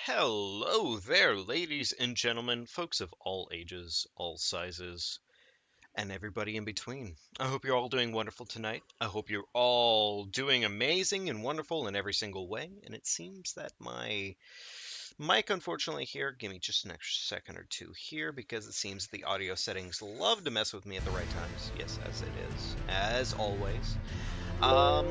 Hello there, ladies and gentlemen, folks of all ages, all sizes, and everybody in between. I hope you're all doing wonderful tonight. I hope you're all doing amazing and wonderful in every single way. And it seems that my mic, unfortunately, here, give me just an extra second or two here because it seems the audio settings love to mess with me at the right times. Yes, as it is, as always. Um,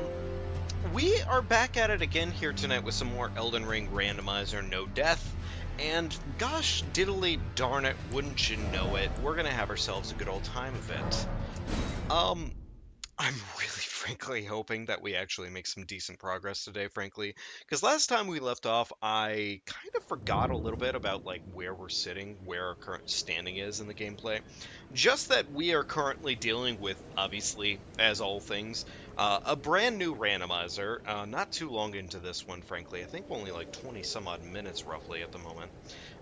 we are back at it again here tonight with some more Elden Ring Randomizer No Death. And gosh diddly darn it, wouldn't you know it, we're gonna have ourselves a good old time of it. Um, I'm really frankly hoping that we actually make some decent progress today, frankly, because last time we left off, I kind of forgot a little bit about like where we're sitting, where our current standing is in the gameplay. Just that we are currently dealing with, obviously, as all things, a brand new randomizer. Not too long into this one, frankly. I think only like 20 some odd minutes roughly at the moment.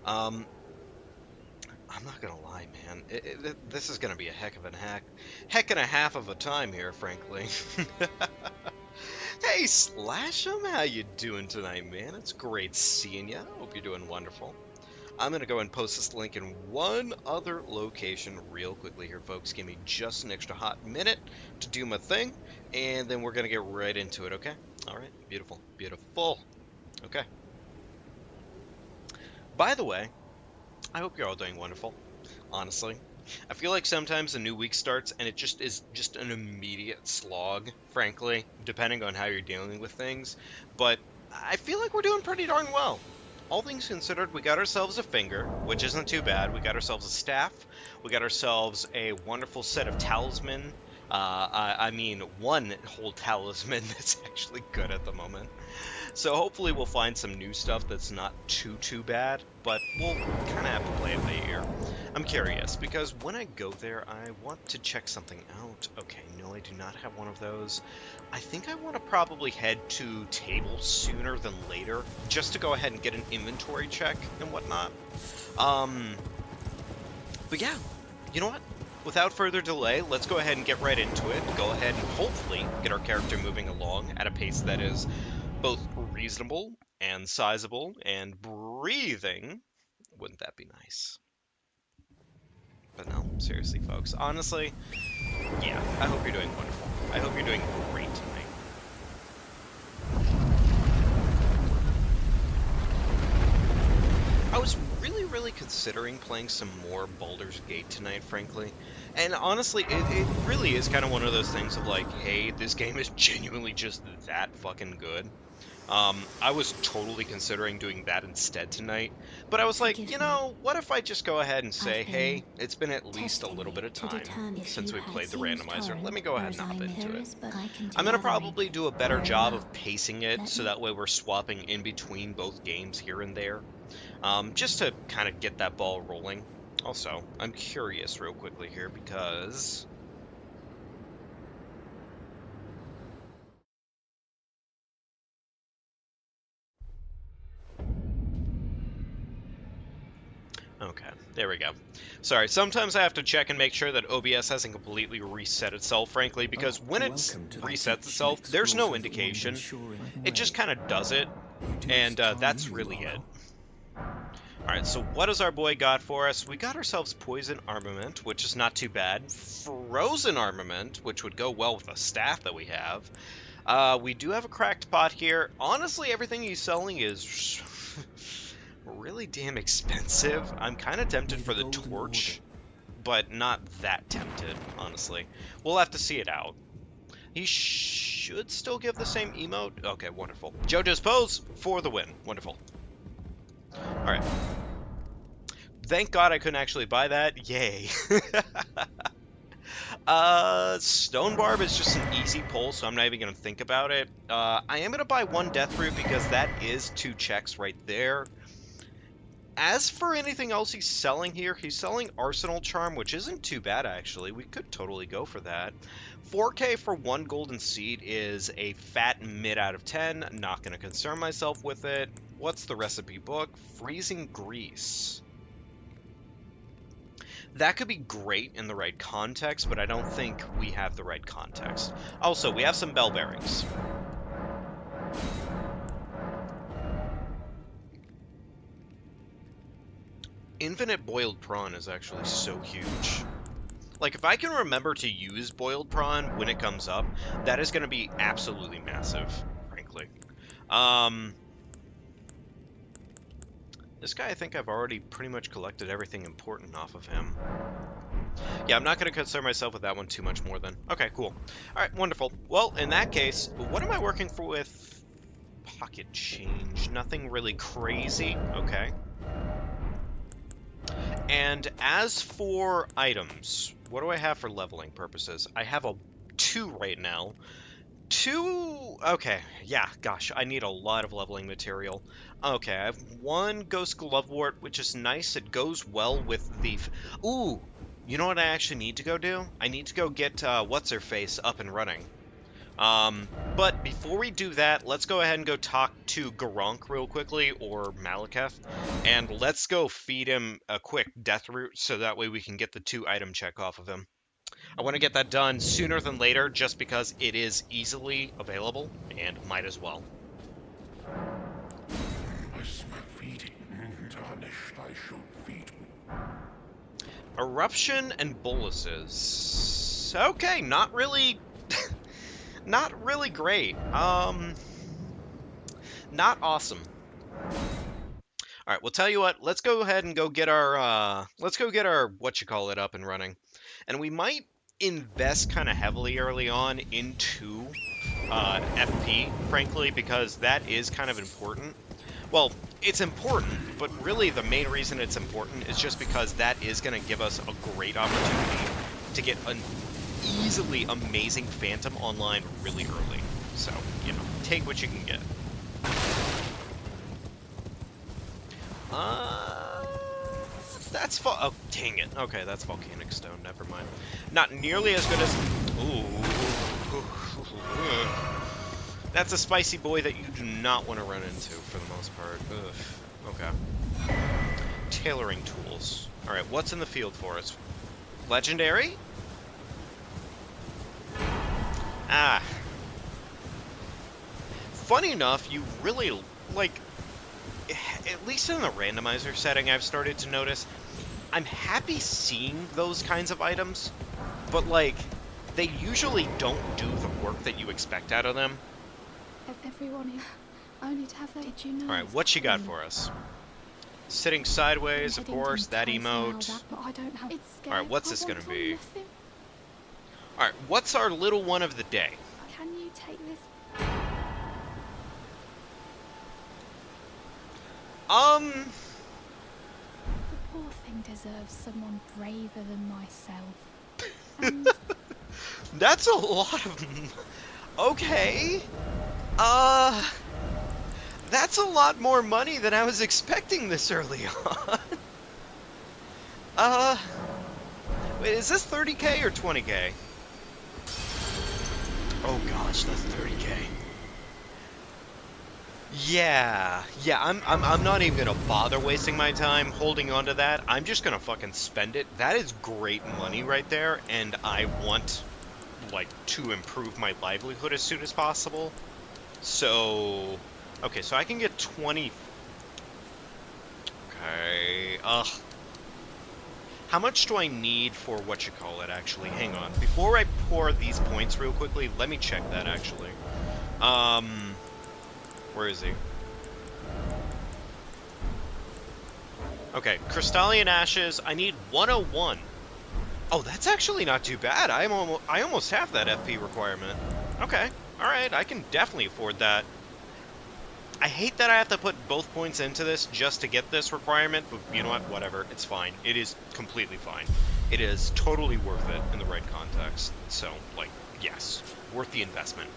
Um, I'm not gonna lie, man. This is gonna be a heck and a half of a time here, frankly. Hey, Slash'em, how you doing tonight, man? It's great seeing you. Hope you're doing wonderful. I'm gonna go and post this link in one other location real quickly here, folks. Give me just an extra hot minute to do my thing, and then we're gonna get right into it. Okay? All right. Beautiful, beautiful. Okay. By the way, I hope you're all doing wonderful. Honestly. I feel like sometimes a new week starts and it just is just an immediate slog, frankly, depending on how you're dealing with things. But I feel like we're doing pretty darn well. All things considered, we got ourselves a finger, which isn't too bad. We got ourselves a staff. We got ourselves a wonderful set of talisman. I mean, one whole talisman that's actually good at the moment. So hopefully we'll find some new stuff that's not too bad, but we'll kind of have to play it by ear. I'm curious, because when I go there, I want to check something out. Okay, no, I do not have one of those. I think I want to probably head to tables sooner than later, just to go ahead and get an inventory check and whatnot. But yeah, you know what? Without further delay, let's go ahead and get right into it. Go ahead and hopefully get our character moving along at a pace that is both reasonable and sizable and breathing. Wouldn't that be nice? But no, seriously, folks. Honestly, yeah, I hope you're doing wonderful. I hope you're doing great tonight. I was really considering playing some more Baldur's Gate tonight, frankly. And honestly, it really is kind of one of those things of like, hey, this game is genuinely just that fucking good. I was totally considering doing that instead tonight, but I was like, you know, what if I just go ahead and say, hey, it's been at least a little bit of time since we played the randomizer. Let me go ahead and hop into it. I'm going to probably do a better job of pacing it so that way we're swapping in between both games here and there, just to kind of get that ball rolling. Also, I'm curious real quickly here because okay, there we go. Sorry, sometimes I have to check and make sure that OBS hasn't completely reset itself, frankly, because when it resets itself, there's no indication. It just kind of does it, and that's really it. Alright, so what does our boy got for us? We got ourselves poison armament, which is not too bad. Frozen armament, which would go well with the staff that we have. We do have a cracked pot here. Honestly, everything he's selling is really damn expensive. I'm kind of tempted for the torch, but not that tempted, honestly. We'll have to see it out. He should still give the same emote. Okay, wonderful. JoJo's pose for the win. Wonderful. Alright. Thank God I couldn't actually buy that. Yay. Stone Barb is just an easy pull, so I'm not even going to think about it. I am going to buy one Death Root because that is 2 checks right there. As for anything else he's selling here, he's selling Arsenal Charm, which isn't too bad, actually. We could totally go for that. 4K for 1 golden seed is a fat mid out of 10. Not going to concern myself with it. What's the recipe book? Freezing Grease. That could be great in the right context, but I don't think we have the right context. Also, we have some bell bearings. infinite boiled prawn is actually so huge. Like, if I can remember to use boiled prawn when it comes up, that is going to be absolutely massive, frankly. Um, this guy, I think I've already pretty much collected everything important off of him. Yeah, I'm not going to concern myself with that one too much more then. Okay, cool. All right, wonderful. Well, in that case, what am I working for with pocket change? Nothing really crazy. Okay. And as for items, what do I have for leveling purposes? I have a 2 right now. 2... Okay, yeah, gosh, I need a lot of leveling material. Okay, I have 1 Ghost Glovewort, which is nice. It goes well with the... Ooh, you know what I actually need to go do? I need to go get What's-Her-Face up and running. But before we do that, let's go ahead and go talk to Garank real quickly, or Malekith, and let's go feed him a quick death root so that way we can get the 2 item check off of him. I want to get that done sooner than later just because it is easily available and might as well. Eruption and boluses. Okay, not really not really great. Not awesome. All right, we'll tell you what. Let's go ahead and go get our up and running, and we might invest kind of heavily early on into FP, frankly, because that is kind of important. Well, it's important, but really the main reason it's important is just because that is going to give us a great opportunity to get an easily amazing Phantom online really early. So, you know, take what you can get. That's oh, dang it. Okay, that's volcanic stone. Never mind. Not nearly as good as... Ooh. That's a spicy boy that you do not want to run into, for the most part. Ugh. Okay. Tailoring tools. Alright, what's in the field for us? Legendary? Ah. Funny enough, you really, like... At least in the randomizer setting, I've started to notice, I'm happy seeing those kinds of items, but, like, they usually don't do the work that you expect out of them. Everyone here, only to have that. Did you know? Alright, what you got for us? Sitting sideways, of course, that emote. Alright, what's this gonna be? Alright, what's our little one of the day? Can you take this? The poor thing deserves someone braver than myself. And... That's a lot of... Okay. That's a lot more money than I was expecting this early on. Wait, is this 30k or 20k? Oh gosh, that's 30k. Yeah, I'm not even gonna bother wasting my time holding on to that. I'm just gonna fucking spend it. That is great money right there, and I want, like, to improve my livelihood as soon as possible. So, okay, so I can get 20. Okay, how much do I need for what-you-call-it, actually? Hang on. Before I pour these points real quickly, let me check that, actually. Where is he? Okay, Crystallian Ashes, I need 101. Oh, that's actually not too bad. I almost have that FP requirement. Okay, alright, I can definitely afford that. I hate that I have to put both points into this just to get this requirement, but you know what? Whatever. It's fine. It is completely fine. It is totally worth it in the right context. So, like, yes. Worth the investment.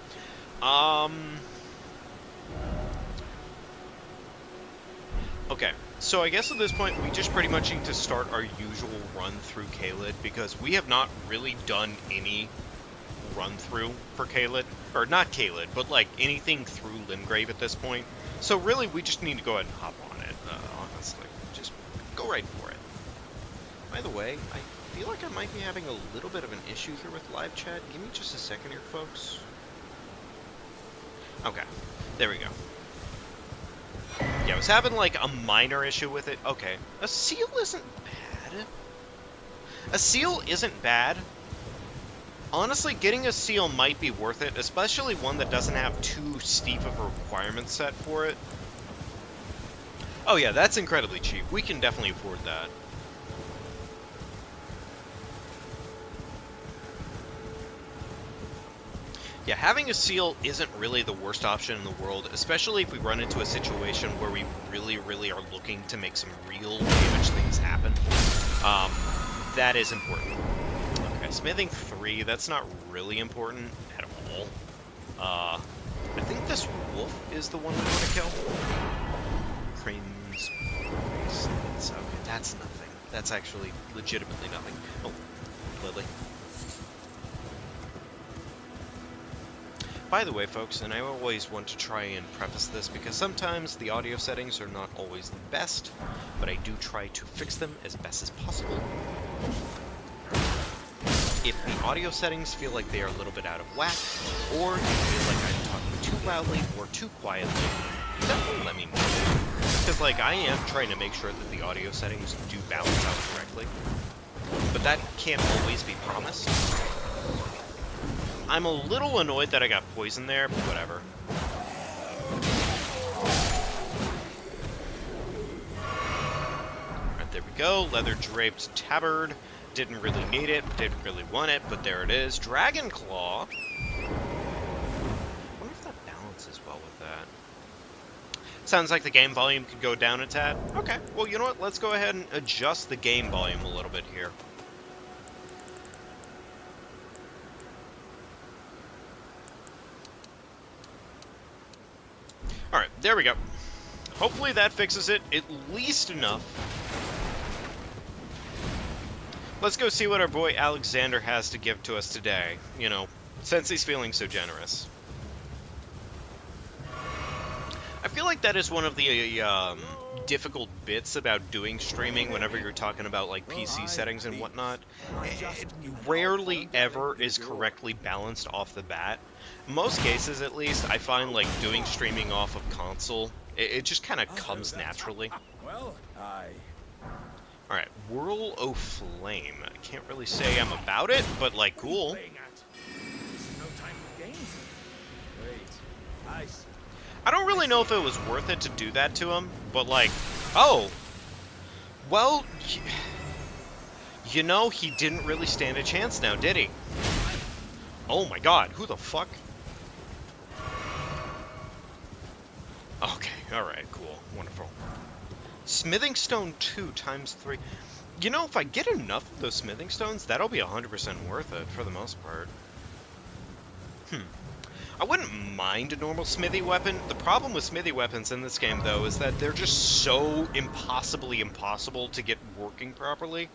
Okay, so I guess at this point we just pretty much need to start our usual run through Caelid, because we have not really done any run through for Caelid, or not Caelid, but like anything through Limgrave at this point. So really we just need to go ahead and hop on it, honestly. Just go right for it. By the way, I feel like I might be having a little bit of an issue here with live chat. Give me just a second here, folks. Okay, there we go. Yeah, I was having, like, a minor issue with it. Okay, a seal isn't bad. A seal isn't bad. Honestly, getting a seal might be worth it, especially one that doesn't have too steep of a requirement set for it. Oh yeah, that's incredibly cheap. We can definitely afford that. Yeah, having a seal isn't really the worst option in the world, especially if we run into a situation where we really are looking to make some real damage things happen. That is important. Okay, smithing 3, that's not really important at all. I think this wolf is the one we want to kill. Crane's bracelets. Okay, that's nothing. That's actually legitimately nothing. Oh, Lily. By the way, folks, and I always want to try and preface this because sometimes the audio settings are not always the best, but I do try to fix them as best as possible. If the audio settings feel like they are a little bit out of whack, or you feel like I'm talking too loudly or too quietly, definitely let me know. Because, like, I am trying to make sure that the audio settings do balance out correctly, but that can't always be promised. I'm a little annoyed that I got poisoned there, but whatever. Alright, there we go. Leather-draped tabard. Didn't really need it, didn't really want it, but there it is. Dragon Claw. I wonder if that balances well with that. Sounds like the game volume could go down a tad. Okay, well, you know what? Let's go ahead and adjust the game volume a little bit here. Alright, there we go. Hopefully that fixes it, at least enough. Let's go see what our boy Alexander has to give to us today, you know, since he's feeling so generous. I feel like that is one of the difficult bits about doing streaming whenever you're talking about, like, PC settings and whatnot. It rarely ever is correctly balanced off the bat. In most cases, at least, I find, like, doing streaming off of console, it just kind of comes naturally. Alright, Whirl o' Flame. I can't really say I'm about it, but, like, cool. I don't really know if it was worth it to do that to him, but, like, oh! Well, you know, he didn't really stand a chance now, did he? Oh my god, who the fuck? Okay, alright, cool, wonderful. Smithing Stone 2 times 3. You know, if I get enough of those smithing stones, that'll be 100% worth it, for the most part. I wouldn't mind a normal smithy weapon. The problem with smithy weapons in this game, though, is that they're just so impossibly impossible to get working properly,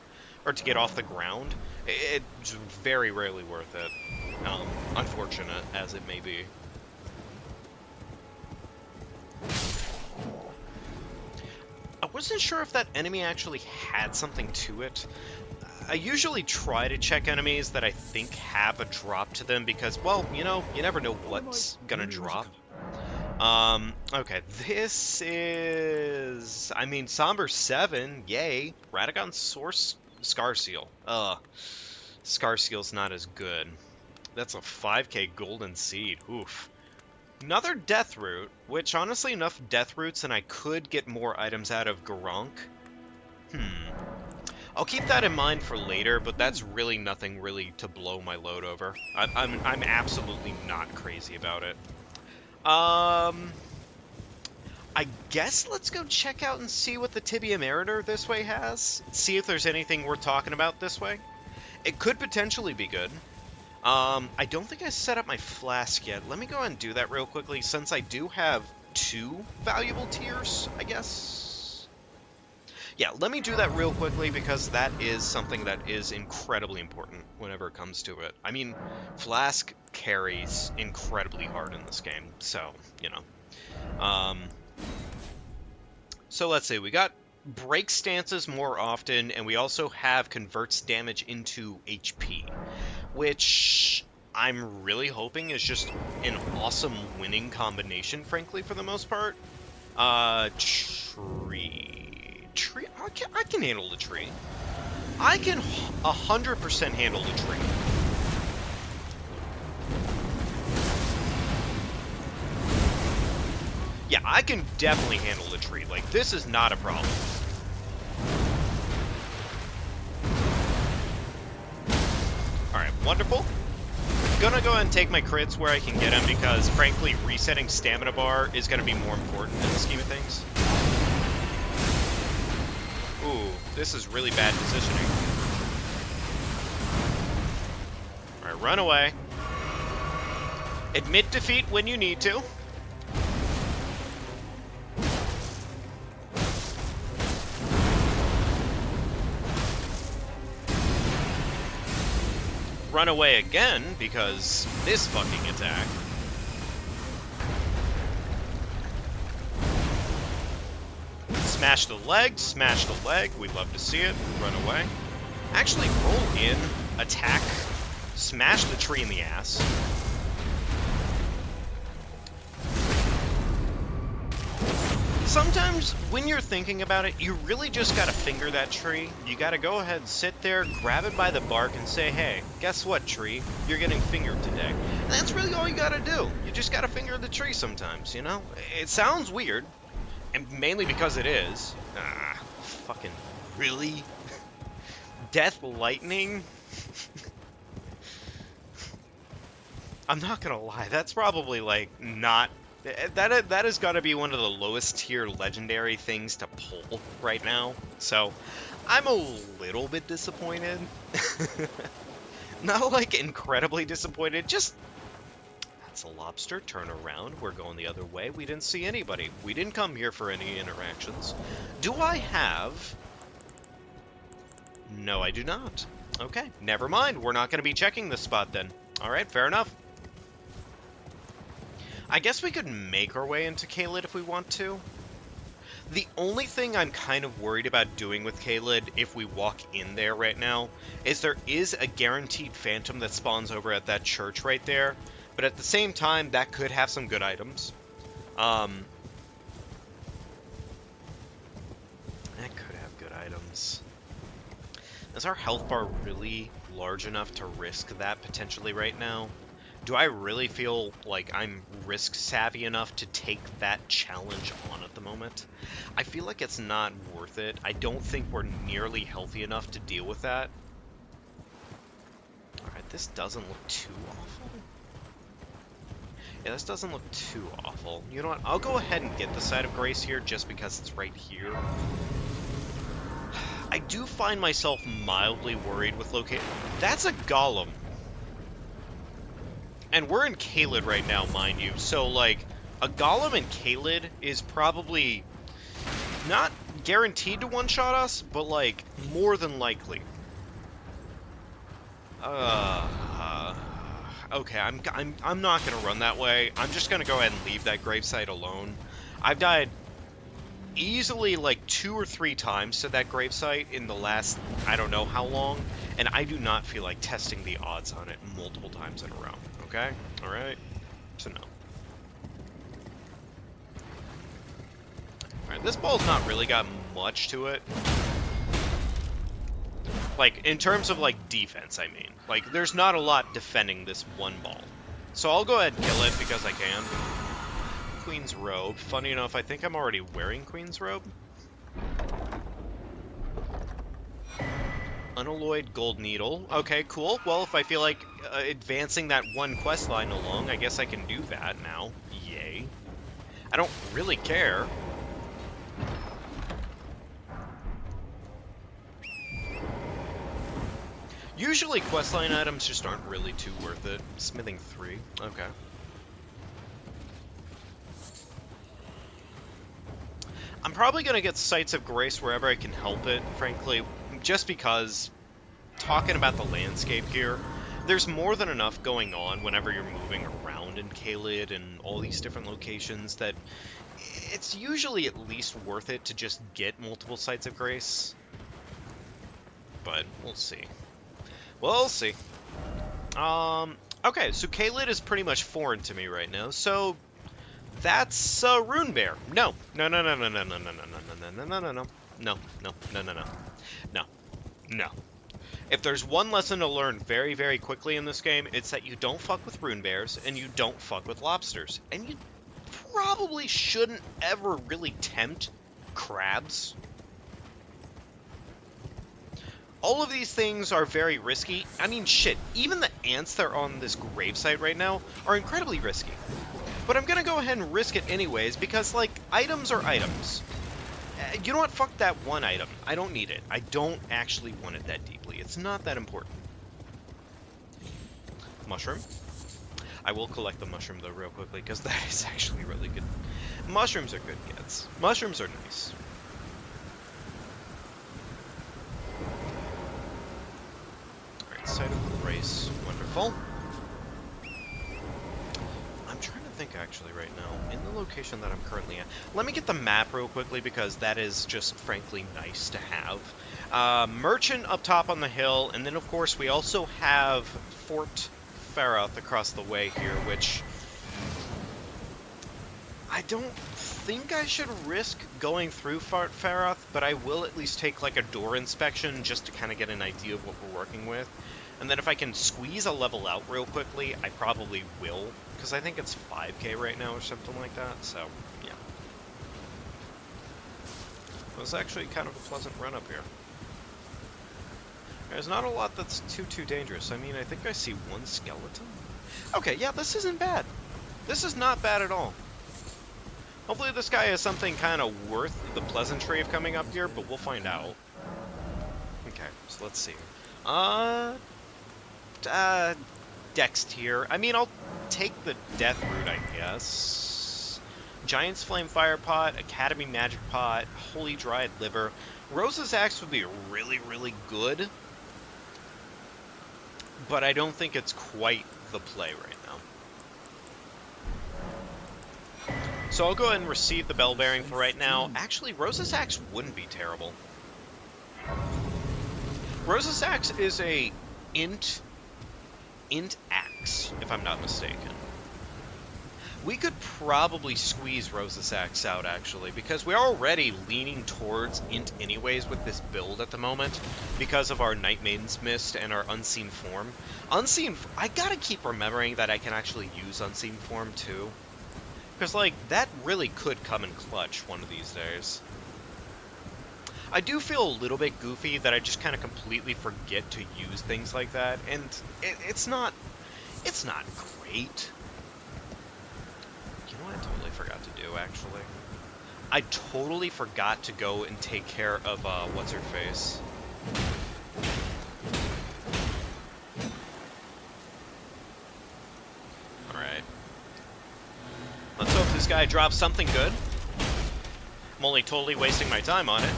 or to get off the ground. It's very rarely worth it, unfortunate as it may be. I wasn't sure if that enemy actually had something to it. I usually try to check enemies that I think have a drop to them because, well, you know, you never know what's gonna drop. Okay, this is... I mean, Somber 7, yay. Radagon Source Scar Seal. Scar Seal's not as good. That's a 5k Golden Seed, oof. Another Death Root, which, honestly, enough Death Roots and I could get more items out of Garunk. I'll keep that in mind for later, but that's really nothing really to blow my load over. I'm absolutely not crazy about it. I guess let's go check out and see what the Tibia Mariner this way has. See if there's anything worth talking about this way. It could potentially be good. I don't think I set up my flask yet. Let me go ahead and do that real quickly, since I do have 2 valuable tiers, I guess. Yeah, let me do that real quickly, because that is something that is incredibly important whenever it comes to it. I mean, Flask carries incredibly hard in this game, so, you know. So let's see, we got break stances more often, and we also have converts damage into HP, which I'm really hoping is just an awesome winning combination, frankly, for the most part. Tree. Tree? I can handle the tree. I can 100% handle the tree. Yeah, I can definitely handle the tree. Like, this is not a problem. Alright, wonderful. Gonna go ahead and take my crits where I can get them because, frankly, resetting stamina bar is gonna be more important in the scheme of things. Ooh, this is really bad positioning. Alright, run away. Admit defeat when you need to. Run away again, because this fucking attack. Smash the leg, we'd love to see it, run away. Actually, roll in, attack, smash the tree in the ass. Sometimes, when you're thinking about it, you really just gotta finger that tree. You gotta go ahead, sit there, grab it by the bark, and say, hey, guess what, tree? You're getting fingered today. And that's really all you gotta do. You just gotta finger the tree sometimes, you know? It sounds weird, and mainly because it is. Fucking really? Death lightning? I'm not gonna lie, that's probably, like, not... That has got to be one of the lowest tier legendary things to pull right now. So, I'm a little bit disappointed. Not, like, incredibly disappointed, just... That's a lobster, turn around, we're going the other way. We didn't see anybody. We didn't come here for any interactions. Do I have... No, I do not. Okay, never mind. We're not going to be checking this spot then. Alright, fair enough. I guess we could make our way into Caelid if we want to. The only thing I'm kind of worried about doing with Caelid, if we walk in there right now, is there is a guaranteed phantom that spawns over at that church right there. But at the same time, that could have some good items. That could have good items. Is our health bar really large enough to risk that potentially right now? Do I really feel like I'm risk-savvy enough to take that challenge on at the moment? I feel like it's not worth it. I don't think we're nearly healthy enough to deal with that. Alright, this doesn't look too awful. Yeah, this doesn't look too awful. You know what? I'll go ahead and get the Side of Grace here just because it's right here. I do find myself mildly worried with location. That's a golem. And we're in Caelid right now, mind you, so, like, a golem in Caelid is probably not guaranteed to one-shot us, but, like, more than likely. Okay, I'm not gonna run that way. I'm just gonna go ahead and leave that gravesite alone. I've died easily, like, 2 or 3 times to that gravesite in the last, I don't know how long, and I do not feel like testing the odds on it multiple times in a row. Okay? Alright. So no. Alright, this ball's not really got much to it. Like, in terms of, like, defense, I mean. Like, there's not a lot defending this one ball. So I'll go ahead and kill it because I can. Queen's Robe. Funny enough, I think I'm already wearing Queen's Robe. Unalloyed Gold Needle. Okay, cool. Well, if I feel like advancing that one quest line along, I guess I can do that now. Yay. I don't really care. Usually questline items just aren't really too worth it. Smithing 3. Okay. I'm probably going to get Sights of Grace wherever I can help it, frankly, just because, talking about the landscape here, there's more than enough going on whenever you're moving around in Caelid and all these different locations that it's usually at least worth it to just get multiple Sights of Grace. But we'll see. We'll see. Okay, so Caelid is pretty much foreign to me right now, so That's a rune bear. No. No, no, no, no, no, no, no, no, no, no, no, no, no, no. No, no, no, no, no. No. No. If there's one lesson to learn very, very quickly in this game, it's that you don't fuck with rune bears and you don't fuck with lobsters. And you probably shouldn't ever really tempt crabs. All of these things are very risky. I mean, shit, even the ants that are on this gravesite right now are incredibly risky. But I'm gonna go ahead and risk it anyways, because, like, items are items. You know what? Fuck that one item. I don't need it. I don't actually want it that deeply. It's not that important. Mushroom. I will collect the mushroom, though, real quickly, because that is actually really good. Mushrooms are good gets. Mushrooms are nice. Alright, site of grace. Wonderful. I'm trying to think, actually, right now, in the location that I'm currently at. Let me get the map real quickly, because that is just, frankly, nice to have. Merchant up top on the hill, and then, of course, we also have Fort Faroth across the way here, which I don't think I should risk going through Fort Faroth, but I will at least take, like, a door inspection just to kind of get an idea of what we're working with. And then if I can squeeze a level out real quickly, I probably will, because I think it's 5k right now or something like that, so, yeah. It was actually kind of a pleasant run up here. There's not a lot that's too dangerous. I mean, I think I see one skeleton. Okay, yeah, this isn't bad. This is not bad at all. Hopefully this guy is something kind of worth the pleasantry of coming up here, but we'll find out. Okay, so let's see. Dex tier. I mean, I'll take the death route, I guess. Giant's Flame Fire Pot, Academy Magic Pot, Holy Dried Liver. Rosa's Axe would be really, really good, but I don't think it's quite the play right now. So I'll go ahead and receive the Bell Bearing for right now. Actually, Rosa's Axe wouldn't be terrible. Rosa's Axe is a int axe, if I'm not mistaken. We could probably squeeze Rosa's Axe out, actually, because we're already leaning towards int anyways with this build at the moment, because of our Night Maiden's Mist and our Unseen Form. I gotta keep remembering that I can actually use Unseen Form, too. Because, like, that really could come in clutch one of these days. I do feel a little bit goofy that I just kind of completely forget to use things like that, and it's not great. You know what I totally forgot to do, actually? I totally forgot to go and take care of, what's-her-face. Alright. Let's hope this guy drops something good. I'm only totally wasting my time on it.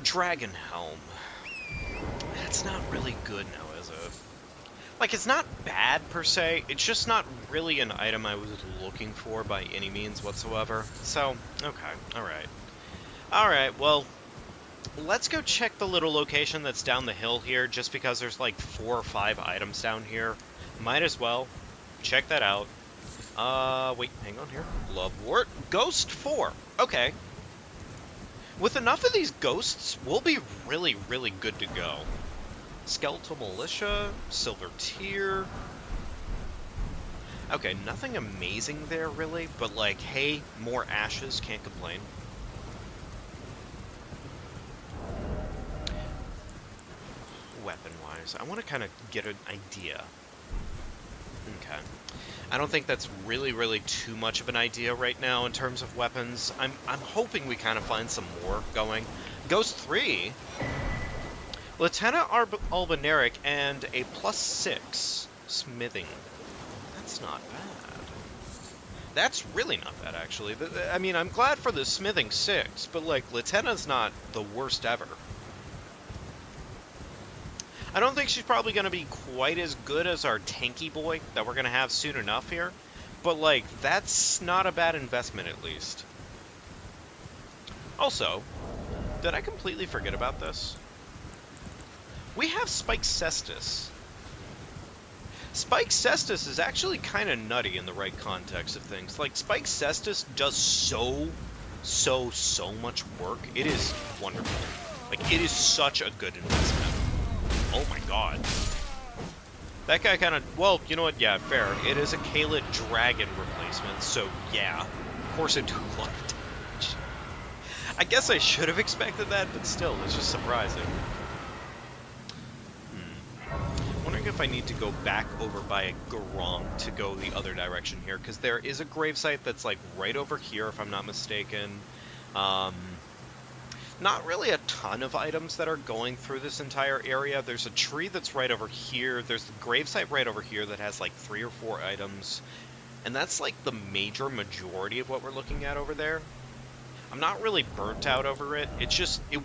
Dragon Helm. That's not really good now, is it? Like, it's not bad per se, it's just not really an item I was looking for by any means whatsoever. So, okay, alright. Alright, well, let's go check the little location that's down the hill here, just because there's like 4 or 5 items down here. Might as well check that out. Wait, hang on here. Lovewort. Ghost 4. Okay. With enough of these ghosts, we'll be really, really good to go. Skeletal Militia, Silver Tier. Okay, nothing amazing there, really, but like, hey, more ashes, can't complain. Weapon-wise, I want to kind of get an idea. Okay. I don't think that's really too much of an idea right now in terms of weapons. I'm hoping we kind of find some more going. Ghost 3, Lieutenant Albineric, and a +6 smithing. That's not bad. That's really not bad, actually. I mean, I'm glad for the smithing 6, but like, Lieutenant's not the worst ever. I don't think she's probably going to be quite as good as our tanky boy that we're going to have soon enough here. But, like, that's not a bad investment, at least. Also, did I completely forget about this? We have Spike Cestus. Spike Cestus is actually kind of nutty in the right context of things. Like, Spike Cestus does so much work. It is wonderful. Like, it is such a good investment. Oh my god. That guy kind of, well, you know what, yeah, fair. It is a Kayla Dragon replacement, so yeah. Of course it took a lot of damage. I guess I should have expected that, but still, it's just surprising. Wondering if I need to go back over by a Garong to go the other direction here, because there is a gravesite that's like right over here, if I'm not mistaken. Not really a ton of items that are going through this entire area. There's a tree that's right over here. There's the gravesite right over here that has like 3 or 4 items. And that's like the major majority of what we're looking at over there. I'm not really burnt out over it. It's just, it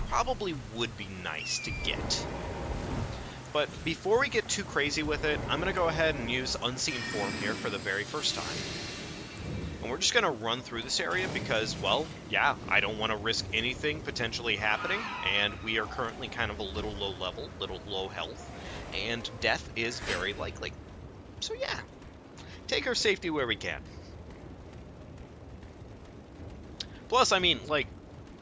probably would be nice to get. But before we get too crazy with it, I'm going to go ahead and use Unseen Form here for the very first time. And we're just going to run through this area because, well, yeah, I don't want to risk anything potentially happening. And we are currently kind of a little low level, little low health. And death is very likely. So yeah, take our safety where we can. Plus, I mean, like,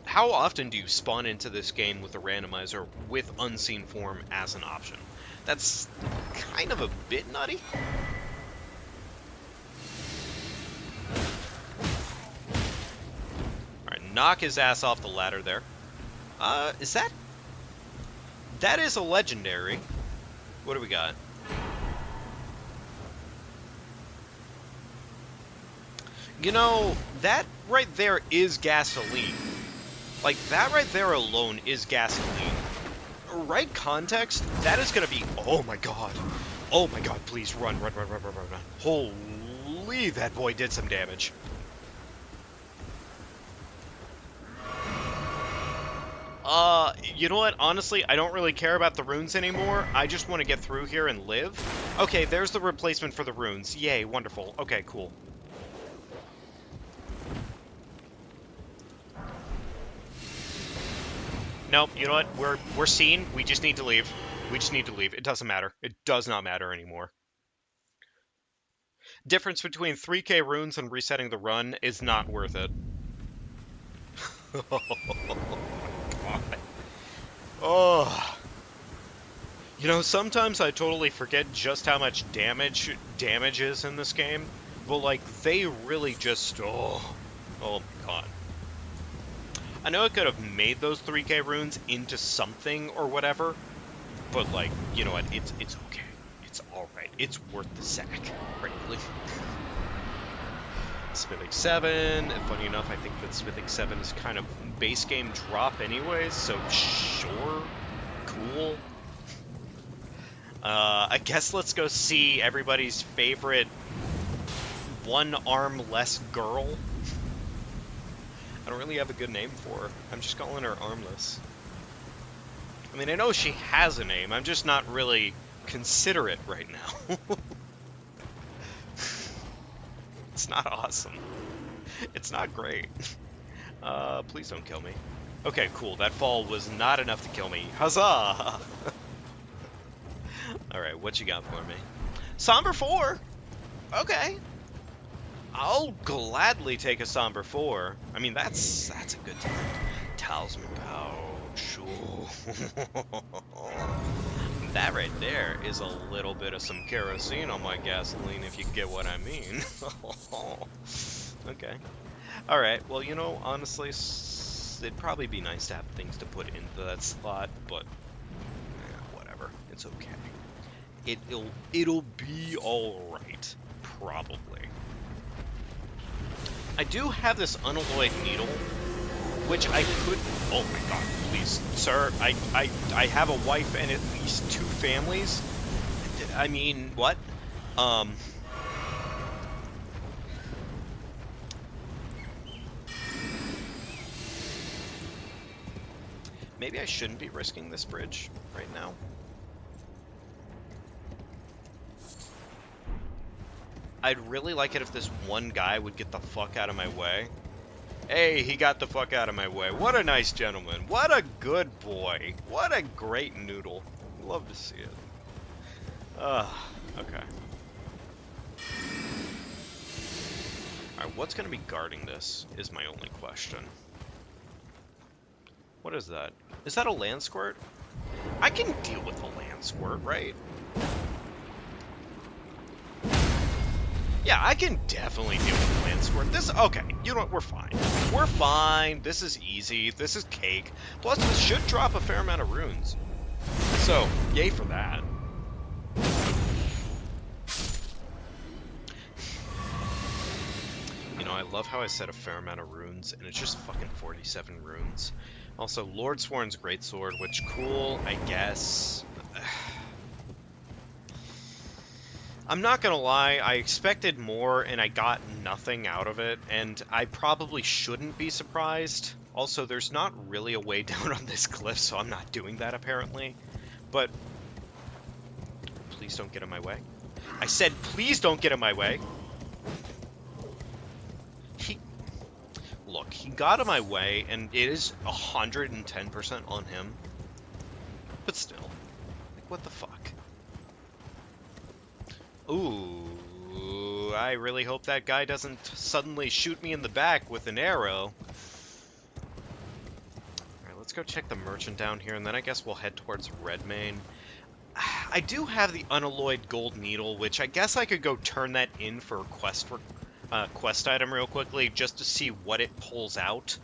how often do you spawn into this game with a randomizer with Unseen Form as an option? That's kind of a bit nutty. Alright, knock his ass off the ladder there. Is that... That is a legendary. What do we got? You know, that right there is gasoline. Like, that right there alone is gasoline. Right context, that is gonna be... Oh my god. Oh my god, please run, run, run, run, run, run, run. Holy, that boy did some damage. You know what? Honestly, I don't really care about the runes anymore. I just want to get through here and live. Okay, there's the replacement for the runes. Yay, wonderful. Okay, cool. Nope, you know what? We're seen. We just need to leave. We just need to leave. It doesn't matter. It does not matter anymore. Difference between 3k runes and resetting the run is not worth it. Oh, God. Oh. You know, sometimes I totally forget just how much damage is in this game. But, like, they really just... Oh my god. I know I could have made those 3k runes into something or whatever, but, like, you know what, it's okay. It's alright. It's worth the sack, frankly. Smithing 7, and funny enough, I think that Smithing 7 is kind of base game drop anyways, so sure, cool. I guess let's go see everybody's favorite one arm less girl. I don't really have a good name for her. I'm just calling her Armless. I mean, I know she has a name. I'm just not really considerate right now. It's not awesome. It's not great. Please don't kill me. Okay, cool. That fall was not enough to kill me. Huzzah! Alright, what you got for me? Somber 4! Okay. I'll gladly take a Somber 4. I mean, that's a good time. Talisman pouch. That right there is a little bit of some kerosene on my gasoline, if you get what I mean. Okay. Alright, well, you know, honestly, it'd probably be nice to have things to put into that slot, but whatever. It's okay. It'll be alright. Probably. I do have this unalloyed needle, which I could... Oh my god, please, sir. I have a wife and at least 2 families. I mean, what? Maybe I shouldn't be risking this bridge right now. I'd really like it if this one guy would get the fuck out of my way. Hey, he got the fuck out of my way. What a nice gentleman. What a good boy. What a great noodle. Love to see it. Okay. Alright, what's going to be guarding this is my only question. What is that? Is that a land squirt? I can deal with a land squirt, right? Yeah, I can definitely deal with a land squirt. This, okay, you know what, we're fine. We're fine, this is easy, this is cake. Plus, this should drop a fair amount of runes. So, yay for that. You know, I love how I said a fair amount of runes, and it's just fucking 47 runes. Also, Lord Sworn's Greatsword, which, cool, I guess. I'm not gonna lie, I expected more, and I got nothing out of it, and I probably shouldn't be surprised. Also, there's not really a way down on this cliff, so I'm not doing that, apparently. But, please don't get in my way. I said, please don't get in my way. Look, he got in my way, and it is 110% on him. But still, like, what the fuck? Ooh, I really hope that guy doesn't suddenly shoot me in the back with an arrow. Alright, let's go check the merchant down here, and then I guess we'll head towards Redmane. I do have the unalloyed gold needle, which I guess I could go turn that in for a quest item real quickly, just to see what it pulls out.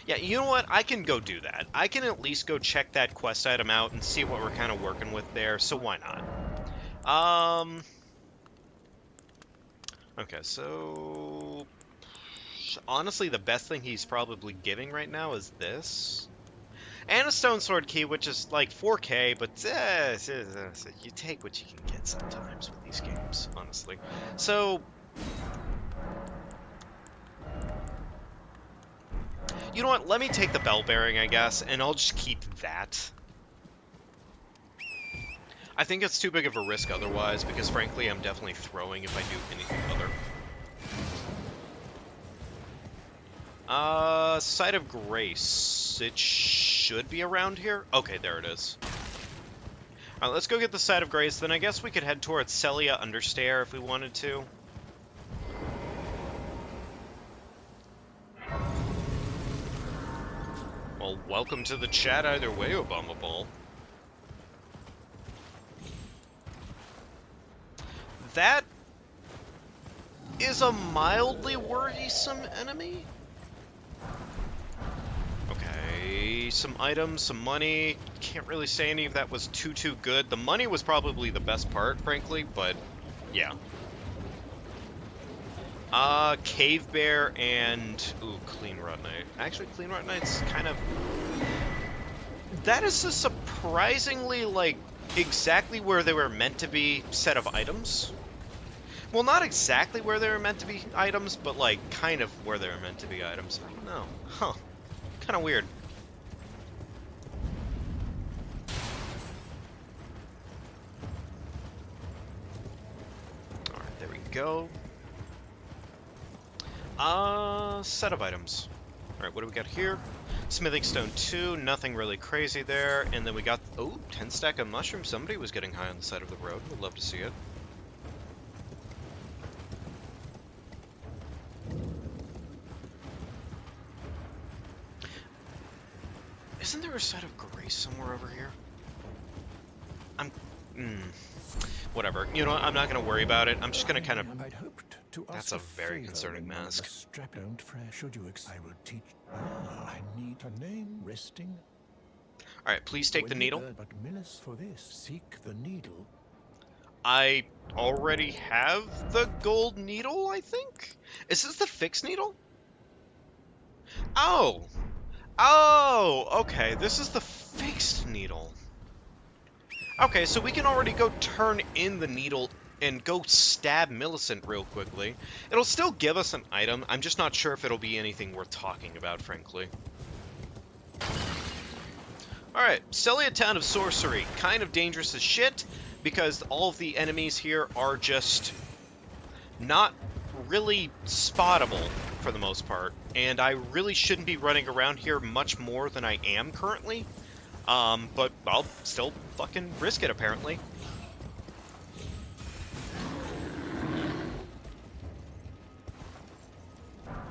Yeah, you know what? I can go do that. I can at least go check that quest item out and see what we're kind of working with there, so why not? Okay, so... honestly, the best thing he's probably giving right now is this. And a stone sword key, which is like 4K, but you take what you can get sometimes with these games, honestly. So, you know what? Let me take the bell bearing, I guess, and I'll just keep that. I think it's too big of a risk otherwise, because frankly, I'm definitely throwing if I do anything other. Site of Grace. It should be around here? Okay, there it is. Alright, let's go get the Site of Grace, then I guess we could head towards Celia Understair if we wanted to. Well, welcome to the chat either way, Obama Ball. That is a mildly worrisome enemy. Okay, some items, some money. Can't really say any of that was too good. The money was probably the best part, frankly, but yeah. Cave Bear and... ooh, Clean Rot Knight. Actually, Clean Rot Knight's kind of... that is a surprisingly, like, exactly where they were meant to be set of items. Well, not exactly where they were meant to be items, but, like, kind of where they were meant to be items. I don't know. Huh. Kind of weird. Alright, there we go. Set of items. Alright, what do we got here? Smithing Stone 2, nothing really crazy there. And then we got, oh, 10 stack of mushrooms. Somebody was getting high on the side of the road. Would love to see it. Isn't there a Site of Grace somewhere over here? Whatever. You know what? I'm not going to worry about it. I'm just going to kind of... that's a very concerning mask. I will teach. I need a name resting. Alright, please take the needle. But Millis for this, seek the needle. I already have the gold needle, I think? Is this the fixed needle? Oh! Oh, okay, this is the fixed needle. Okay, so we can already go turn in the needle and go stab Millicent real quickly. It'll still give us an item, I'm just not sure if it'll be anything worth talking about, frankly. Alright, Celia Town of Sorcery. Kind of dangerous as shit, because all of the enemies here are just not really spottable for the most part, and I really shouldn't be running around here much more than I am currently. But I'll still fucking risk it, apparently.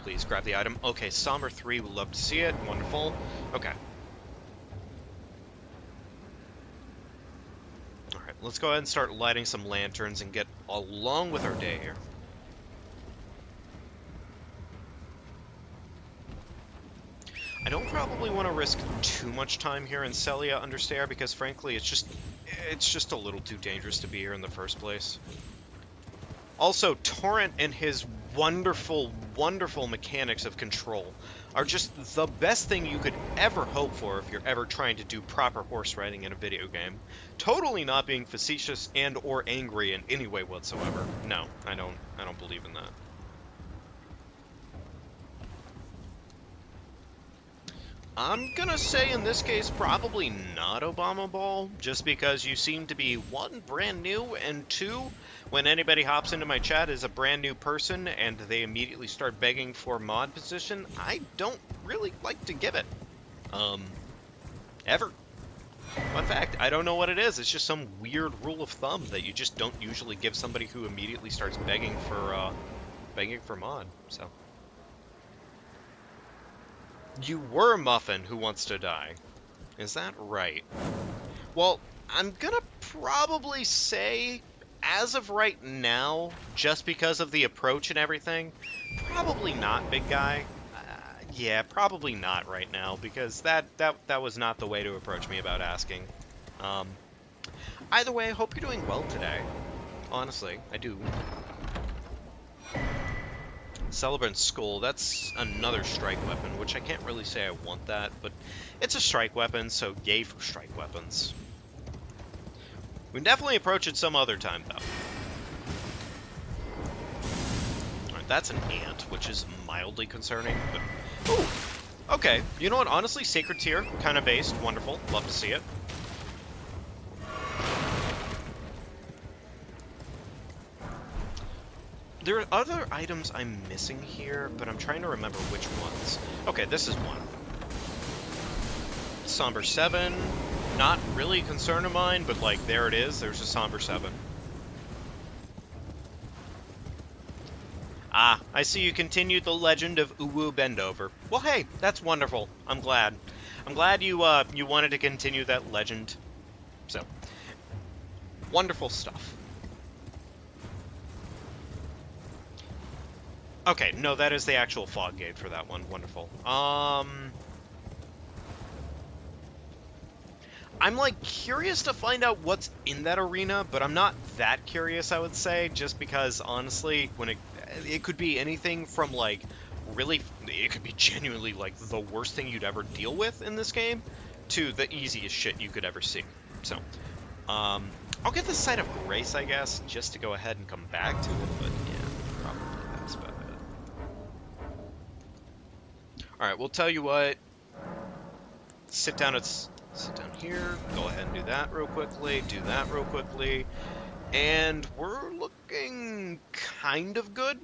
Please grab the item. Okay, Somber 3, would love to see it. Wonderful. Okay. Alright, let's go ahead and start lighting some lanterns and get along with our day here. I don't probably want to risk too much time here in Celia Understair because, frankly, it's just a little too dangerous to be here in the first place. Also, Torrent and his wonderful, wonderful mechanics of control are just the best thing you could ever hope for if you're ever trying to do proper horse riding in a video game. Totally not being facetious and or angry in any way whatsoever. No, I don't believe in that. I'm gonna say in this case probably not Obama Ball, just because you seem to be, one, brand new, and two, when anybody hops into my chat as a brand new person and they immediately start begging for mod position, I don't really like to give it. Ever. In fact, I don't know what it is. It's just some weird rule of thumb that you just don't usually give somebody who immediately starts begging for mod, so. You were Muffin who wants to die. Is that right? Well, I'm gonna probably say, as of right now, just because of the approach and everything, probably not, big guy. Yeah, probably not right now, because that was not the way to approach me about asking. Either way, I hope you're doing well today. Honestly, I do. Celebrant Skull, that's another strike weapon, which I can't really say I want that, but it's a strike weapon, so yay for strike weapons. We can definitely approach it some other time, though. Alright, that's an ant, which is mildly concerning, but... Ooh! Okay, you know what, honestly, Sacred Tier, kind of based, wonderful, love to see it. There are other items I'm missing here, but I'm trying to remember which ones. Okay, this is one. Somber 7. Not really a concern of mine, but, like, there it is. There's a Somber 7. Ah, I see you continued the legend of Uwu Bendover. Well, hey, that's wonderful. I'm glad. I'm glad you wanted to continue that legend. So, wonderful stuff. Okay, no, that is the actual fog gate for that one. Wonderful. I'm, like, curious to find out what's in that arena, but I'm not that curious, I would say, just because, honestly, when it could be anything from, like, really, it could be genuinely, like, the worst thing you'd ever deal with in this game, to the easiest shit you could ever see. So, I'll get the Site of Grace, I guess, just to go ahead and come back to it, but yeah, probably that's about it. Alright, we'll tell you what. Sit down here. Go ahead and do that real quickly. Do that real quickly. And we're looking kind of good.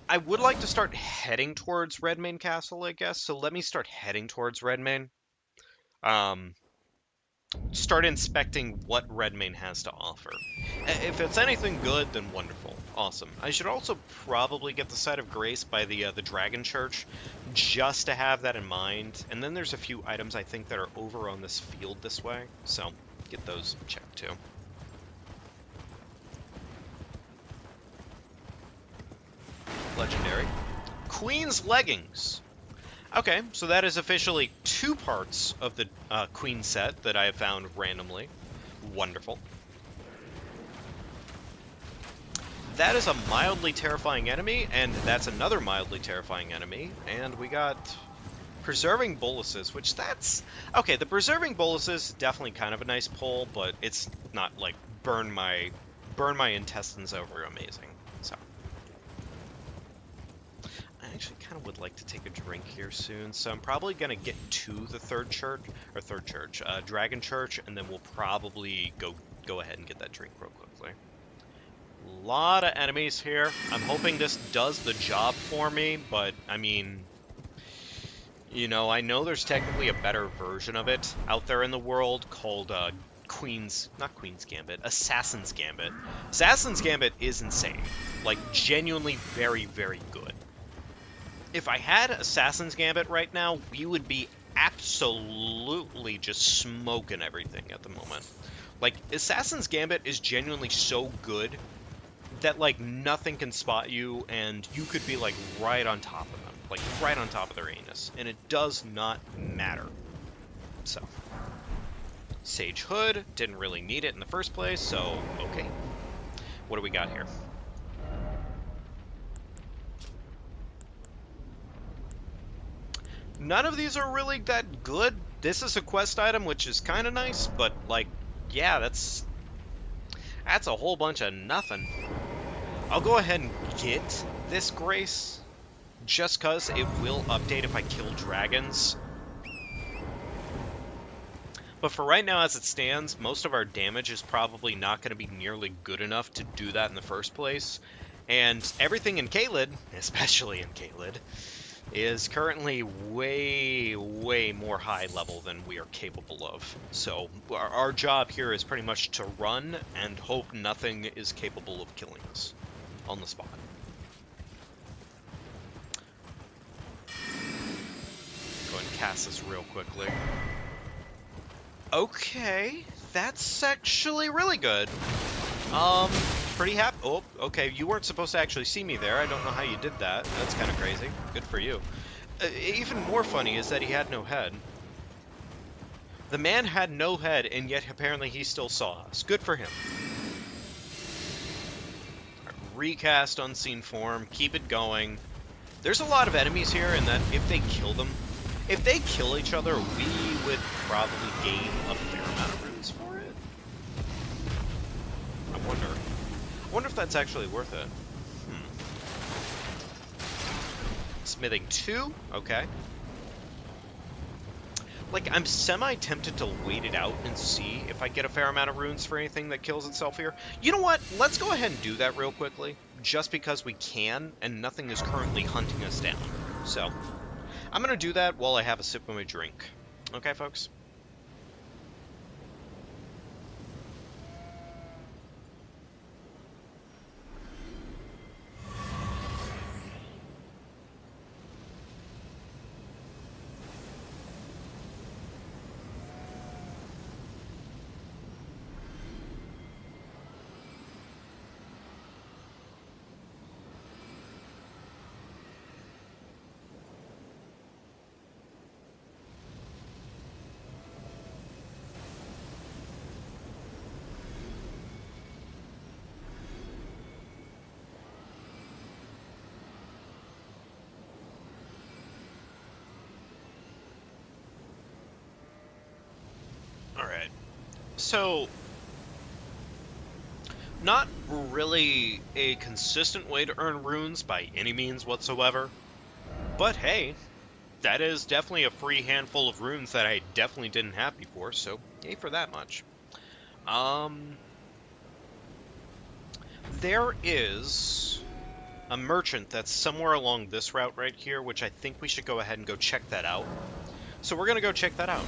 I would like to start heading towards Redmane Castle, I guess. So let me start heading towards Redmane. Start inspecting what Redmane has to offer. If it's anything good, then wonderful. Awesome. I should also probably get the Site of Grace by the Dragon Church, just to have that in mind. And then there's a few items I think that are over on this field this way, so get those checked too. Legendary. Queen's Leggings. Okay, so that is officially 2 parts of the Queen set that I have found randomly. Wonderful. That is a mildly terrifying enemy, and that's another mildly terrifying enemy. And we got Preserving Boluses, which that's... Okay, the Preserving Boluses, definitely kind of a nice pull, but it's not, like, burn my intestines over amazing. So... I actually kind of would like to take a drink here soon, so I'm probably going to get to the Dragon Church, and then we'll probably go ahead and get that drink real quickly. Lot of enemies here. I'm hoping this does the job for me, but I mean, you know, I know there's technically a better version of it out there in the world called not Queen's Gambit, Assassin's Gambit. Assassin's Gambit is insane. Like, genuinely very, very good. If I had Assassin's Gambit right now, we would be absolutely just smoking everything at the moment. Like, Assassin's Gambit is genuinely so good that, like, nothing can spot you, and you could be, like, right on top of them. Like, right on top of their anus. And it does not matter. So. Sage Hood. Didn't really need it in the first place, so, okay. What do we got here? None of these are really that good. This is a quest item, which is kind of nice, but, like, yeah, that's a whole bunch of nothing. I'll go ahead and get this Grace, just because it will update if I kill dragons. But for right now, as it stands, most of our damage is probably not going to be nearly good enough to do that in the first place. And everything in Caelid, especially in Caelid, is currently way, way more high level than we are capable of. So our job here is pretty much to run and hope nothing is capable of killing us on the spot. Go ahead and cast this real quickly. Okay, that's actually really good. Pretty happy. Oh, okay, you weren't supposed to actually see me there. I don't know how you did that. That's kind of crazy. Good for you. Even more funny is that he had no head. The man had no head, and yet apparently he still saw us. Good for him. Recast Unseen Form. Keep it going. There's a lot of enemies here, and that if they kill them, if they kill each other, we would probably gain a fair amount of runes for it. I wonder if that's actually worth it. Smithing 2? Okay. Like, I'm semi-tempted to wait it out and see if I get a fair amount of runes for anything that kills itself here. You know what? Let's go ahead and do that real quickly, just because we can, and nothing is currently hunting us down. So, I'm gonna do that while I have a sip of my drink. Okay, folks? Alright. So, not really a consistent way to earn runes by any means whatsoever, but hey, that is definitely a free handful of runes that I definitely didn't have before, so yay for that much. There is a merchant that's somewhere along this route right here, which I think we should go ahead and go check that out. So we're gonna go check that out.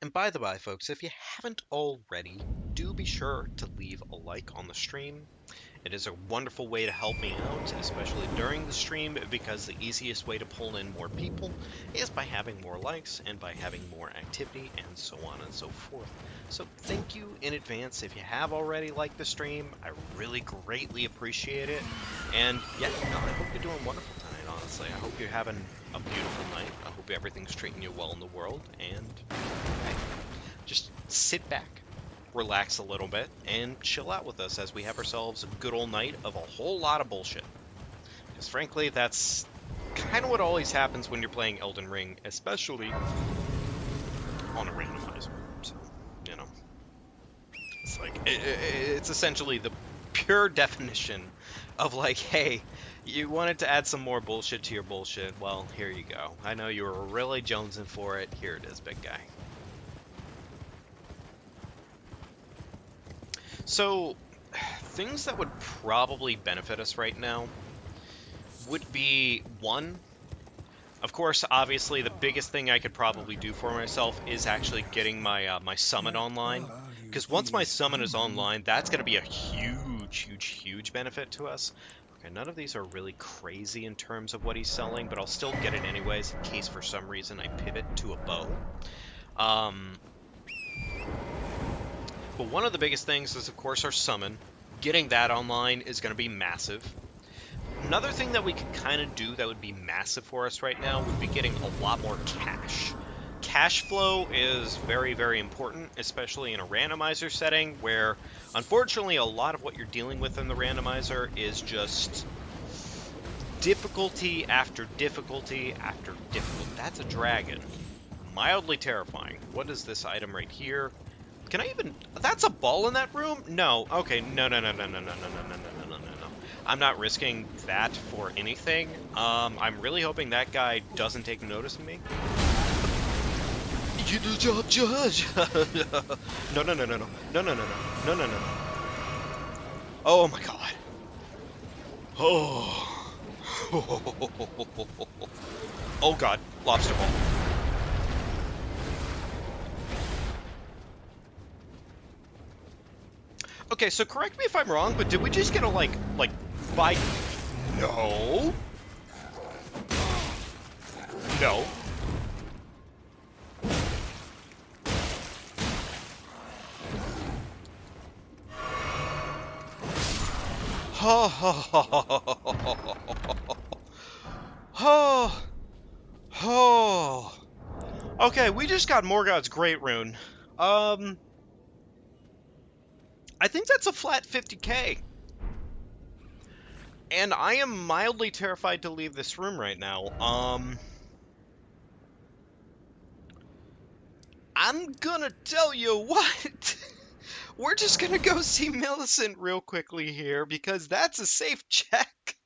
And by the by, folks, if you haven't already, do be sure to leave a like on the stream. It is a wonderful way to help me out, especially during the stream, because the easiest way to pull in more people is by having more likes and by having more activity and so on and so forth. So thank you in advance if you have already liked the stream. I really greatly appreciate it. And yeah, no, I hope you're doing wonderful tonight, honestly. I hope you're having a beautiful night. I hope everything's treating you well in the world. And hey, just sit back, relax a little bit, and chill out with us as we have ourselves a good old night of a whole lot of bullshit. Because frankly, that's kind of what always happens when you're playing Elden Ring, especially on a randomizer. So, you know, it's like, it's essentially the pure definition of like, hey, you wanted to add some more bullshit to your bullshit, well, here you go. I know you were really jonesing for it, here it is, big guy. So, things that would probably benefit us right now would be, one, of course, obviously, the biggest thing I could probably do for myself is actually getting my my summon online. Because once my summon is online, that's going to be a huge, huge, huge benefit to us. Okay, none of these are really crazy in terms of what he's selling, but I'll still get it anyways in case for some reason I pivot to a bow. But one of the biggest things is, of course, our summon. Getting that online is going to be massive. Another thing that we could kind of do that would be massive for us right now would be getting a lot more cash. Cash flow is very, very important, especially in a randomizer setting where, unfortunately, a lot of what you're dealing with in the randomizer is just difficulty after difficulty after difficulty. That's a dragon. Mildly terrifying. What is this item right here? Can I even... That's a ball in that room? No. Okay, no. I'm not risking that for anything. I'm really hoping that guy doesn't take notice of me. You do job, judge. No. Oh my god. Oh. Oh god, lobster ball. Okay, so correct me if I'm wrong, but did we just get a like by... No. No. Okay, we just got Morgoth's Great Rune. I think that's a flat 50k. And I am mildly terrified to leave this room right now. I'm gonna tell you what. We're just gonna go see Millicent real quickly here because that's a safe check.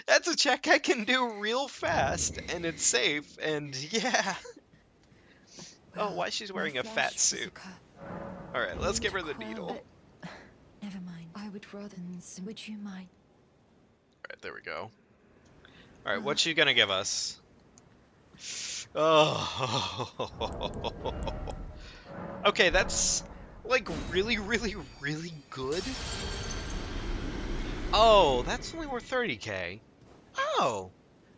That's a check I can do real fast, and it's safe, and yeah. Oh, why she's wearing a fat suit. Alright, let's give her the needle. Never mind. I would rather. Would you mind? Alright, there we go. Alright, what's she gonna give us? Oh. Okay, that's like really, really, really good. Oh, that's only worth 30k. Oh,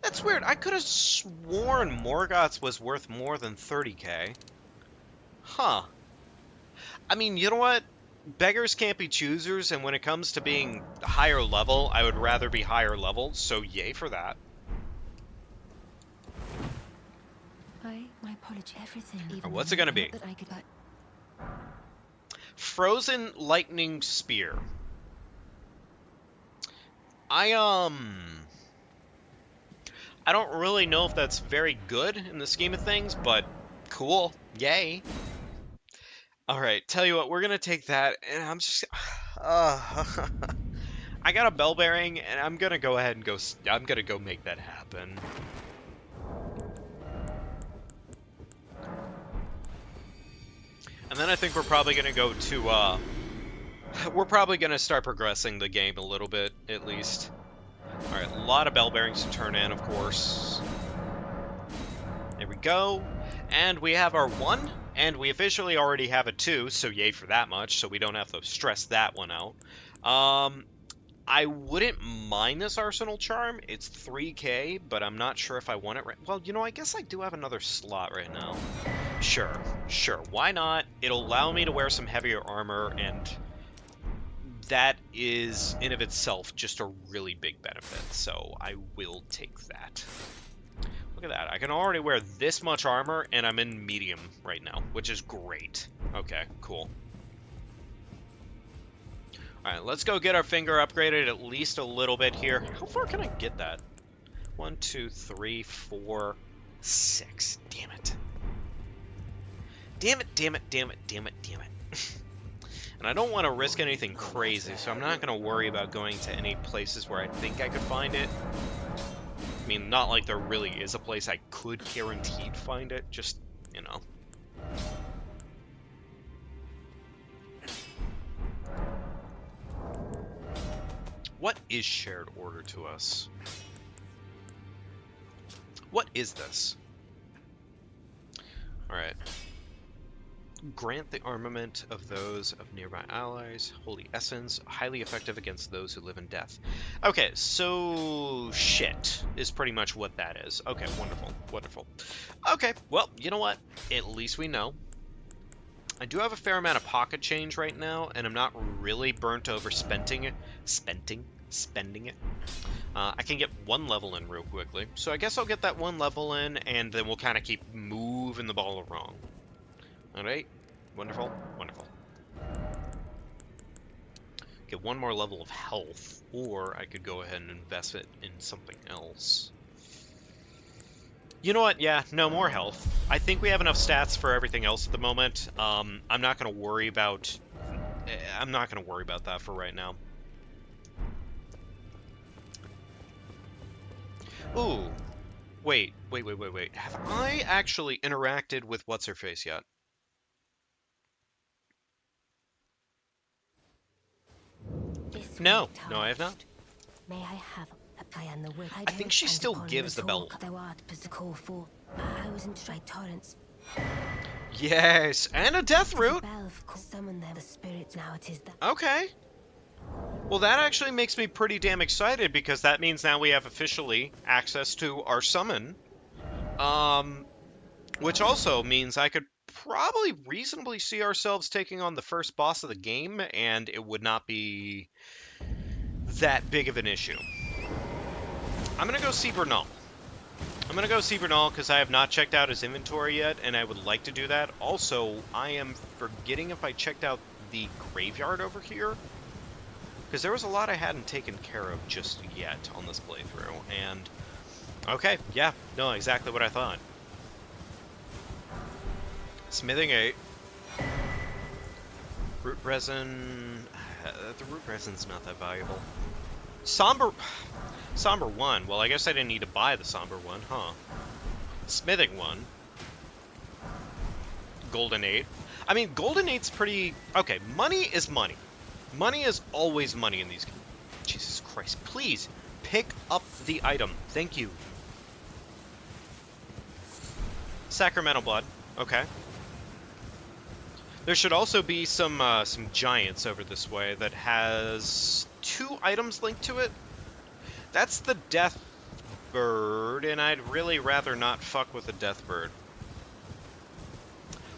that's weird. I could have sworn Morgoth's was worth more than 30k. Huh. I mean, you know what? Beggars can't be choosers, and when it comes to being higher level, I would rather be higher level, so yay for that. My apology. Everything. Even What's it gonna be? That I could, Frozen Lightning Spear. I don't really know if that's very good in the scheme of things, but cool. Yay. Alright, tell you what, we're gonna take that, and I'm just... I got a bell bearing, and I'm gonna go ahead and go... I'm gonna go make that happen. And then I think we're probably gonna go to, we're probably gonna start progressing the game a little bit, at least. Alright, a lot of bell bearings to turn in, of course. There we go. And we have our 1, and we officially already have a 2, so yay for that much, so we don't have to stress that one out. I wouldn't mind this Arsenal Charm. It's 3k, but I'm not sure if I want it right... Well, you know, I guess I do have another slot right now. Sure, why not? It'll allow me to wear some heavier armor, and that is, in of itself, just a really big benefit, so I will take that. Look at that, I can already wear this much armor, and I'm in medium right now, which is great. Okay, cool. Alright, let's go get our finger upgraded at least a little bit here. How far can I get that? 1, 2, 3, 4, 6. Damn it. Damn it. And I don't want to risk anything crazy, so I'm not going to worry about going to any places where I think I could find it. I mean, not like there really is a place I could guaranteed find it, just, you know. What is shared order to us? What is this? Alright. Grant the armament of those of nearby allies. Holy essence. Highly effective against those who live in death. Okay, so shit is pretty much what that is. Okay, wonderful. Wonderful. Okay, well, you know what? At least we know. I do have a fair amount of pocket change right now, and I'm not really burnt over spending it. I can get one level in real quickly, so I guess I'll get that one level in, and then we'll kind of keep moving the ball along. Alright, wonderful, wonderful. Get one more level of health, or I could go ahead and invest it in something else. You know what? Yeah, no more health. I think we have enough stats for everything else at the moment. I'm not gonna worry about. I'm not gonna worry about that for right now. Ooh, wait. Have I actually interacted with what's her face yet? No, I have not. May I have a and the wood? I think she still gives the belt. I was in Stride Torrents. Yes, and a death root. Summon them, the spirits now it is that. Okay. Well, that actually makes me pretty damn excited because that means now we have officially access to our summon. Which also means I could probably reasonably see ourselves taking on the first boss of the game, and it would not be that big of an issue. I'm gonna go see Bernal. I'm gonna go see Bernal because I have not checked out his inventory yet, and I would like to do that. Also, I am forgetting if I checked out the graveyard over here, because there was a lot I hadn't taken care of just yet on this playthrough, and... Okay, yeah, no, exactly what I thought. Smithing 8. Root resin... the root resin's not that valuable. Somber 1. Well, I guess I didn't need to buy the Somber 1, huh? Smithing 1. Golden 8. I mean, Golden 8's pretty... Okay, money is money. Money is always money in these games. Jesus Christ, please, pick up the item. Thank you. Sacramental Blood. Okay. There should also be some giants over this way that has 2 items linked to it. That's the Death Bird, and I'd really rather not fuck with the Death Bird.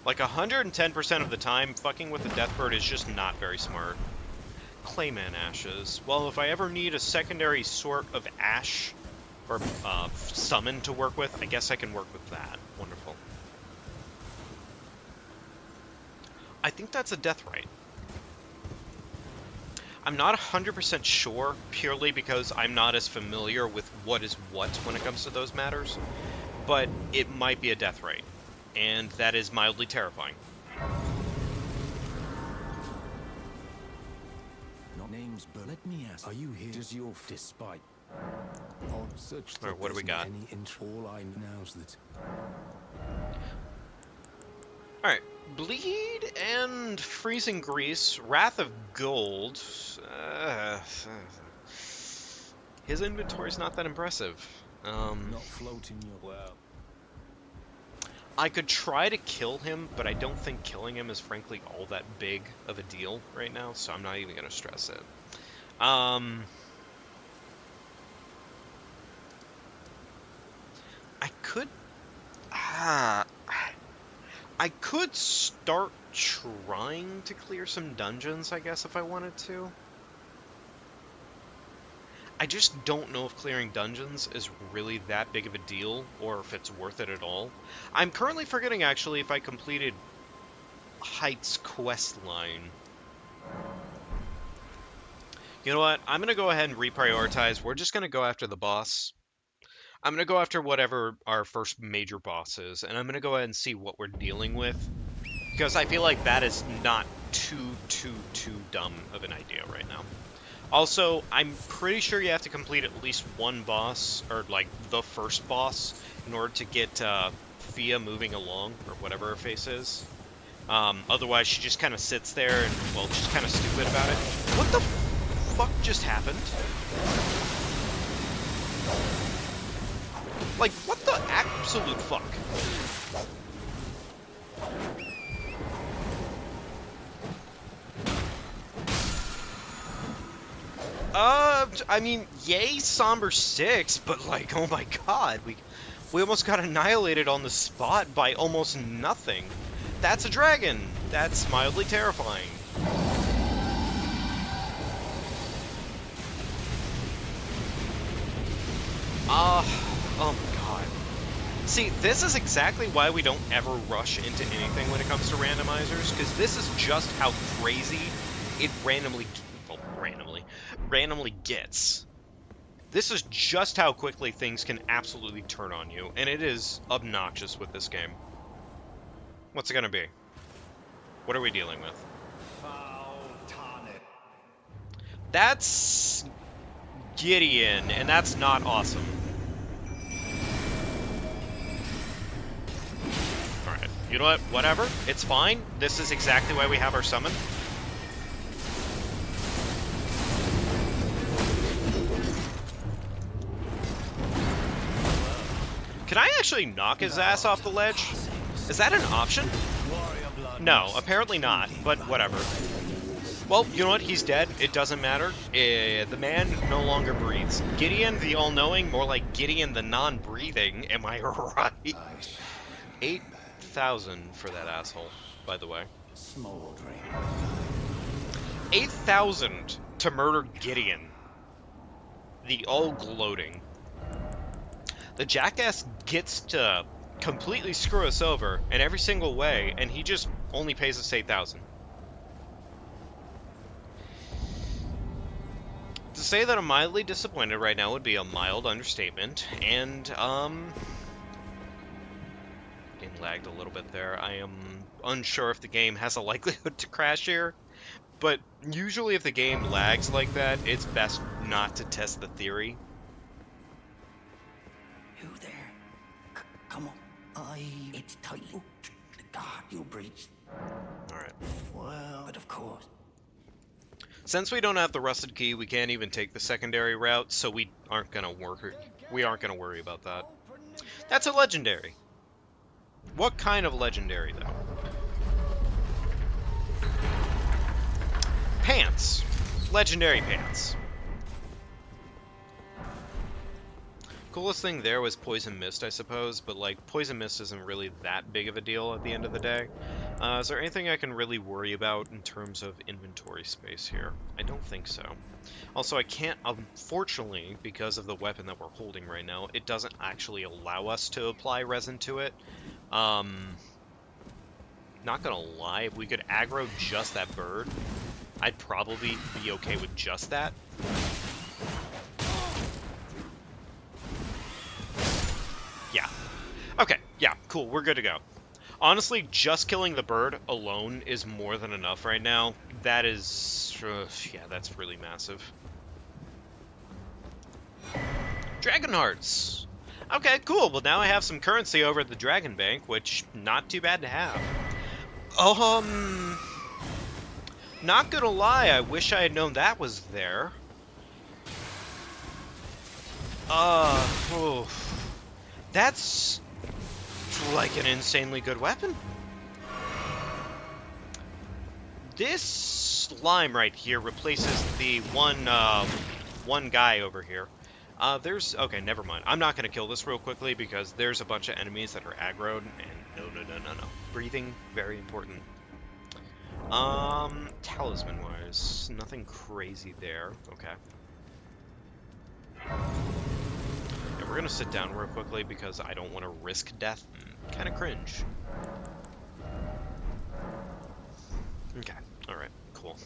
Like 110% of the time, fucking with the Death Bird is just not very smart. Clayman Ashes. Well, if I ever need a secondary sort of ash or summon to work with, I guess I can work with that. Wonderful. I think that's a death right. I'm not 100% sure, purely because I'm not as familiar with what is what when it comes to those matters, but it might be a death right, and that is mildly terrifying. Not names, but let me ask, are you here? Does your despite on such Alright, what do we got? All I know is that Alright, Bleed and Freezing Grease, Wrath of Gold. His inventory's not that impressive. not floating your well. I could try to kill him, but I don't think killing him is frankly all that big of a deal right now, so I'm not even going to stress it. I could start trying to clear some dungeons, I guess, if I wanted to. I just don't know if clearing dungeons is really that big of a deal, or if it's worth it at all. I'm currently forgetting, actually, if I completed Heights quest line. You know what? I'm going to go ahead and reprioritize. We're just going to go after the boss. I'm going to go after whatever our first major boss is, and I'm going to go ahead and see what we're dealing with, because I feel like that is not too dumb of an idea right now. Also, I'm pretty sure you have to complete at least one boss, or like the first boss, in order to get Fia moving along, or whatever her face is. Otherwise, she just kind of sits there and, well, she's kind of stupid about it. What the fuck just happened? Like, what the absolute fuck? I mean, yay, Somber 6, but like, oh my god, we almost got annihilated on the spot by almost nothing. That's a dragon. That's mildly terrifying. Oh my god. See, this is exactly why we don't ever rush into anything when it comes to randomizers, because this is just how crazy it randomly gets. This is just how quickly things can absolutely turn on you, and it is obnoxious with this game. What's it gonna be? What are we dealing with? That's Gideon, and that's not awesome. Alright, you know what? Whatever. It's fine. This is exactly why we have our summon. Can I actually knock his ass off the ledge? Is that an option? No, apparently not, but whatever. Well, you know what? He's dead. It doesn't matter. The man no longer breathes. Gideon the all-knowing, more like Gideon the non-breathing. Am I right? 8,000 for that asshole, by the way. 8,000 to murder Gideon. The all-gloating. The jackass gets to completely screw us over in every single way, and he just only pays us 8,000. To say that I'm mildly disappointed right now would be a mild understatement, and, getting lagged a little bit there. I am unsure if the game has a likelihood to crash here, but usually if the game lags like that, it's best not to test the theory. You there? Come on. It's tight. God, you breached. Alright. Well, but of course. Since we don't have the rusted key, we can't even take the secondary route, so we aren't gonna worry about that. That's a legendary. What kind of legendary, though? Pants. Legendary pants. Coolest thing there was Poison Mist, I suppose, but like, Poison Mist isn't really that big of a deal at the end of the day. Is there anything I can really worry about in terms of inventory space here? I don't think so. Also, I can't, unfortunately, because of the weapon that we're holding right now, it doesn't actually allow us to apply resin to it. Not gonna lie, if we could aggro just that bird, I'd probably be okay with just that. Yeah. Okay, yeah, cool, we're good to go. Honestly, just killing the bird alone is more than enough right now. That is... yeah, that's really massive. Dragon Hearts! Okay, cool. Well, now I have some currency over at the Dragon Bank, which, not too bad to have. Not gonna lie, I wish I had known that was there. That's like an insanely good weapon. This slime right here replaces the one guy over here. Okay, never mind. I'm not gonna kill this real quickly because there's a bunch of enemies that are aggroed, and no. Breathing, very important. Talisman-wise, nothing crazy there. Okay. Yeah, we're gonna sit down real quickly because I don't want to risk death. Kind of cringe. Okay, alright, cool.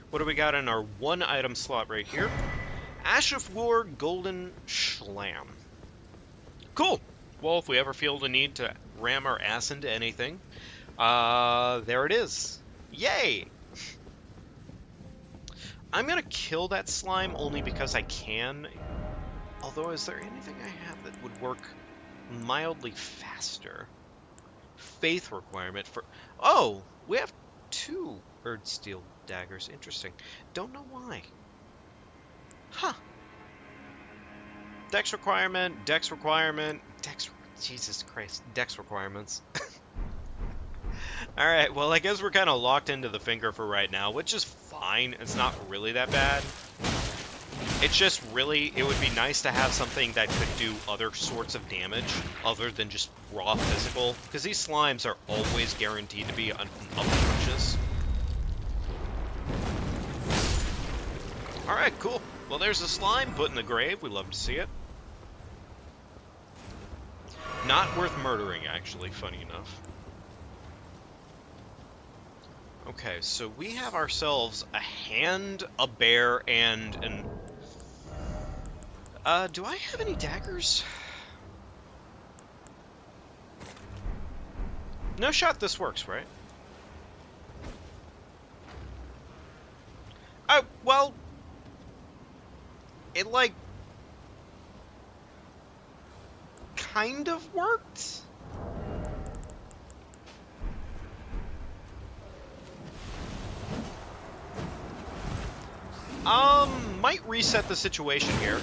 What do we got in our one item slot right here? Ash of War Golden Schlam. Cool! Well, if we ever feel the need to ram our ass into anything, there it is. Yay! I'm gonna kill that slime only because I can. Although, is there anything I have that would work mildly faster? Faith requirement for... Oh, we have 2 Erd Steel daggers. Interesting. Don't know why. Huh. Dex requirement, Dex requirement, Dex... Jesus Christ, Dex requirements. Alright, well, I guess we're kind of locked into the finger for right now, which is fine. It's not really that bad. It's just really, it would be nice to have something that could do other sorts of damage other than just raw physical, because these slimes are always guaranteed to be unconscious. Alright, cool. Well, there's a slime put in the grave. We love to see it. Not worth murdering, actually, funny enough. Okay, so we have ourselves a hand, a bear, and an... do I have any daggers? No shot this works, right? Oh, well... It, like... kind of worked? Might reset the situation here.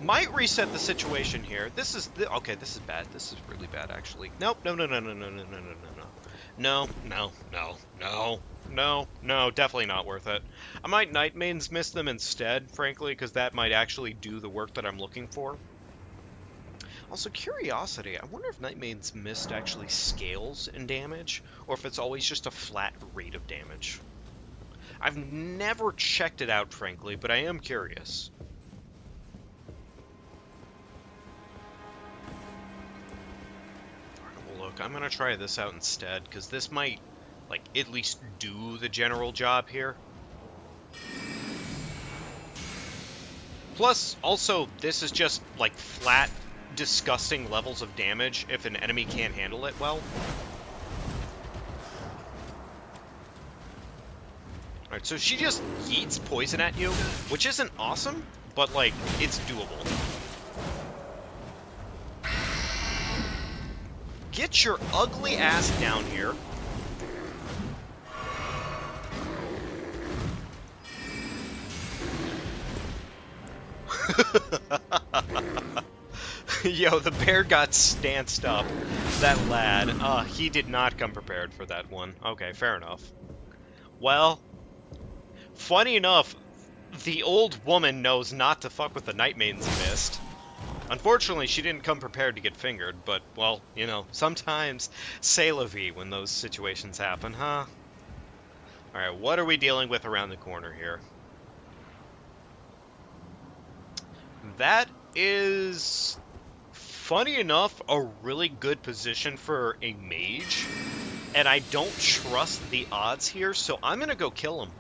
Might reset the situation here. This is... okay, this is bad. This is really bad, actually. Nope. No, no, no, no, no, no, no, no, no, no. No, no, no, no, no, no, definitely not worth it. I might Nightmane's Mist them instead, frankly, because that might actually do the work that I'm looking for. Also, curiosity, I wonder if Nightmane's Mist actually scales in damage, or if it's always just a flat rate of damage. I've never checked it out, frankly, but I am curious. Alright, well, look, I'm gonna try this out instead, because this might, like, at least do the general job here. Plus, also, this is just, like, flat, disgusting levels of damage if an enemy can't handle it well. Alright, so she just yeets poison at you, which isn't awesome, but, like, it's doable. Get your ugly ass down here. Yo, the bear got stanced up. That lad. He did not come prepared for that one. Okay, fair enough. Well, funny enough, the old woman knows not to fuck with the Nightmane's Mist. Unfortunately, she didn't come prepared to get fingered, but, well, you know, sometimes c'est la vie when those situations happen, huh? Alright, what are we dealing with around the corner here? That is, funny enough, a really good position for a mage, and I don't trust the odds here, so I'm gonna go kill him.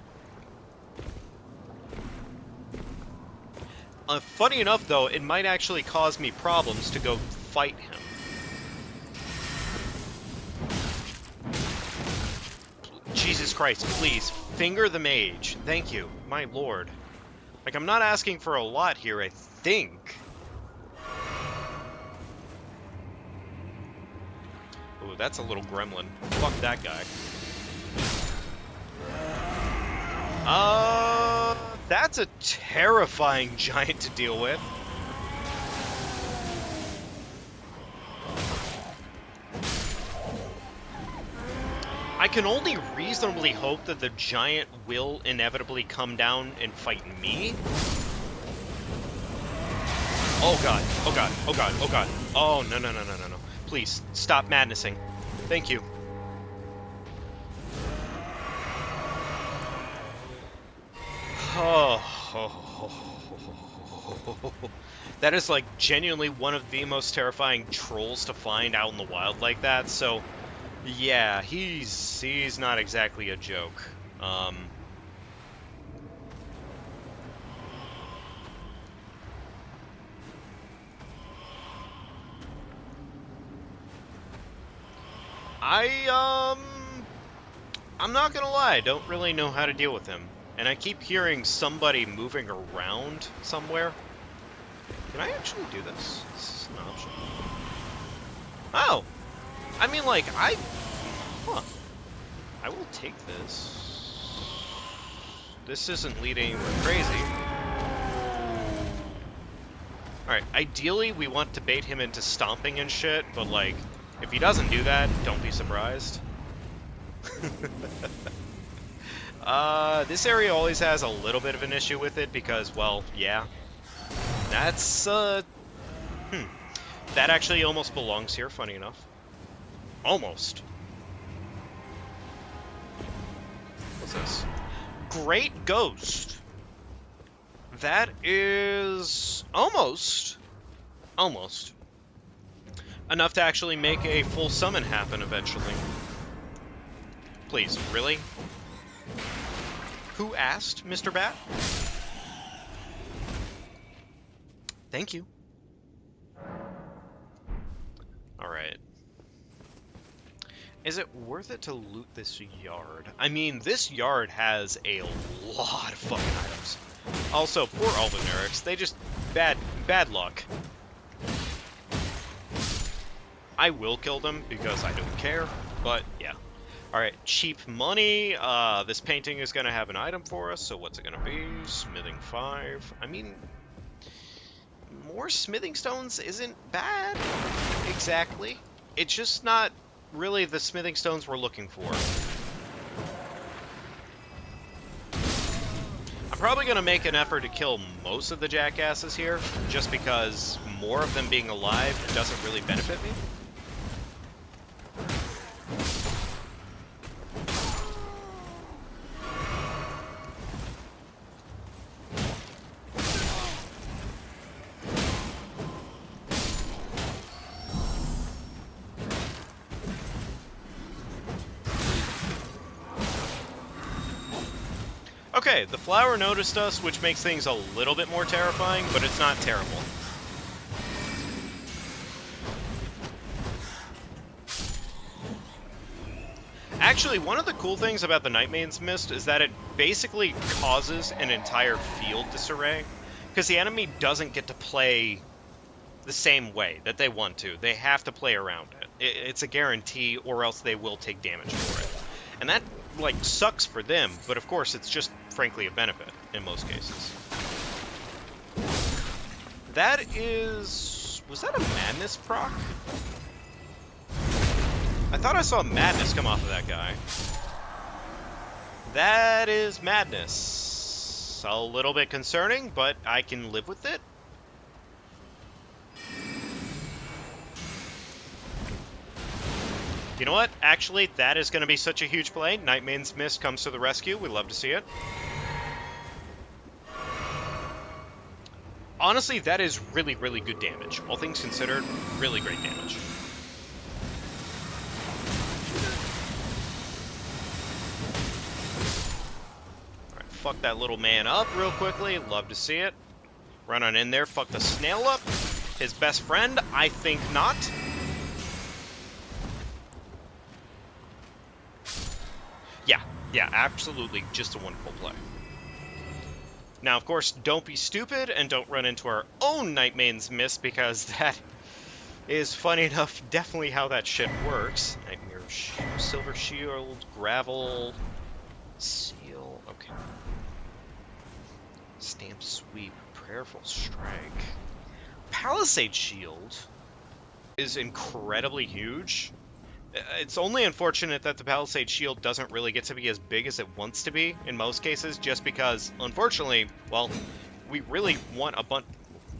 Funny enough, though, it might actually cause me problems to go fight him. Jesus Christ, please, finger the mage. Thank you, my lord. Like, I'm not asking for a lot here, I think. Ooh, that's a little gremlin. Fuck that guy. That's a terrifying giant to deal with. I can only reasonably hope that the giant will inevitably come down and fight me. Oh god, oh god, oh god, oh god. Oh, no, no, no, no, no, no. Please, stop madnessing. Thank you. Oh, that is, like, genuinely one of the most terrifying trolls to find out in the wild like that, so, yeah, he's not exactly a joke. I'm not gonna lie, I don't really know how to deal with him. And I keep hearing somebody moving around somewhere. Can I actually do this? This is an option. Oh! I mean, like, Huh. I will take this. This isn't leading anywhere crazy. Alright, ideally we want to bait him into stomping and shit, but like, if he doesn't do that, don't be surprised. This area always has a little bit of an issue with it because, well, yeah. That's, that actually almost belongs here, funny enough. Almost. What's this? Great Ghost. That is almost enough to actually make a full summon happen eventually. Please, really? Who asked, Mr. Bat? Thank you. Alright. Is it worth it to loot this yard? I mean, this yard has a lot of fucking items. Also, poor Albanerics, they just... bad luck. I will kill them because I don't care, but yeah. Alright, cheap money. This painting is going to have an item for us, so what's it going to be? Smithing 5. I mean, more smithing stones isn't bad, exactly. It's just not really the smithing stones we're looking for. I'm probably going to make an effort to kill most of the jackasses here, just because more of them being alive doesn't really benefit me. Okay, the flower noticed us, which makes things a little bit more terrifying, but it's not terrible. Actually, one of the cool things about the Nightmane's Mist is that it basically causes an entire field disarray, because the enemy doesn't get to play the same way that they want to. They have to play around it. It's a guarantee, or else they will take damage for it. And that, like, sucks for them, but of course it's just, frankly, a benefit in most cases. That is... was that a Madness proc? I thought I saw Madness come off of that guy. That is Madness. A little bit concerning, but I can live with it. You know what? Actually, that is going to be such a huge play. Nightmane's Mist comes to the rescue. We love to see it. Honestly, that is really, really good damage. All things considered, really great damage. Alright, fuck that little man up real quickly. Love to see it. Run on in there. Fuck the snail up. His best friend? I think not. Yeah, absolutely, just a wonderful play. Now, of course, don't be stupid and don't run into our own Nightmane's Mist, because that is, funny enough, definitely how that shit works. Nightmare Silver Shield, Gravel, Seal, okay. Stamp Sweep, Prayerful Strike. Palisade Shield is incredibly huge. It's only unfortunate that the Palisade Shield doesn't really get to be as big as it wants to be in most cases, just because, unfortunately, well, we really want a bunch...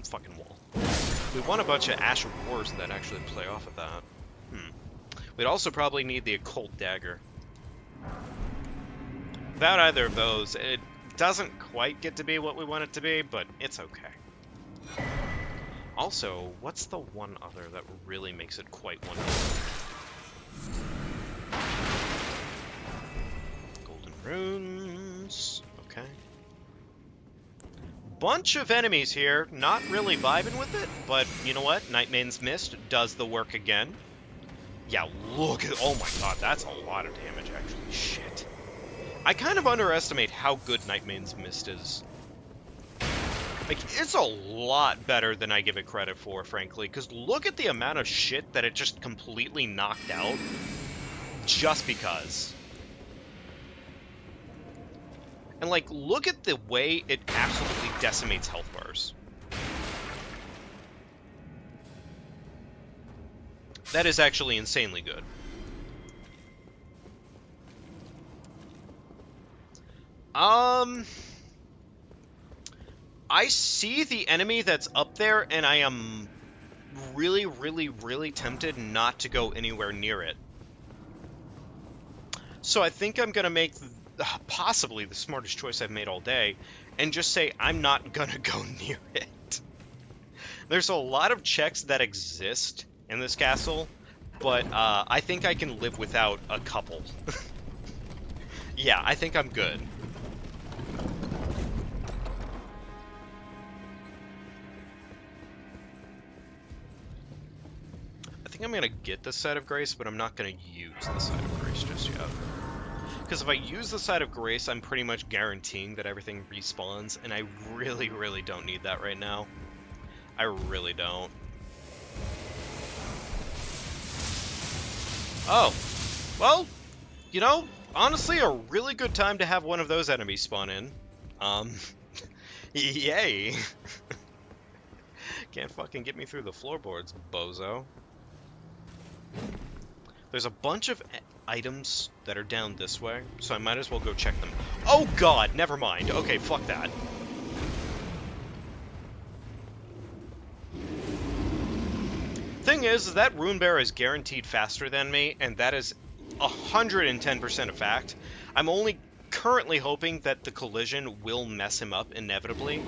fucking wall. We want a bunch of Ash of Wars that actually play off of that. We'd also probably need the Occult Dagger. Without either of those, it doesn't quite get to be what we want it to be, but it's okay. Also, what's the one other that really makes it quite wonderful? Golden Runes, okay. Bunch of enemies here, not really vibing with it, but you know what? Nightmane's Mist does the work again. Yeah, look at, oh my god, that's a lot of damage actually, shit. I kind of underestimate how good Nightmane's Mist is. Like, it's a lot better than I give it credit for, frankly, because look at the amount of shit that it just completely knocked out just because. And, like, look at the way it absolutely decimates health bars. That is actually insanely good. I see the enemy that's up there, and I am really, really, really tempted not to go anywhere near it. So I think I'm gonna make possibly the smartest choice I've made all day, and just say I'm not gonna go near it. There's a lot of checks that exist in this castle, but I think I can live without a couple. Yeah, I think I'm good. I think I'm gonna get the Site of Grace, but I'm not gonna use the Site of Grace just yet. Because if I use the Site of Grace, I'm pretty much guaranteeing that everything respawns, and I really, really don't need that right now. I really don't. Oh. Well, you know, honestly, a really good time to have one of those enemies spawn in. Yay. Can't fucking get me through the floorboards, bozo. There's a bunch of items that are down this way, so I might as well go check them. Oh god, never mind. Okay, fuck that. Thing is that Rune Bear is guaranteed faster than me, and that is 110% a fact. I'm only currently hoping that the collision will mess him up inevitably.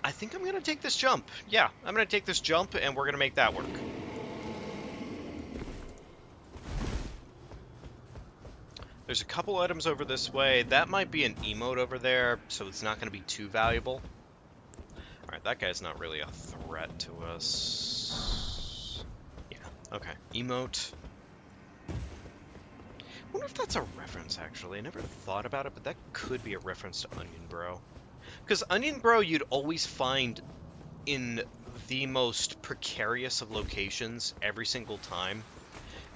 I think I'm gonna take this jump. Yeah, I'm gonna take this jump, and we're gonna make that work. There's a couple items over this way. That might be an emote over there, so it's not gonna be too valuable. Alright, that guy's not really a threat to us. Yeah, okay. Emote. I wonder if that's a reference, actually. I never thought about it, but that could be a reference to Onion Bro. Because Onion Bro you'd always find in the most precarious of locations every single time.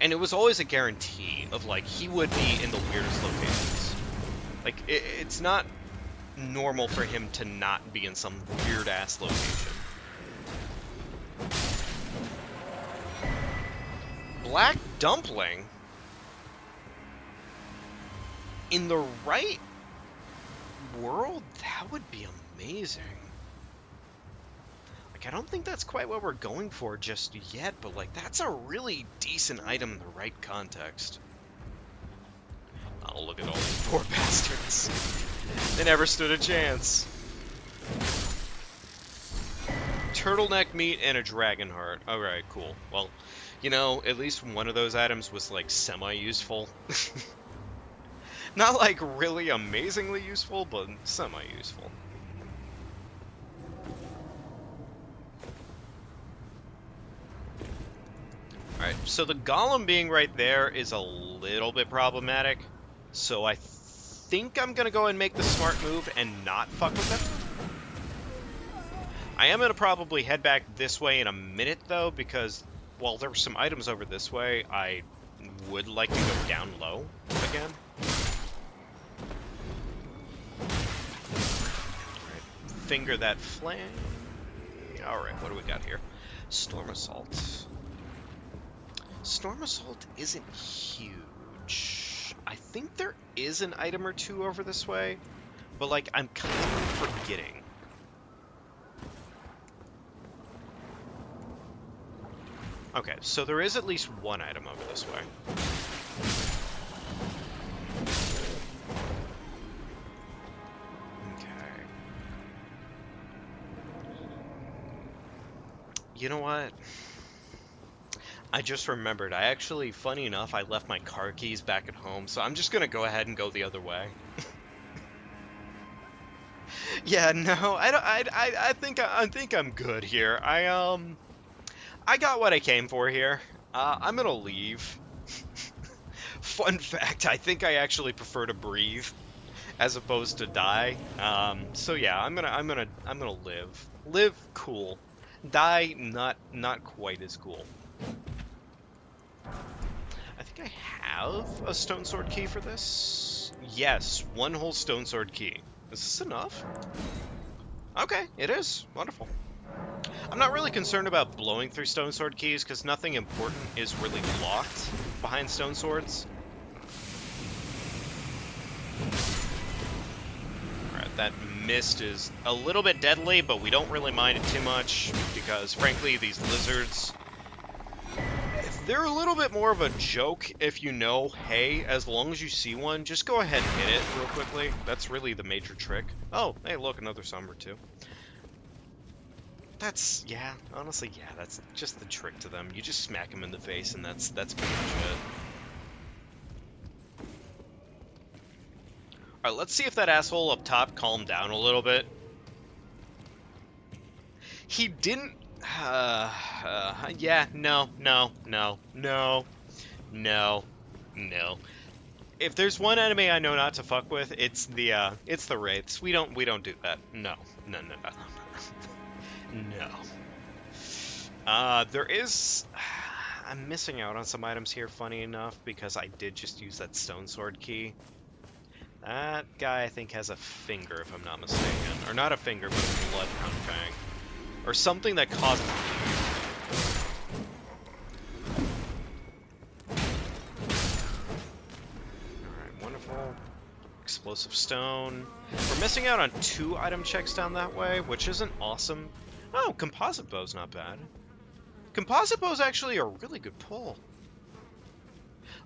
And it was always a guarantee of, like, he would be in the weirdest locations. Like, it's not normal for him to not be in some weird-ass location. Black Dumpling? In the right world, that would be amazing. Like, I don't think that's quite what we're going for just yet, but, like, that's a really decent item in the right context. Oh, look at all these poor bastards. They never stood a chance. Turtleneck meat and a dragon heart. Alright, cool. Well, you know, at least one of those items was, like, semi-useful. Not, like, really amazingly useful, but semi-useful. Alright, so the golem being right there is a little bit problematic. So I think I'm gonna go and make the smart move and not fuck with him. I am gonna probably head back this way in a minute, though, because while there were some items over this way, I would like to go down low again. Finger that flame. Alright, what do we got here? Storm Assault. Storm Assault isn't huge. I think there is an item or two over this way, but, like, I'm kind of forgetting. Okay, so there is at least one item over this way. You know what? I just remembered. I actually, funny enough, I left my car keys back at home, so I'm just gonna go ahead and go the other way. Yeah, no, I think I'm good here. I got what I came for here. I'm gonna leave. Fun fact, I think I actually prefer to breathe as opposed to die. So yeah, I'm gonna live. Live cool. Die not quite as cool. I think I have a stone sword key for this. Yes, one whole stone sword key. Is this enough? Okay, it is. Wonderful. I'm not really concerned about blowing through stone sword keys because nothing important is really locked behind stone swords. Alright, that mist is a little bit deadly, but we don't really mind it too much because, frankly, these lizards, they're a little bit more of a joke if you know, hey, as long as you see one, just go ahead and hit it real quickly. That's really the major trick. Oh, hey, look, another somber too. That's, yeah, honestly, yeah, that's just the trick to them. You just smack them in the face, and that's pretty much it. Alright, let's see if that asshole up top calmed down a little bit. He didn't... yeah, no. If there's one enemy I know not to fuck with, it's the wraiths. We don't do that. No. There is... I'm missing out on some items here, funny enough, because I did just use that stone sword key. That guy, I think, has a finger, if I'm not mistaken. Or not a finger, but a bloodhound fang. Or something that causes... Alright, wonderful. Explosive stone. We're missing out on 2 item checks down that way, which isn't awesome. Oh, composite bow's not bad. Composite bow's actually a really good pull.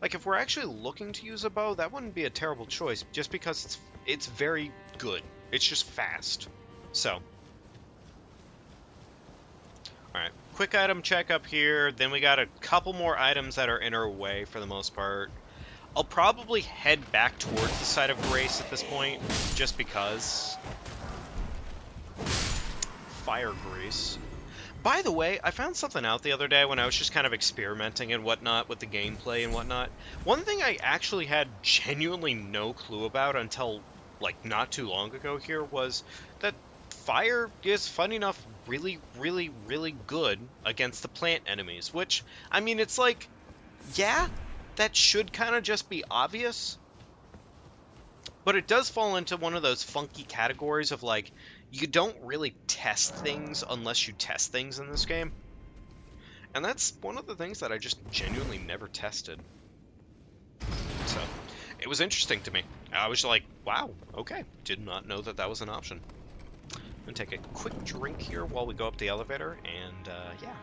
Like, if we're actually looking to use a bow, that wouldn't be a terrible choice, just because it's very good. It's just fast. So. Alright, quick item check up here, then we got a couple more items that are in our way for the most part. I'll probably head back towards the side of Grace at this point, just because. Fire Grace. By the way, I found something out the other day when I was just kind of experimenting and whatnot with the gameplay and whatnot. One thing I actually had genuinely no clue about until, like, not too long ago here was that fire is, funny enough, really good against the plant enemies. Which, I mean, it's like, yeah, that should kind of just be obvious. But it does fall into one of those funky categories of, like, you don't really test things unless you test things in this game. And that's one of the things that I just genuinely never tested. So, it was interesting to me. I was like, wow, okay. Did not know that that was an option. I'm gonna take a quick drink here while we go up the elevator, and, yeah.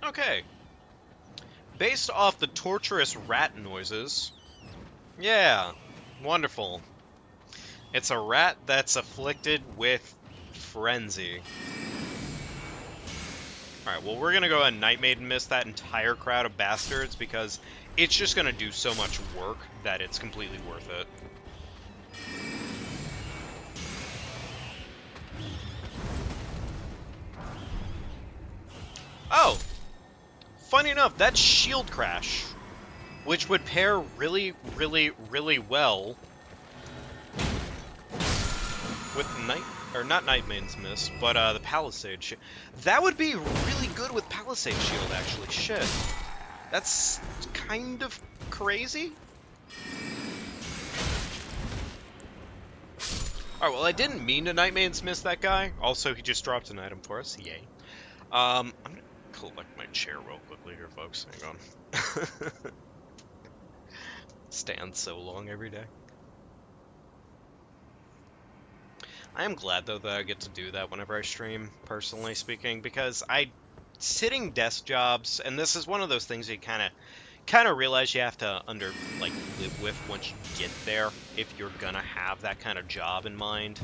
Okay. Based off the torturous rat noises. Yeah, wonderful. It's a rat that's afflicted with frenzy. Alright, well, we're gonna go ahead and Night Maiden Mist that entire crowd of bastards because it's just gonna do so much work that it's completely worth it. Oh! Funny enough, that's Shield Crash, which would pair really well with not Night Maiden's Mist, but the Palisade Shield. That would be really good with Palisade Shield, actually. Shit. That's kind of crazy. Alright, well, I didn't mean to Night Maiden's Mist that guy. Also, he just dropped an item for us. Yay. I'm gonna collect my chair real quickly here, folks. Hang on. Stand so long every day. I am glad, though, that I get to do that whenever I stream, personally speaking, because sitting desk jobs, and this is one of those things you kind of realize you have to live with once you get there, if you're gonna have that kind of job in mind.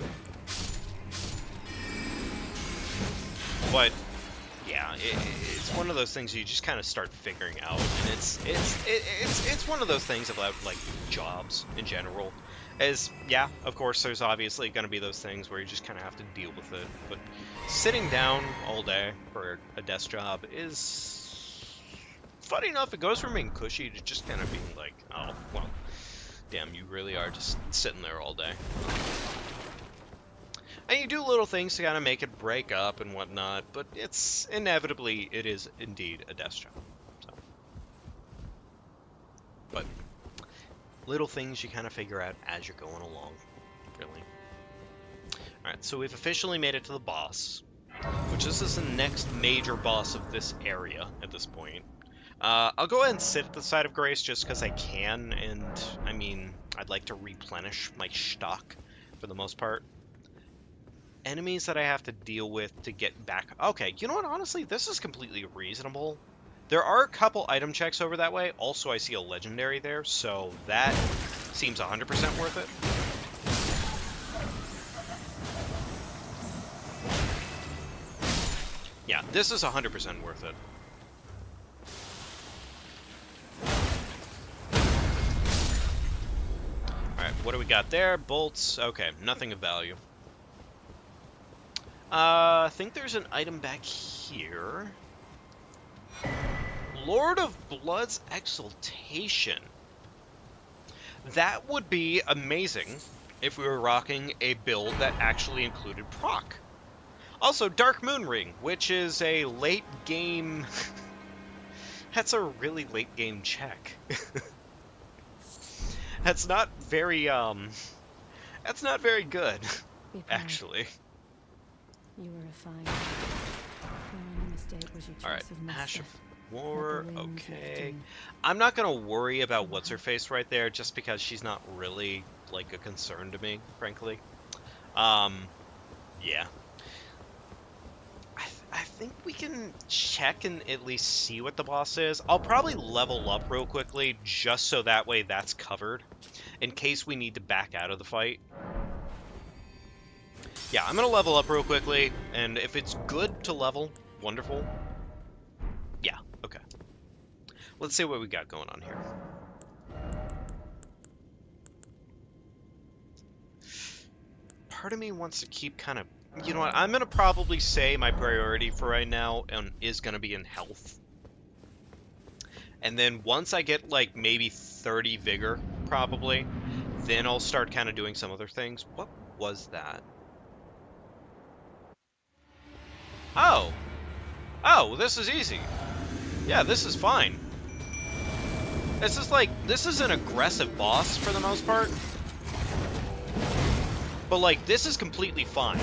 But yeah, it's one of those things you just kind of start figuring out, and it's one of those things about like jobs in general. As yeah, of course, there's obviously going to be those things where you just kind of have to deal with it, but sitting down all day for a desk job is funny enough. It goes from being cushy to just kind of being like, oh well, damn, you really are just sitting there all day. And you do little things to kind of make it break up and whatnot, but it's inevitably, it is indeed a desk job. So. But little things you kind of figure out as you're going along, really. Alright, so we've officially made it to the boss, which this is the next major boss of this area at this point. I'll go ahead and sit at the side of Grace just because I can, and I mean, I'd like to replenish my stock for the most part. Enemies that I have to deal with to get back. Okay, you know what? Honestly, this is completely reasonable. There are a couple item checks over that way. Also, I see a legendary there, so that seems 100% worth it. Yeah, this is 100% worth it. Alright, what do we got there? Bolts. Okay, nothing of value. I think there's an item back here. Lord of Blood's Exaltation. That would be amazing if we were rocking a build that actually included proc. Also, Dark Moon Ring, which is a late game... That's a really late game check. That's not very, That's not very good, actually. You were refined. Your only mistake was your choice Alright, of master. Ash of War, Let the rains okay. lift in. I'm not gonna worry about what's-her-face right there, just because she's not really, like, a concern to me, frankly. Yeah. I think we can check and at least see what the boss is. I'll probably level up real quickly, just so that way that's covered, in case we need to back out of the fight. Yeah, I'm gonna level up real quickly, and if it's good to level, wonderful. Yeah, okay. Let's see what we got going on here. Part of me wants to keep kind of... You know what, I'm gonna probably say my priority for right now is gonna be in health. And then once I get, like, maybe 30 vigor, probably, then I'll start kind of doing some other things. What was that? Oh! Oh, this is easy. Yeah, this is fine. This is an aggressive boss for the most part. But, like, this is completely fine.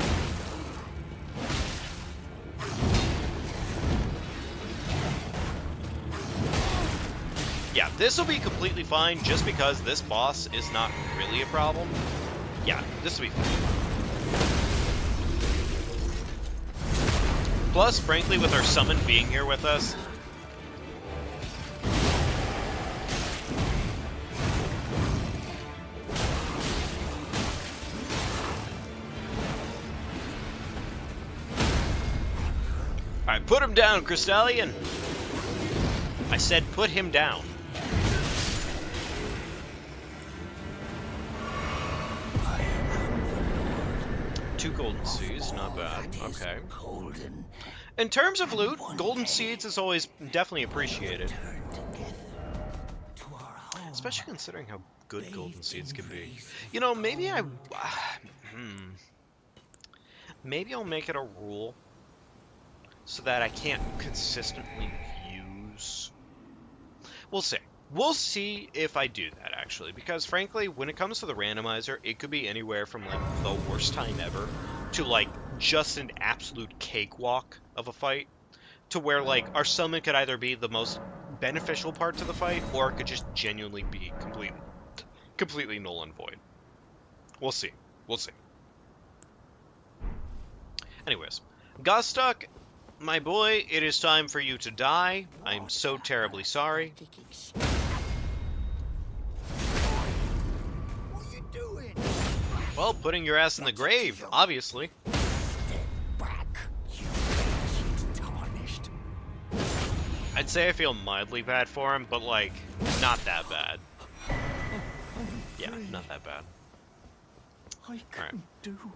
Yeah, this will be completely fine just because this boss is not really a problem. Yeah, this will be fine. Plus, frankly, with our summon being here with us... Alright, put him down, Crystallian! I said put him down. Two golden seeds, not bad. Okay. In terms of loot, golden seeds is always definitely appreciated. Especially considering how good golden seeds can be. You know, maybe maybe I'll make it a rule so that I can't consistently use... We'll see. We'll see if I do that, actually, because frankly, when it comes to the randomizer, it could be anywhere from, like, the worst time ever to, like, just an absolute cakewalk of a fight, to where, like, our summon could either be the most beneficial part to the fight, or it could just genuinely be completely null and void. We'll see. We'll see. Anyways, Gostok, my boy, it is time for you to die. I'm so terribly sorry. Well, putting your ass in the grave, obviously. I'd say I feel mildly bad for him, but, like, not that bad. Yeah, not that bad. Alright.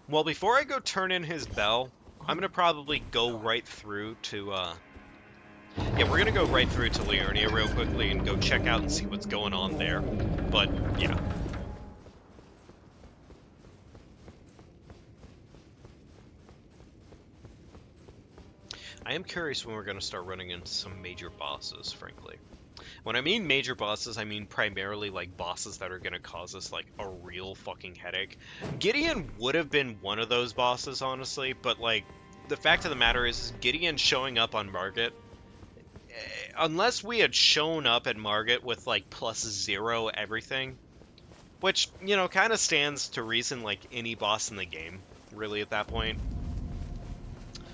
Well, before I go turn in his bell, I'm gonna probably go right through to, yeah, we're gonna go right through to Liurnia real quickly and go check out and see what's going on there. But, yeah. I am curious when we're gonna start running into some major bosses, frankly. When I mean major bosses, I mean primarily, like, bosses that are gonna cause us, like, a real fucking headache. Gideon would have been one of those bosses, honestly, but, like, the fact of the matter is Gideon showing up on Margit, unless we had shown up at Margit with, like, +0 everything, which, you know, kind of stands to reason, like, any boss in the game, really, at that point.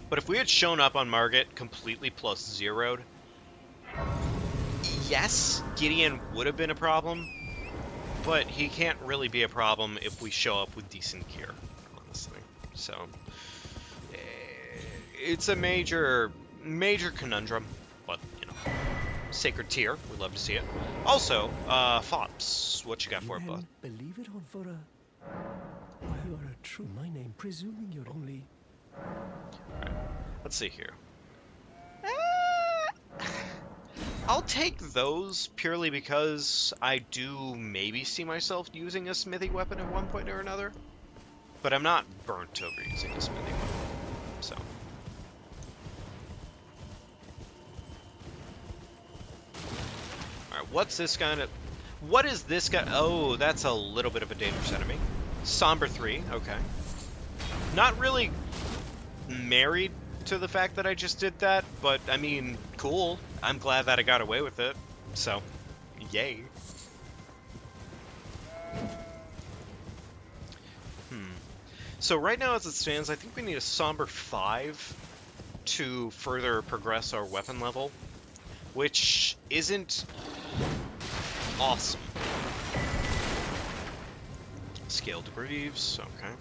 But if we had shown up on Margit completely +0'd, yes, Gideon would have been a problem, but he can't really be a problem if we show up with decent gear, honestly. So, it's a major conundrum, but, you know, sacred tier, we'd love to see it. Also, Fops, what you got for it, bud? Believe it or for a... Well, you are a true... My name, presuming you're only... Alright, let's see here. I'll take those purely because I do maybe see myself using a smithy weapon at one point or another. But I'm not burnt over using a smithy weapon, so. Alright, what's this guy? What is this guy? Oh, that's a little bit of a dangerous enemy. Somber 3, okay. Not really married to the fact that I just did that, but I mean, cool. I'm glad that I got away with it, so, yay. So right now as it stands, I think we need a Somber 5 to further progress our weapon level, which isn't awesome. Scale to Greaves, okay.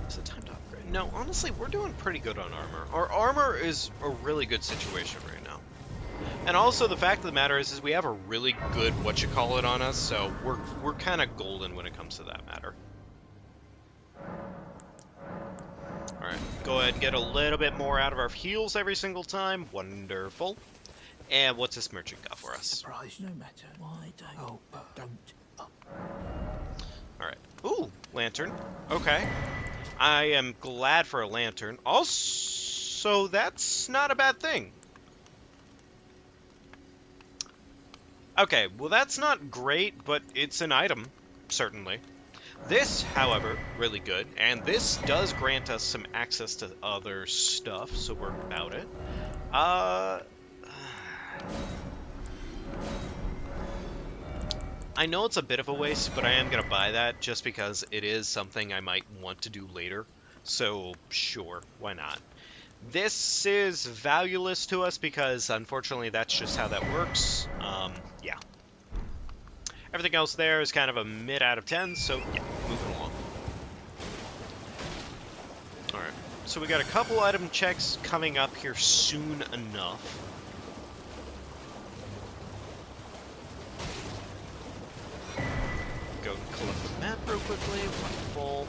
Is it time to upgrade? No, honestly, we're doing pretty good on armor. Our armor is a really good situation right now. And also the fact of the matter is we have a really good whatchamacallit on us, so we're kind of golden when it comes to that matter. Alright, go ahead and get a little bit more out of our heals every single time. Wonderful. And what's this merchant got for us? Surprise, no matter why don't... Oh, don't... Alright. Ooh, lantern. Okay. I am glad for a lantern. Also, that's not a bad thing. Okay, well that's not great, but it's an item, certainly. This, however, really good, and this does grant us some access to other stuff, so we're about it. I know it's a bit of a waste, but I am going to buy that just because it is something I might want to do later. So, sure, why not? This is valueless to us because, unfortunately, that's just how that works. Yeah. Everything else there is kind of a mid out of 10, so yeah, moving along. Alright, so we got a couple item checks coming up here soon enough. Go and collect the map real quickly. Wonderful.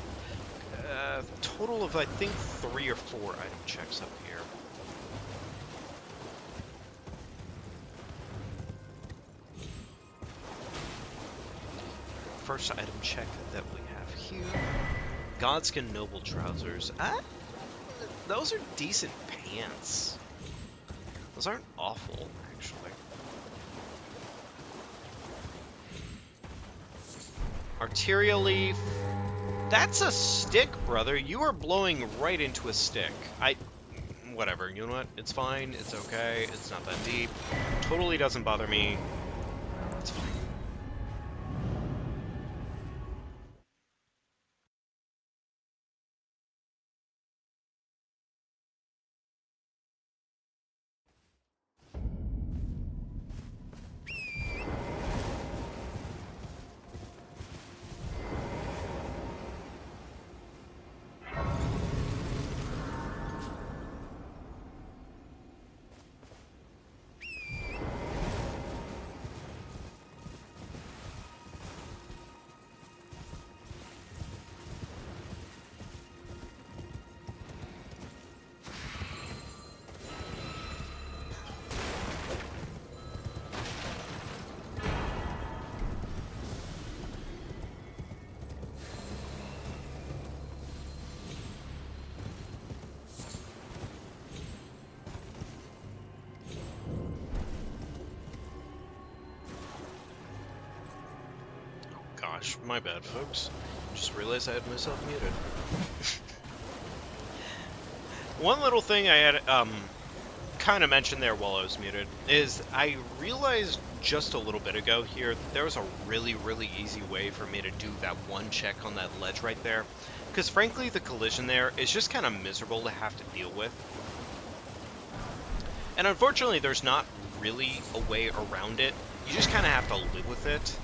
Total of, I think, 3 or 4 item checks up here. First item check that we have here. Godskin Noble Trousers. Those are decent pants. Those aren't awful, actually. Arterial Leaf. That's a stick, brother. You are blowing right into a stick. Whatever. You know what? It's fine. It's okay. It's not that deep. Totally doesn't bother me. It's fine. Ouch, my bad, folks. Just realized I had myself muted. One little thing I had kind of mentioned there while I was muted is I realized just a little bit ago here that there was a really easy way for me to do that one check on that ledge right there. Because frankly, the collision there is just kind of miserable to have to deal with. And unfortunately, there's not really a way around it. You just kind of have to live with it.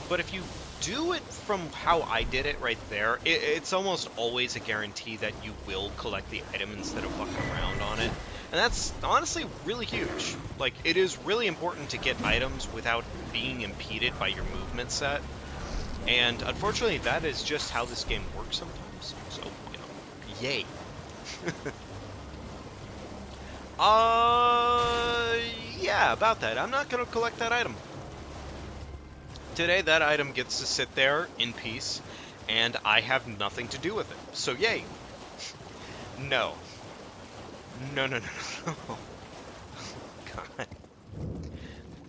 But if you do it from how I did it right there, it's almost always a guarantee that you will collect the item instead of fucking around on it. And that's honestly really huge. Like, it is really important to get items without being impeded by your movement set. And unfortunately, that is just how this game works sometimes. So, you know, yay. Yeah, about that. I'm not gonna collect that item. Today, that item gets to sit there in peace, and I have nothing to do with it. So, yay. No. No. God.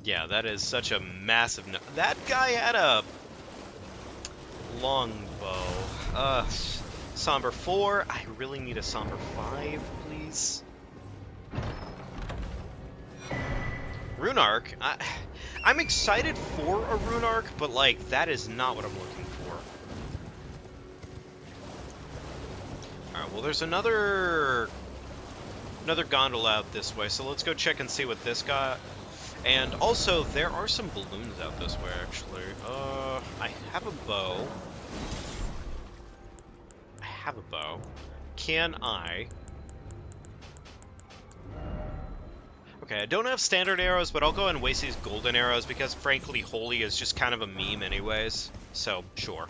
Yeah, that is such a massive no. That guy had a long bow. Somber 4. I really need a Somber 5, please. Rune Arc. I'm excited for a Rune Arc, but, like, that is not what I'm looking for. Alright, well, there's another gondola out this way, so let's go check and see what this got. And also, there are some balloons out this way, actually. I have a bow. Can I... Okay, I don't have standard arrows, but I'll go ahead and waste these golden arrows because, frankly, holy is just kind of a meme anyways. So, sure.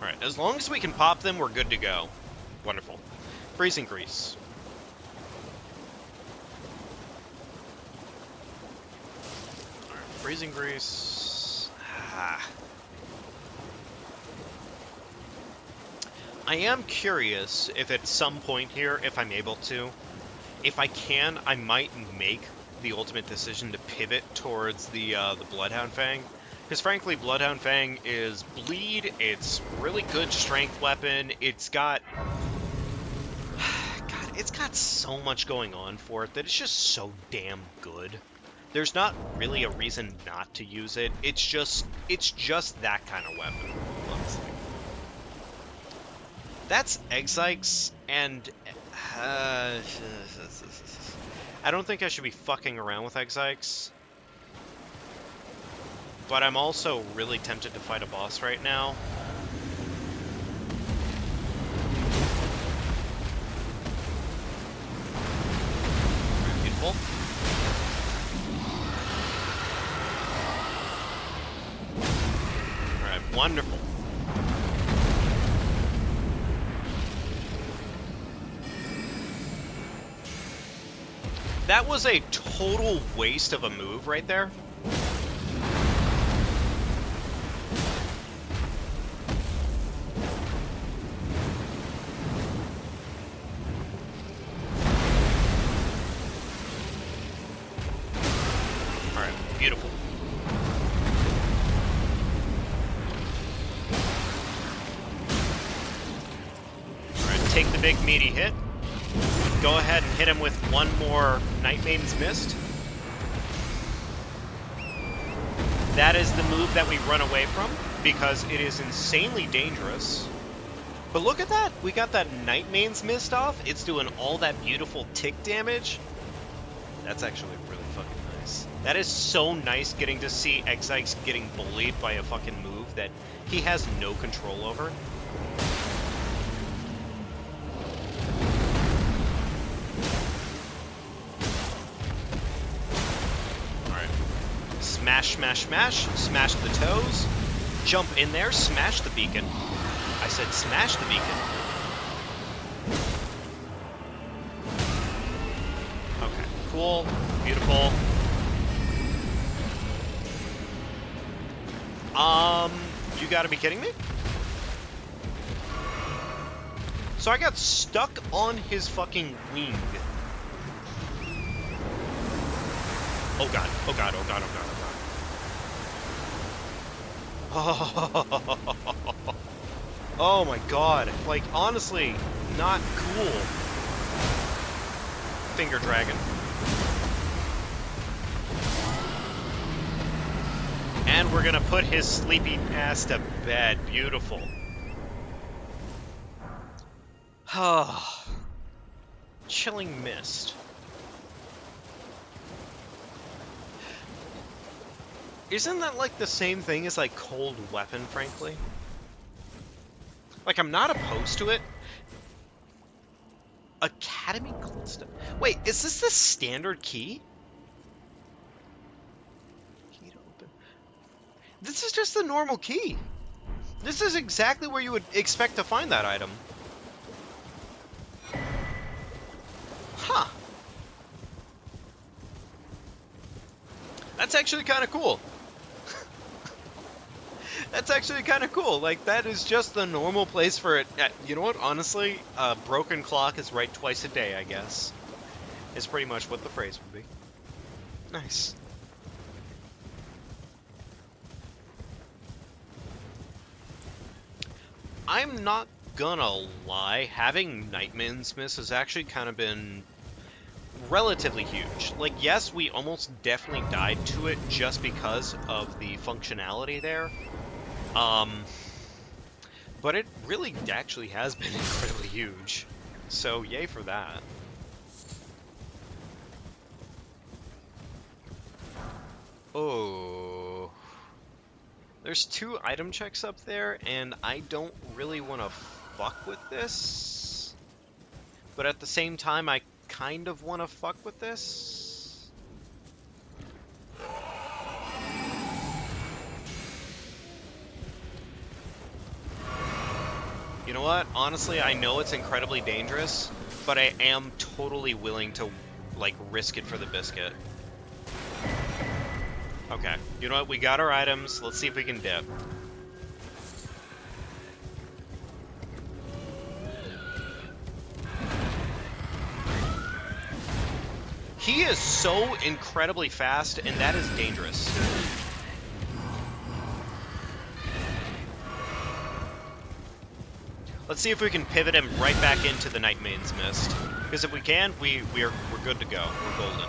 Alright, as long as we can pop them, we're good to go. Wonderful. Freezing grease. Alright, freezing grease. I am curious if at some point here, if I'm able to, if I can, I might make the ultimate decision to pivot towards the Bloodhound Fang. Because frankly, Bloodhound Fang is bleed, it's really good strength weapon, it's got... God, it's got so much going on for it that it's just so damn good. There's not really a reason not to use it, it's just that kind of weapon, honestly. That's Exikes, and I don't think I should be fucking around with Exikes. But I'm also really tempted to fight a boss right now. Alright, beautiful. Alright, wonderful. That was a total waste of a move right there. Alright, beautiful. Alright, take the big meaty hit. Go ahead and hit him with one more Night Maiden's Mist. That is the move that we run away from, because it is insanely dangerous. But look at that! We got that Night Maiden's Mist off. It's doing all that beautiful tick damage. That's actually really fucking nice. That is so nice getting to see Exikes getting bullied by a fucking move that he has no control over. Smash, smash, smash, smash the toes, jump in there, smash the beacon. I said smash the beacon. Okay, cool, beautiful. You gotta be kidding me? So I got stuck on his fucking wing. Oh god, oh god, oh god, oh god, oh god. Oh my god. Like, honestly, not cool. Finger dragon. And we're gonna put his sleepy ass to bed. Beautiful. Chilling mist. Isn't that like the same thing as like cold weapon, frankly? Like, I'm not opposed to it. Academy Cluster. Wait, is this the standard key? Key to open. This is just the normal key. This is exactly where you would expect to find that item. Huh. That's actually kind of cool. That's actually kind of cool. Like, that is just the normal place for it. You know what? Honestly, a broken clock is right twice a day, I guess. Is pretty much what the phrase would be. Nice. I'm not gonna lie, having Nightman's Miss has actually kind of been relatively huge. Like, yes, we almost definitely died to it just because of the functionality there. But it really actually has been incredibly huge. So, yay for that. Oh. There's 2 item checks up there, and I don't really want to fuck with this. But at the same time, I kind of want to fuck with this. You know what? Honestly, I know it's incredibly dangerous, but I am totally willing to, like, risk it for the biscuit. Okay. You know what? We got our items. Let's see if we can dip. He is so incredibly fast, and that is dangerous. Let's see if we can pivot him right back into the Nightmane's Mist. Because if we can, we're good to go. We're golden.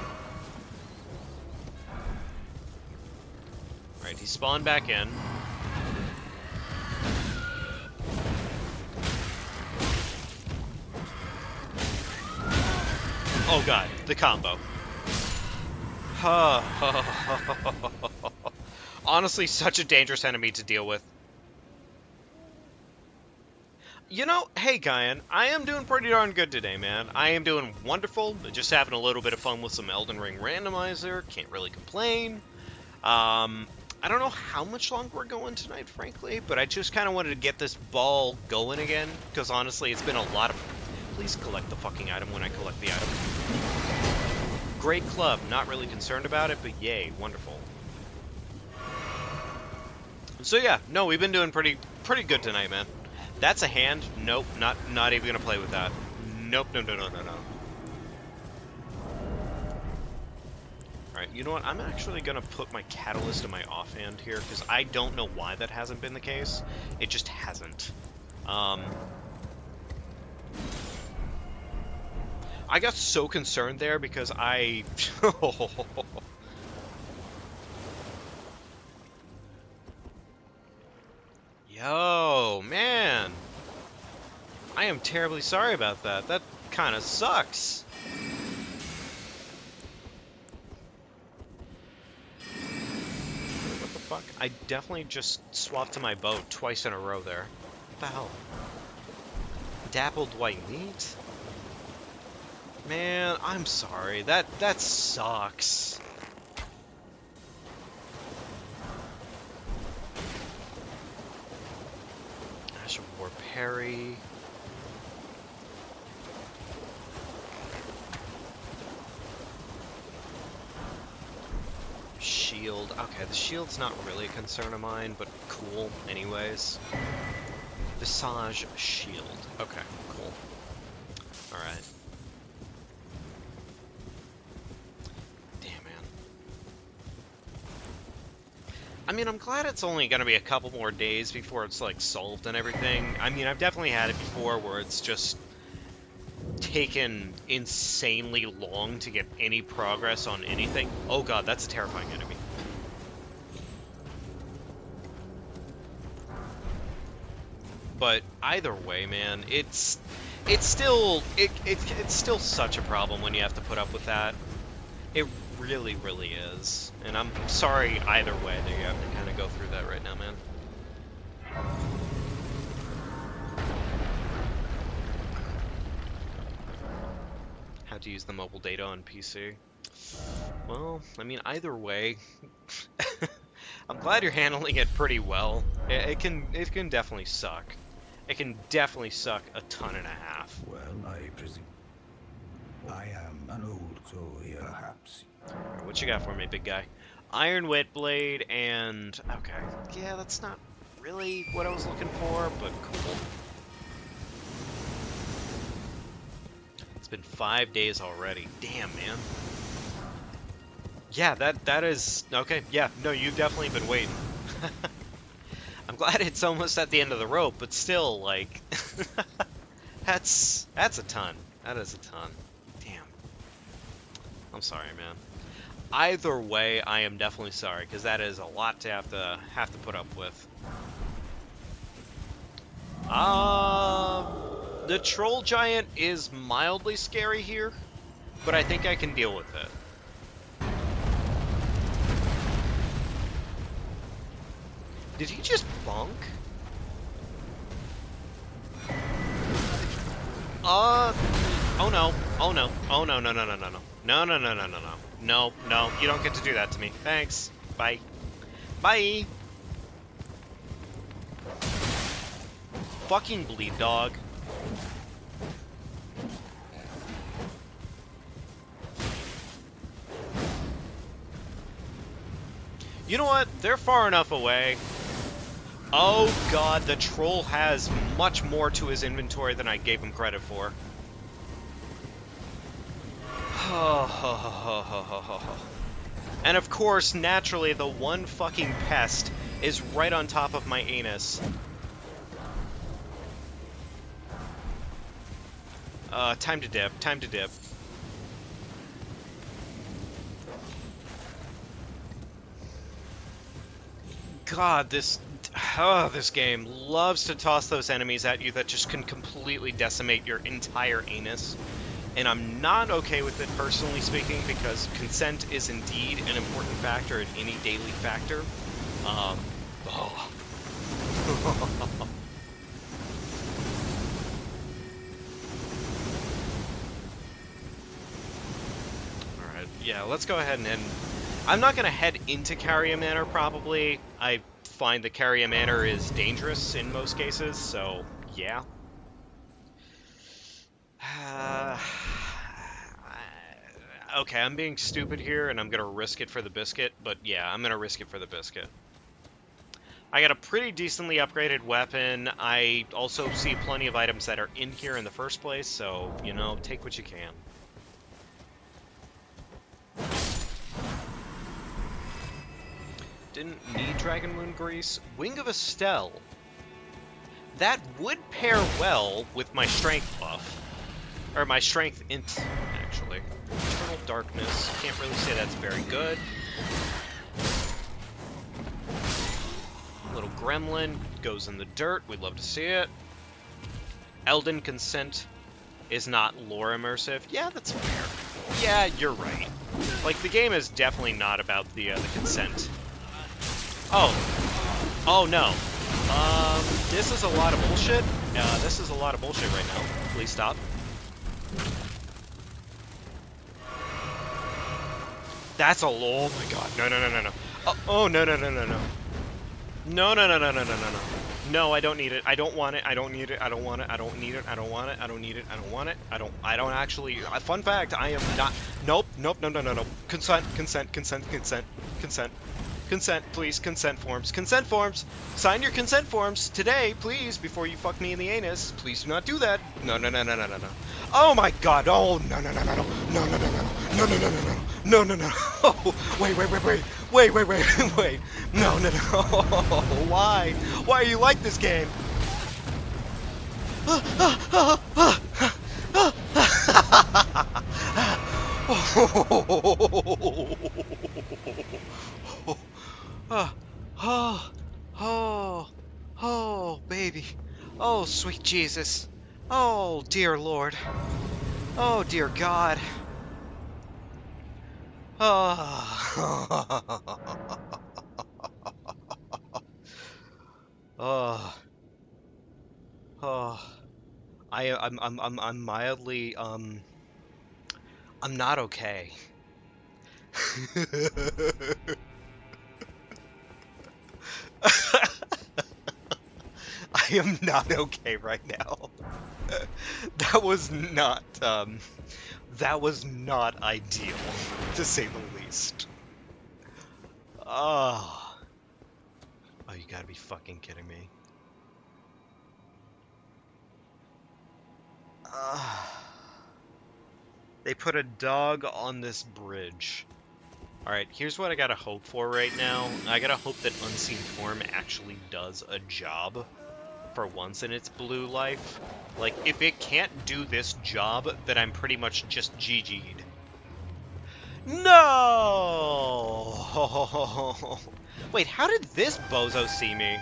Alright, he spawned back in. Oh god, the combo. Honestly, such a dangerous enemy to deal with. You know, hey Guyan, I am doing pretty darn good today, man. I am doing wonderful. Just having a little bit of fun with some Elden Ring Randomizer. Can't really complain. I don't know how much longer we're going tonight, frankly, but I just kind of wanted to get this ball going again, because honestly, it's been a lot of... Please collect the fucking item when I collect the item. Great club. Not really concerned about it, but yay, wonderful. So yeah, no, we've been doing pretty good tonight, man. That's a hand. Nope, not even gonna play with that. Nope, no. Alright, you know what? I'm actually gonna put my catalyst in my offhand here, because I don't know why that hasn't been the case. It just hasn't. I got so concerned there because I... Yo, man. I am terribly sorry about that. That kind of sucks. What the fuck? I definitely just swapped to my boat twice in a row there. What the hell? Dappled white meat? Man, I'm sorry. That sucks. Ash of War parry. Shield. Okay, the shield's not really a concern of mine, but cool anyways. Visage shield. Okay, cool. Alright. Damn, man. I mean, I'm glad it's only gonna be a couple more days before it's, like, solved and everything. I mean, I've definitely had it before where it's just taken insanely long to get any progress on anything. Oh god, that's a terrifying enemy. But either way, man, it's still it's still such a problem when you have to put up with that. It really, really is. And I'm sorry either way that you have to kind of go through that right now, man. How to use the mobile data on PC. Well, I mean, either way, I'm glad you're handling it pretty well. It can definitely suck. It can definitely suck a ton and a half. Well, I presume. I am an old soul here, perhaps. Alright, what you got for me, big guy? Iron Wet Blade and... okay. Yeah, that's not really what I was looking for, but cool. It's been 5 days already. Damn, man. Yeah, that is... okay, yeah, no, you've definitely been waiting. I'm glad it's almost at the end of the rope, but still, like... that's a ton. That is a ton. Damn. I'm sorry, man. Either way, I am definitely sorry, because that is a lot to have to put up with. The troll giant is mildly scary here, but I think I can deal with it. Did he just bonk? Oh no. Oh no. Oh no, no, no, no, no, no. No, no, no, no, no, no. No, no, you don't get to do that to me. Thanks. Bye. Bye! Fucking bleed dog. You know what? They're far enough away. Oh god, the troll has much more to his inventory than I gave him credit for. And of course, naturally, the one fucking pest is right on top of my anus. Time to dip, time to dip. God, this game loves to toss those enemies at you that just can completely decimate your entire anus. And I'm not okay with it, personally speaking, because consent is indeed an important factor in any daily factor. Alright, yeah, let's go ahead and end. I'm not going to head into Carrier Manor, probably. I find that Carrier Manor is dangerous in most cases, so yeah. Okay, I'm being stupid here, and I'm gonna risk it for the biscuit, but yeah, I'm gonna risk it for the biscuit. I got a pretty decently upgraded weapon. I also see plenty of items that are in here in the first place, so, you know, take what you can. Didn't need Dragon Moon Grease. Wing of Estelle. That would pair well with my strength buff. Or my strength int, actually. Eternal Darkness. Can't really say that's very good. Little gremlin goes in the dirt. We'd love to see it. Elden Consent is not lore immersive. Yeah, that's fair. Yeah, you're right. Like, the game is definitely not about the consent. Oh. Oh, no. This is a lot of bullshit. This is a lot of bullshit right now. Please stop. That's a... oh my god. No, no, no, no, no. Oh, no, no, no, no, no. No, no, no, no, no, no, no, no. No, I don't need it. I don't want it. I don't need it. I don't want it. I don't need it. I don't want it. I don't need it. I don't want it. I don't actually... fun fact, I am not... Nope, nope, no, no, no, no. Consent, consent, consent, consent, consent, Consent, please. Consent forms. Consent forms! Sign your consent forms today, please, before you fuck me in the anus. Please do not do that. No, no, no, no, no, no, no. Oh my god. Oh, no, no, no, no, no. No, no, no, no, no, no, no, no, no. No, no, no. Oh, wait, wait, wait, wait. Wait, wait, wait, wait. No, no, no. Why? Why are you like this game? Oh, oh, oh, oh, baby. Oh, sweet Jesus. Oh, dear Lord. Oh, dear God. Oh, oh, oh. I'm mildly, I'm not okay. I am not okay right now. That was not, that was not ideal, to say the least. Oh. Oh, you gotta be fucking kidding me. They put a dog on this bridge. Alright, here's what I gotta hope for right now. I gotta hope that Unseen Form actually does a job for once in its blue life. Like, if it can't do this job, then I'm pretty much just GG'd. No! Wait, how did this bozo see me?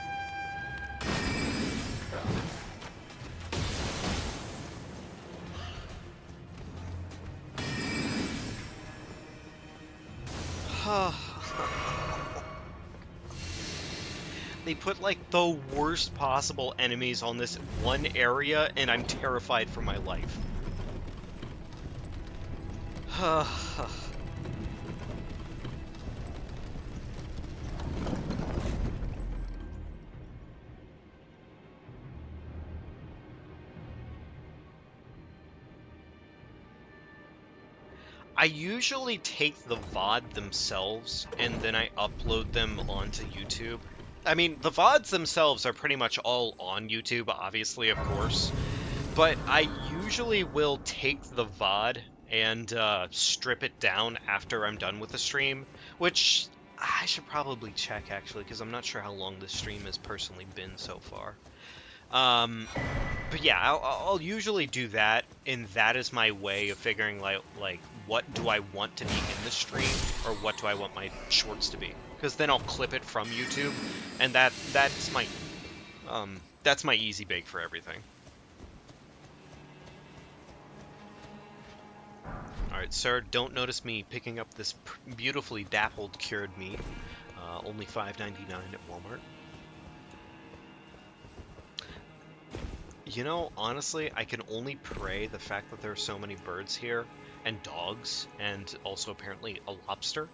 They put, like, the worst possible enemies on this one area, and I'm terrified for my life. I usually take the VOD themselves, and then I upload them onto YouTube. I mean, the VODs themselves are pretty much all on YouTube, obviously, of course. But I usually will take the VOD and strip it down after I'm done with the stream, which I should probably check, actually, because I'm not sure how long this stream has personally been so far. But yeah, I'll usually do that, and that is my way of figuring like what do I want to be in the stream, or what do I want my shorts to be? Because then I'll clip it from YouTube, and that's my easy bake for everything. Alright, sir, don't notice me picking up this beautifully dappled cured meat. Only $5.99 at Walmart. You know, honestly, I can only pray the fact that there are so many birds here, and dogs, and also apparently a lobster,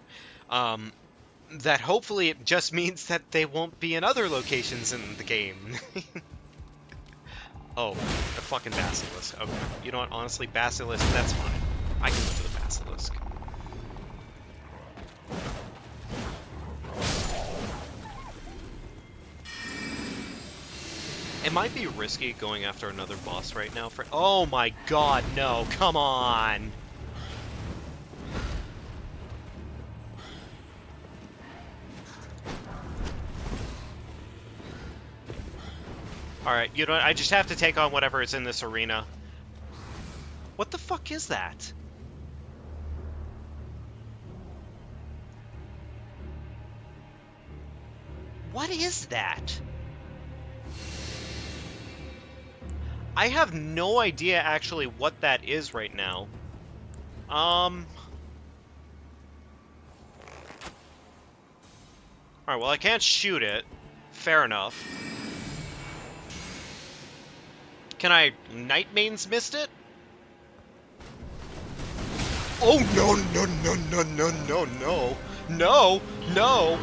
that hopefully it just means that they won't be in other locations in the game. Oh, a fucking basilisk. Okay. You know what, honestly, basilisk, that's fine. I can live with a basilisk. It might be risky going after another boss right now for— oh my god, no, come on! Alright, you know what, I just have to take on whatever is in this arena. What the fuck is that? What is that? I have no idea actually what that is right now. Alright, well, I can't shoot it. Fair enough. Can I Night Mains missed it? Oh, no, no, no, no, no, no, no. No, no.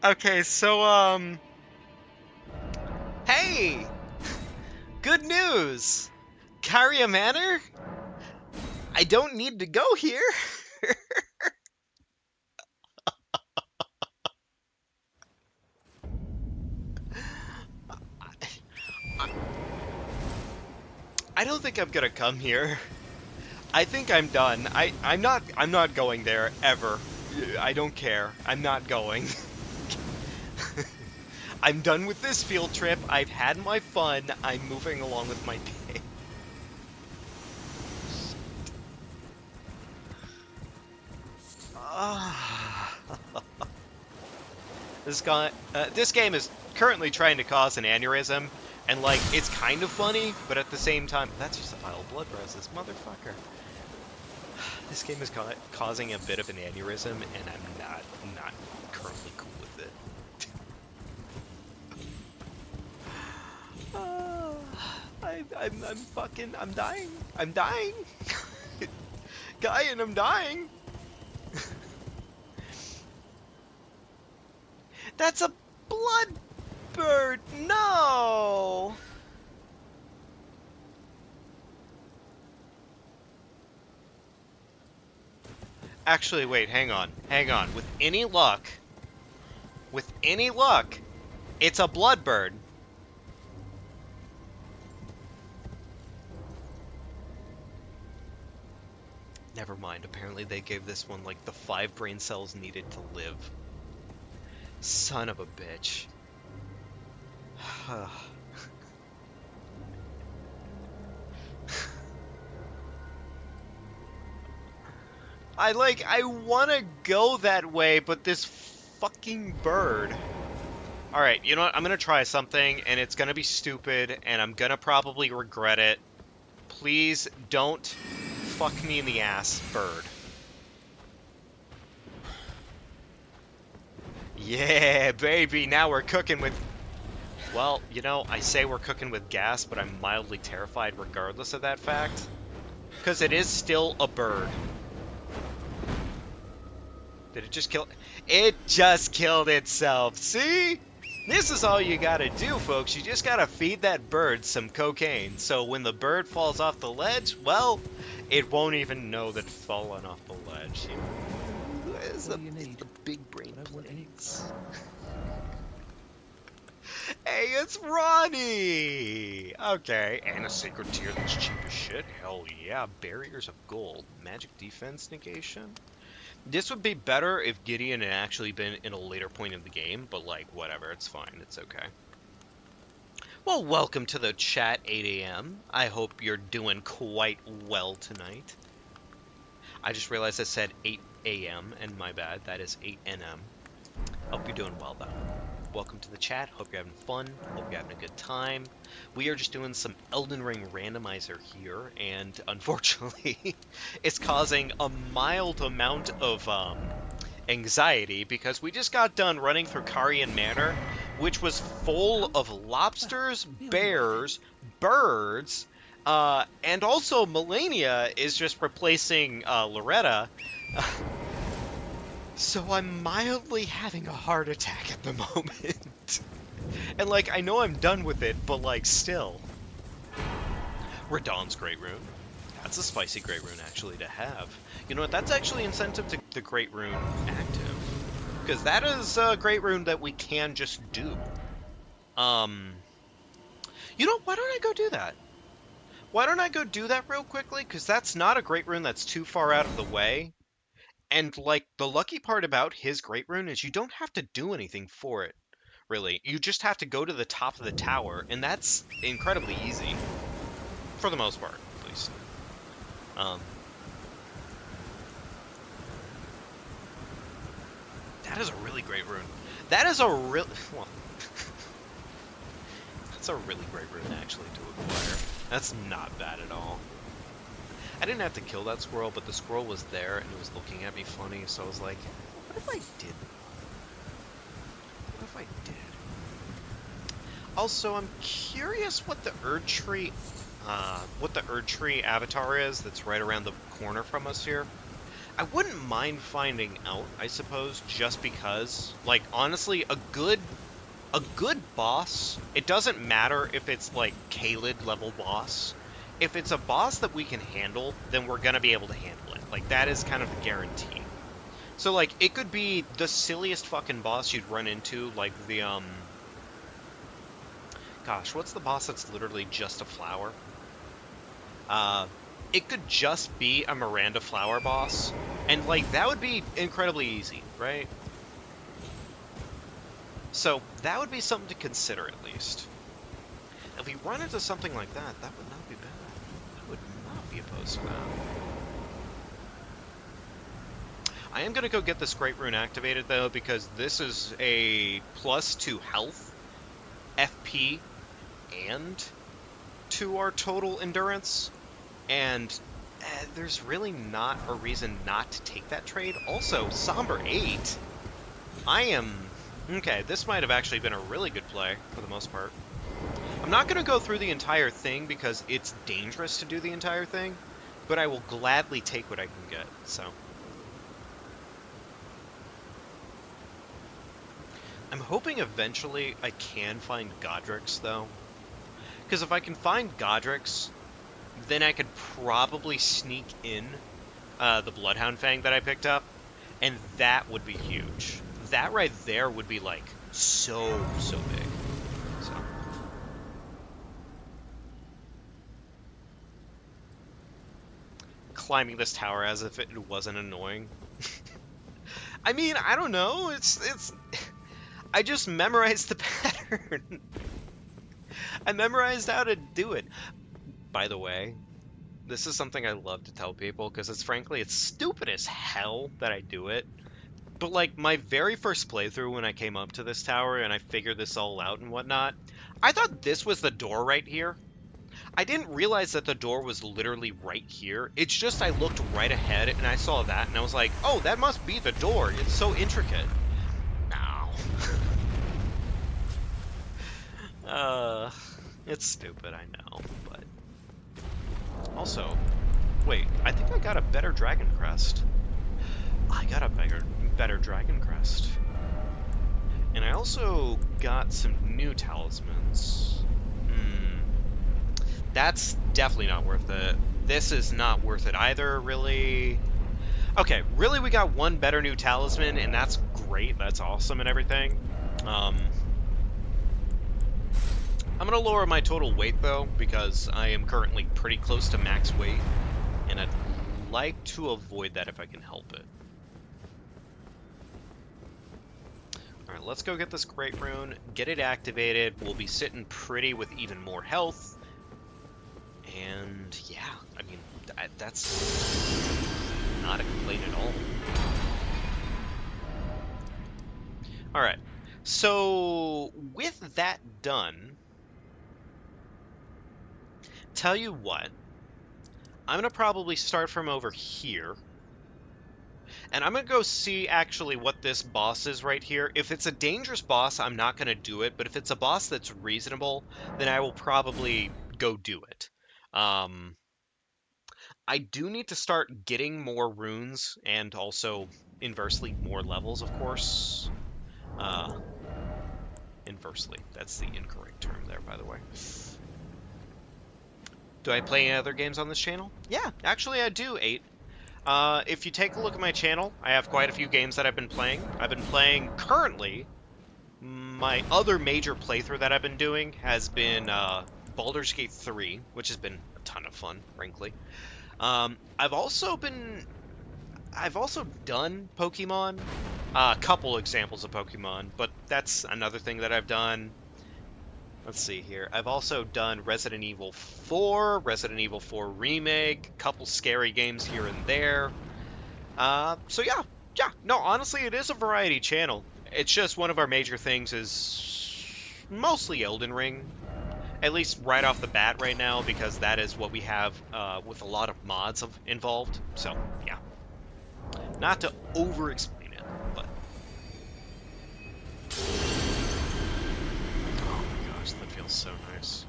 Okay, so, hey! Good news! Caria Manor? I don't need to go here! I don't think I'm gonna come here. I think I'm done. I'm not going there, ever. I don't care. I'm not going. I'm done with this field trip. I've had my fun. I'm moving along with my day. Ah. This game is currently trying to cause an aneurysm, and like it's kind of funny, but at the same time, that's just a pile of blood roses, motherfucker. This game is causing a bit of an aneurysm, and I'm not currently cool with it. I'm dying. I'm dying. Guy, and I'm dying. That's a blood bird. No. Actually, wait, hang on. Hang on. With any luck, it's a blood bird. Never mind. Apparently they gave this one like the 5 brain cells needed to live. Son of a bitch. I want to go that way, but this fucking bird. Alright, you know what? I'm gonna try something, and it's gonna be stupid, and I'm gonna probably regret it. Please don't fuck me in the ass, bird. Yeah, baby, now we're cooking with... Well, you know, I say we're cooking with gas, but I'm mildly terrified regardless of that fact. Because it is still a bird. Did it just kill... It just killed itself, see? This is all you gotta do, folks. You just gotta feed that bird some cocaine. So when the bird falls off the ledge, well, it won't even know that it's fallen off the ledge. It's the big brain plates. Hey, it's Ronnie! Okay, and a sacred tier that's cheap as shit. Hell yeah, barriers of gold. Magic defense negation. This would be better if Gideon had actually been in a later point of the game, but like, whatever, it's fine, it's okay. Well, welcome to the chat, 8 a.m. I hope you're doing quite well tonight. I just realized I said 8 a.m., and my bad, that is 8 n.m. Hope you're doing well, though. Welcome to the chat, hope you're having fun, hope you're having a good time. We are just doing some Elden Ring randomizer here, and unfortunately, it's causing a mild amount of anxiety, because we just got done running through Carian Manor, which was full of lobsters, bears, birds, and also Melania is just replacing Loretta. So I'm mildly having a heart attack at the moment. And, like, I know I'm done with it, but, like, still. Radahn's Great Rune. That's a spicy Great Rune, actually, to have. You know what? That's actually incentive to the Great Rune active. Because that is a Great Rune that we can just do. You know, why don't I go do that? Why don't I go do that real quickly? Because that's not a Great Rune that's too far out of the way. And, like, the lucky part about his Great Rune is you don't have to do anything for it, really. You just have to go to the top of the tower, and that's incredibly easy. For the most part, at least. That is a really great rune. That is a real... Well, that's a really great rune, actually, to acquire. That's not bad at all. I didn't have to kill that squirrel, but the squirrel was there, and it was looking at me funny, so I was like, what if I did? What if I did? Also, I'm curious what the Erdtree avatar is that's right around the corner from us here. I wouldn't mind finding out, I suppose, just because, like, honestly, a good boss, it doesn't matter if it's like Kaled level boss. If it's a boss that we can handle, then we're gonna be able to handle it. Like, that is kind of a guarantee. So, like, it could be the silliest fucking boss you'd run into, like the, gosh, what's the boss that's literally just a flower? It could just be a Miranda flower boss, and, like, that would be incredibly easy, right? So, that would be something to consider, at least. If we run into something like that, that would not be bad. I would not be opposed to that. I am going to go get this Great Rune activated, though, because this is a plus to health, FP, and to our total endurance. And there's really not a reason not to take that trade. Also, Somber 8. I am... Okay, this might have actually been a really good play, for the most part. I'm not going to go through the entire thing because it's dangerous to do the entire thing, but I will gladly take what I can get, so... I'm hoping eventually I can find Godric's, though. Because if I can find Godric's, then I could probably sneak in the Bloodhound Fang that I picked up, and that would be huge. That right there would be, like, so big. So. Climbing this tower as if it wasn't annoying. I mean, I don't know. It's... I just memorized the pattern. I memorized how to do it. By the way, this is something I love to tell people, because it's stupid as hell that I do it. But, like, my very first playthrough when I came up to this tower and I figured this all out and whatnot, I thought this was the door right here. I didn't realize that the door was literally right here. It's just I looked right ahead and I saw that and I was like, oh, that must be the door. It's so intricate. No. It's stupid, I know, but... Also, wait, I think I got a better Dragon Crest. I got a better Dragon Crest. And I also got some new talismans. That's definitely not worth it. This is not worth it either, really. Okay, really we got one better new talisman, and that's great, that's awesome and everything. I'm going to lower my total weight, though, because I am currently pretty close to max weight, and I'd like to avoid that if I can help it. Alright, let's go get this Great Rune, get it activated. We'll be sitting pretty with even more health. And, yeah, I mean, that's not a complaint at all. Alright, so with that done... Tell you what, I'm going to probably start from over here, and I'm going to go see actually what this boss is right here. If it's a dangerous boss, I'm not going to do it, but if it's a boss that's reasonable, then I will probably go do it. I do need to start getting more runes, and also, inversely, more levels, of course. Inversely, that's the incorrect term there, by the way. Do I play any other games on this channel? Yeah, actually I do, 8. If you take a look at my channel, I have quite a few games that I've been playing. I've been playing, currently, my other major playthrough that I've been doing has been Baldur's Gate 3, which has been a ton of fun, frankly. I've also done Pokemon, a couple examples of Pokemon, but that's another thing that I've done. Let's see here. I've also done Resident Evil 4, Resident Evil 4 Remake, a couple scary games here and there. So yeah. No, honestly, it is a variety channel. It's just one of our major things is mostly Elden Ring. At least right off the bat right now, because that is what we have with a lot of mods involved. So, yeah. Not to over-explain it, but... That feels so nice.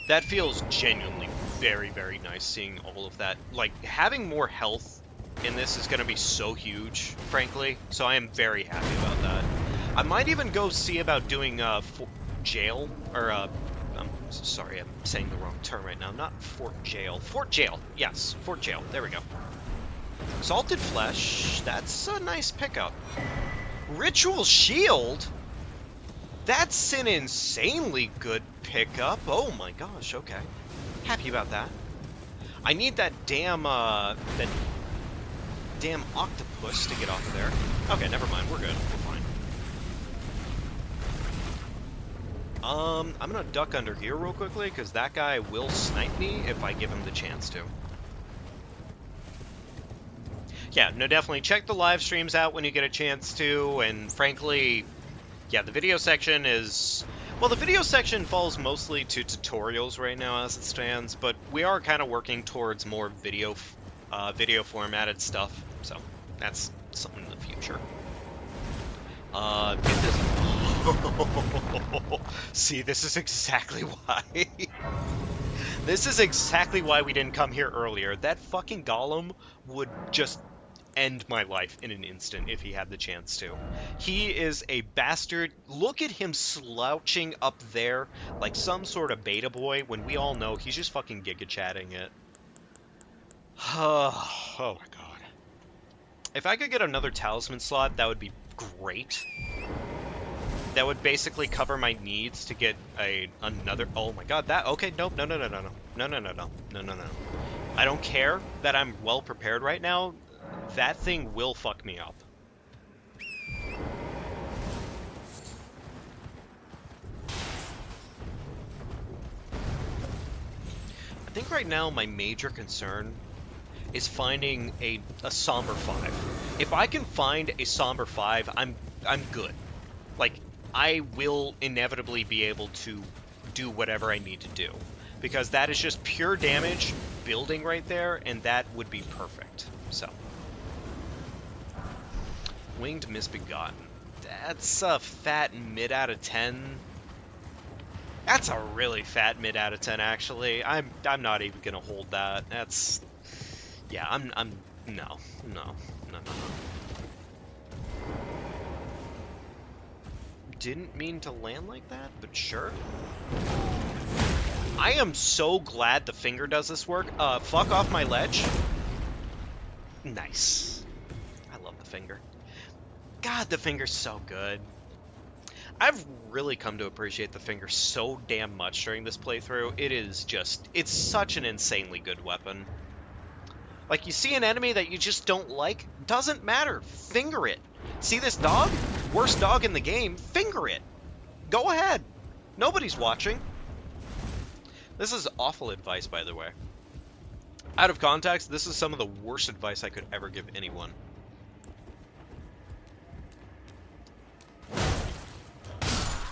That feels genuinely very, very nice, seeing all of that. Like, having more health in this is going to be so huge, frankly. So I am very happy about that. I might even go see about doing jail, or I'm sorry, I'm saying the wrong term right now. Not Fort Jail. Fort Jail. Yes, Fort Jail. There we go. Salted flesh. That's a nice pickup. Ritual shield. That's an insanely good pickup. Oh my gosh. Okay. Happy about that. I need that damn octopus to get off of there. Okay, never mind. We're good. We're fine. I'm gonna duck under here real quickly, because that guy will snipe me if I give him the chance to. Yeah, no, definitely check the live streams out when you get a chance to, and frankly, yeah, the video section is... Well, the video section falls mostly to tutorials right now as it stands, but we are kind of working towards more video formatted stuff, so that's something in the future. Get this... See, this is exactly why. This is exactly why we didn't come here earlier. That fucking golem would just end my life in an instant if he had the chance to. He is a bastard. Look at him slouching up there like some sort of beta boy when we all know he's just fucking giga chatting it. Oh my god. If I could get another talisman slot, that would be great. That would basically cover my needs to get another... Oh my god, that... Okay, nope, no. I don't care that I'm well prepared right now. That thing will fuck me up. I think right now my major concern is finding a somber 5. If I can find a somber 5, I'm good. Like, I will inevitably be able to do whatever I need to do. Because that is just pure damage building right there, and that would be perfect. So. Winged Misbegotten. That's a fat mid out of 10. That's a really fat mid out of 10, actually. I'm not even gonna hold that. That's... Yeah, no. Didn't mean to land like that, but sure. I am so glad the finger does this work. Fuck off my ledge. Nice. I love the finger. God, the finger's so good. I've really come to appreciate the finger so damn much during this playthrough. It is just... It's such an insanely good weapon. Like, you see an enemy that you just don't like? Doesn't matter. Finger it. See this dog? Worst dog in the game? Finger it. Go ahead. Nobody's watching. This is awful advice, by the way. Out of context, this is some of the worst advice I could ever give anyone.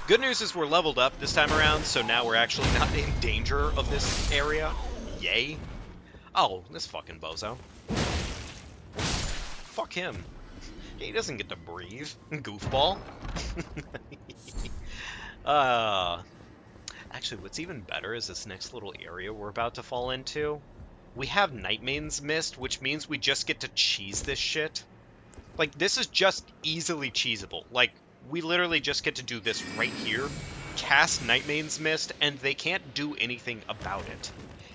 Good news is we're leveled up this time around, so now we're actually not in danger of this area. Yay. Oh, this fucking bozo. Fuck him. He doesn't get to breathe. Goofball. Actually, what's even better is this next little area we're about to fall into. We have Nightmane's Mist, which means we just get to cheese this shit. Like, this is just easily cheesable. Like, we literally just get to do this right here, cast Nightmane's Mist, and they can't do anything about it.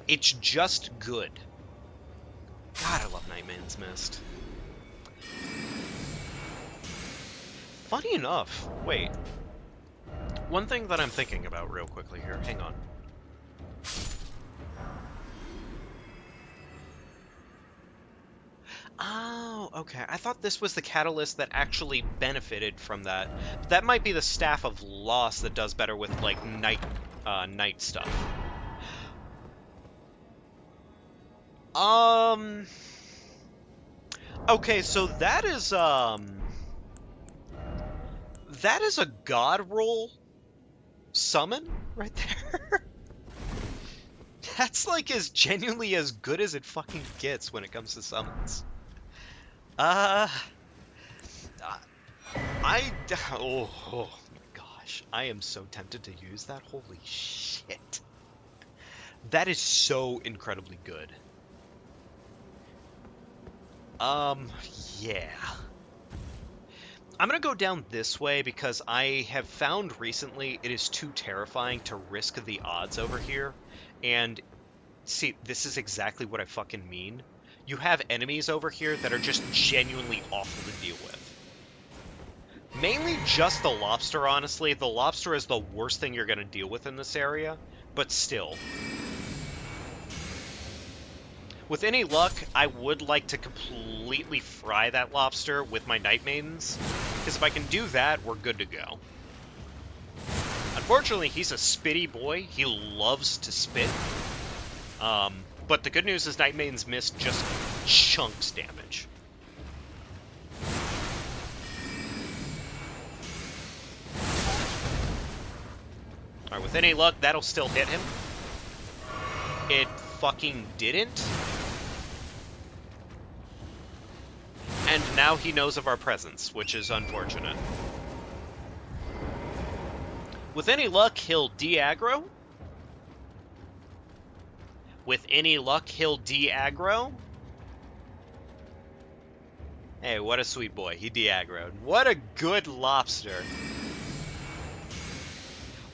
It's just good. God, I love Nightmane's Mist. Funny enough, wait. One thing that I'm thinking about real quickly here, hang on. Oh, okay. I thought this was the catalyst that actually benefited from that. But that might be the Staff of Loss that does better with, like, night stuff. Okay, so that is a god roll summon right there. That's like as genuinely as good as it fucking gets when it comes to summons. Oh gosh, I am so tempted to use that. Holy shit. That is so incredibly good. Yeah. I'm gonna go down this way because I have found recently it is too terrifying to risk the odds over here. And see, this is exactly what I fucking mean. You have enemies over here that are just genuinely awful to deal with. Mainly just the lobster, honestly. The lobster is the worst thing you're gonna deal with in this area, but still. With any luck, I would like to completely fry that lobster with my Night Maidens, because if I can do that, we're good to go. Unfortunately, he's a spitty boy. He loves to spit. But the good news is Night Maidens miss just chunks damage. Alright, with any luck, that'll still hit him. It fucking didn't. And now he knows of our presence, which is unfortunate. With any luck, he'll de-aggro. With any luck, he'll de-aggro. Hey, what a sweet boy. He de-aggroed. What a good lobster.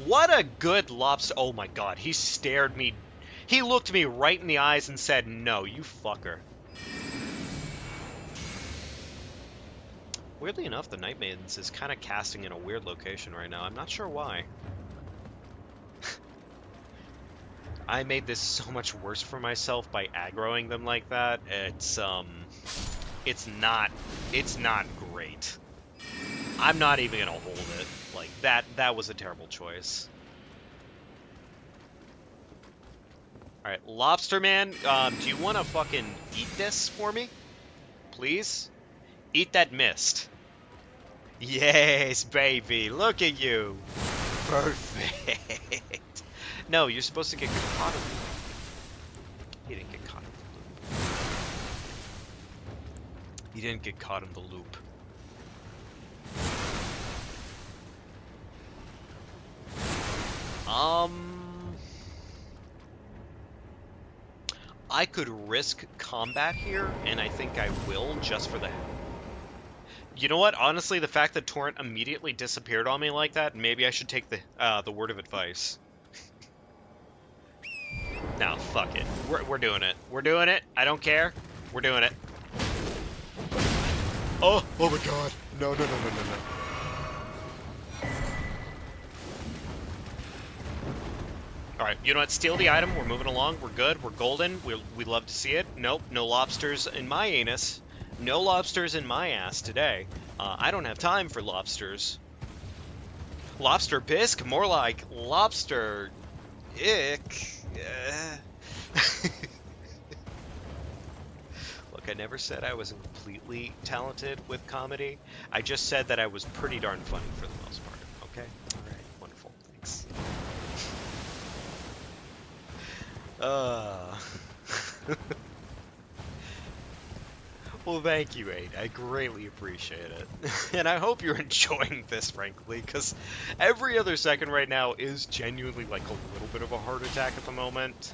What a good lobster. Oh my god, he stared me. He looked me right in the eyes and said, "No, you fucker." Weirdly enough, the Night Maidens is kind of casting in a weird location right now. I'm not sure why. I made this so much worse for myself by aggroing them like that. It's not great. I'm not even gonna hold it. Like, that was a terrible choice. Alright, Lobster Man, do you want to fucking eat this for me? Please? Eat that mist. Yes, baby, look at you. Perfect. No, you're supposed to get caught in the loop. You didn't get caught in the loop. You didn't get caught in the loop. I could risk combat here, and I think I will, just for the... You know what? Honestly, the fact that Torrent immediately disappeared on me like that, maybe I should take the word of advice. No, fuck it. We're doing it. We're doing it. I don't care. We're doing it. Oh my god. No. Alright, you know what? Steal the item. We're moving along. We're good. We're golden. We love to see it. Nope, no lobsters in my anus. No lobsters in my ass today. I don't have time for lobsters. Lobster bisque? More like lobster... ick. Look, I never said I was completely talented with comedy. I just said that I was pretty darn funny for the most part. Okay? Alright, wonderful. Thanks. Well, thank you, Aid. I greatly appreciate it. And I hope you're enjoying this, frankly, because every other second right now is genuinely like a little bit of a heart attack at the moment.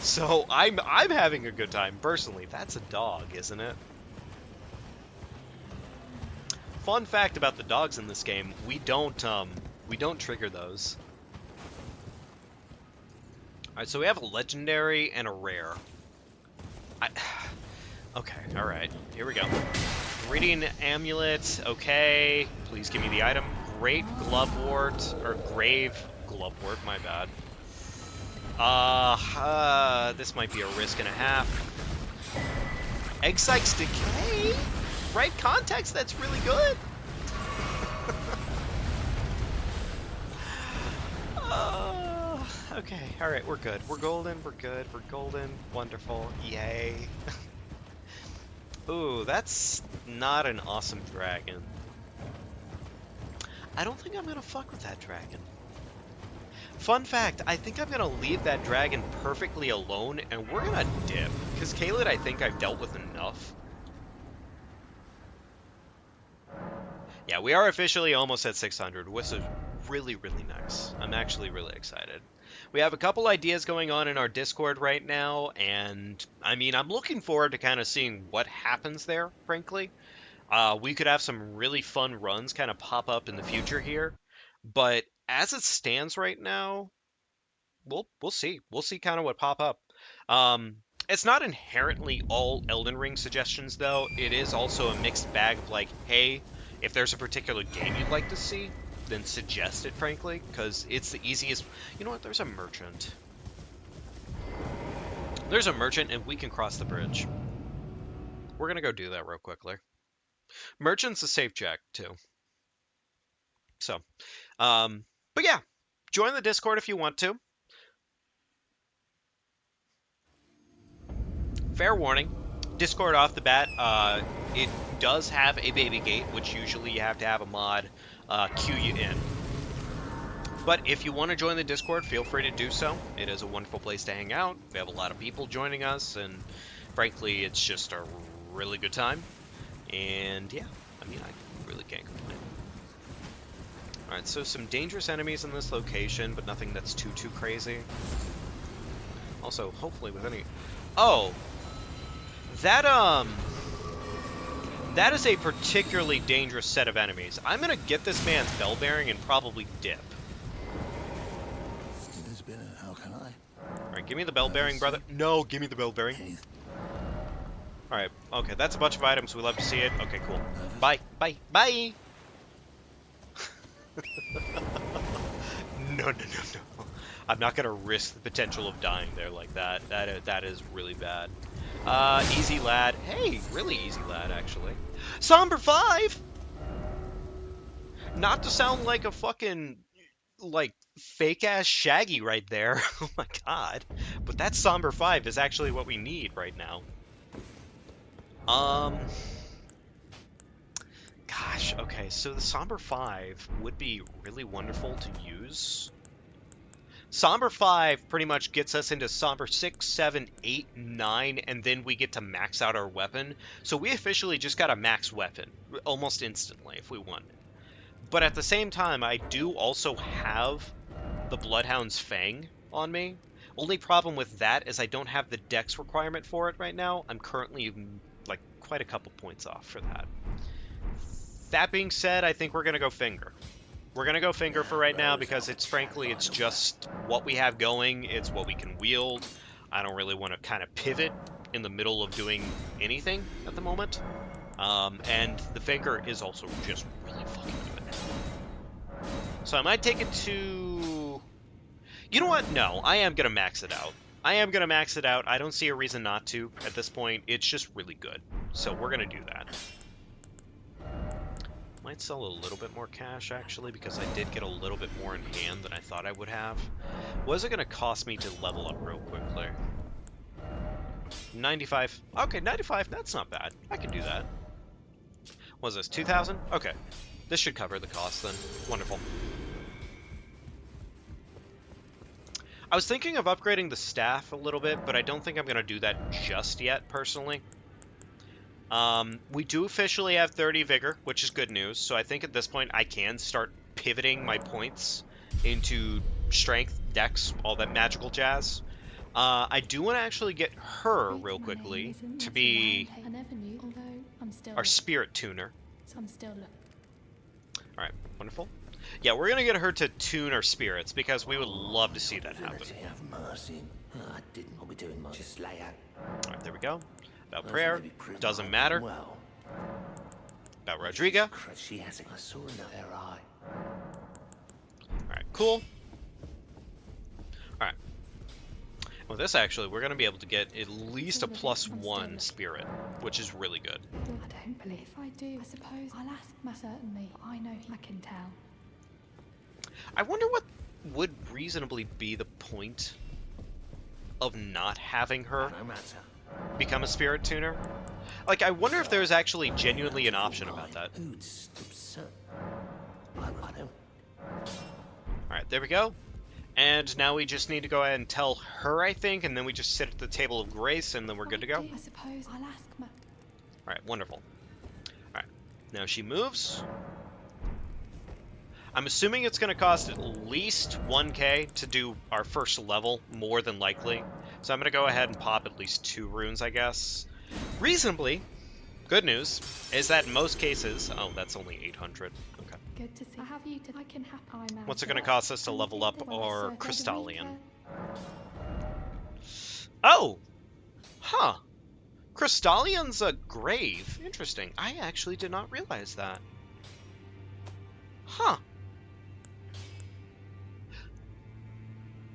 So I'm having a good time, personally. That's a dog, isn't it? Fun fact about the dogs in this game, we don't trigger those. Alright, so we have a legendary and a rare. Okay, alright. Here we go. Reading amulet, okay. Please give me the item. Great glovewort, or grave glovewort, my bad. This might be a risk and a half. Egg Sykes Decay? Right context, that's really good. Okay, alright, we're good. We're golden, we're good, we're golden. Wonderful, yay. Ooh, that's not an awesome dragon. I don't think I'm gonna fuck with that dragon. Fun fact, I think I'm gonna leave that dragon perfectly alone, and we're gonna dip. Because Kaled, I think I've dealt with enough. Yeah, we are officially almost at 600, which is really, really nice. I'm actually really excited. We have a couple ideas going on in our Discord right now, and I mean, I'm looking forward to kind of seeing what happens there, frankly. We could have some really fun runs kind of pop up in the future here, but as it stands right now, we'll see. We'll see kind of what pop up. Um, it's not inherently all Elden Ring suggestions though. It is also a mixed bag of like, hey, if there's a particular game you'd like to see, then suggest it, frankly, because it's the easiest. You know what? There's a merchant. There's a merchant, and we can cross the bridge. We're gonna go do that real quickly. Merchant's a safe check too. So, um, but yeah, join the Discord if you want to. Fair warning, Discord off the bat, it does have a baby gate, which usually you have to have a mod queue you in. But if you want to join the Discord, feel free to do so. It is a wonderful place to hang out. We have a lot of people joining us, and frankly, it's just a really good time. And yeah, I mean, I really can't complain. Alright, so some dangerous enemies in this location, but nothing that's too crazy. Also, hopefully with any... Oh! That is a particularly dangerous set of enemies. I'm gonna get this man's bell bearing and probably dip. How can I? Alright, give me the bell bearing, brother. No, give me the bell bearing. Alright, okay, that's a bunch of items. We love to see it. Okay, cool. Bye, bye, bye! No. I'm not gonna risk the potential of dying there like that. That is really bad. Easy lad. Hey, really easy lad, actually. Somber 5! Not to sound like a fucking, like, fake-ass Shaggy right there. Oh my god. But that Somber 5 is actually what we need right now. Gosh, okay, so the Somber 5 would be really wonderful to use. Somber 5 pretty much gets us into Somber 6, 7, 8, 9, and then we get to max out our weapon. So we officially just got a max weapon, almost instantly, if we want. But at the same time, I do also have the Bloodhound's Fang on me. Only problem with that is I don't have the dex requirement for it right now. I'm currently, like, quite a couple points off for that. That being said, I think we're going to go Finger. We're going to go Finger for right now because it's frankly, it's just what we have going. It's what we can wield. I don't really want to kind of pivot in the middle of doing anything at the moment. And the Finger is also just really fucking good. So I might take it to... You know what? No, I am going to max it out. I am going to max it out. I don't see a reason not to at this point. It's just really good. So we're going to do that. Might sell a little bit more cash, actually, because I did get a little bit more in hand than I thought I would have. What is it going to cost me to level up real quickly? 95. Okay, 95. That's not bad. I can do that. What is this, 2,000? Okay. This should cover the cost, then. Wonderful. I was thinking of upgrading the staff a little bit, but I don't think I'm going to do that just yet, personally. We do officially have 30 Vigor, which is good news, so I think at this point I can start pivoting my points into Strength, Dex, all that magical jazz. I do want to actually get her real quickly to be our Spirit Tuner. Alright, wonderful. Yeah, we're going to get her to tune our spirits, because we would love to see that happen. Alright, there we go. About prayer, doesn't matter. About Rodriga. Alright, cool. Alright. Well, this actually, we're going to be able to get at least a +1 spirit, which is really good. I don't believe. If I do, I suppose I'll ask my certainly. I know I can tell. I wonder what would reasonably be the point of not having her become a spirit tuner. Like, I wonder if there's actually genuinely an option about that. Alright, there we go. And now we just need to go ahead and tell her, I think, and then we just sit at the table of grace, and then we're good to go. I suppose I'll ask my... Alright, wonderful. Alright, now she moves. I'm assuming it's going to cost at least 1k to do our first level, more than likely. So I'm going to go ahead and pop at least 2 runes, I guess. Reasonably. Good news is that in most cases... Oh, that's only 800. Okay. Good to see. I have you to. I can have I man. What's it going to cost us to And level in up the our Elden Crystallion? Ring, Oh! Huh. Crystallion's a grave. Interesting. I actually did not realize that. Huh.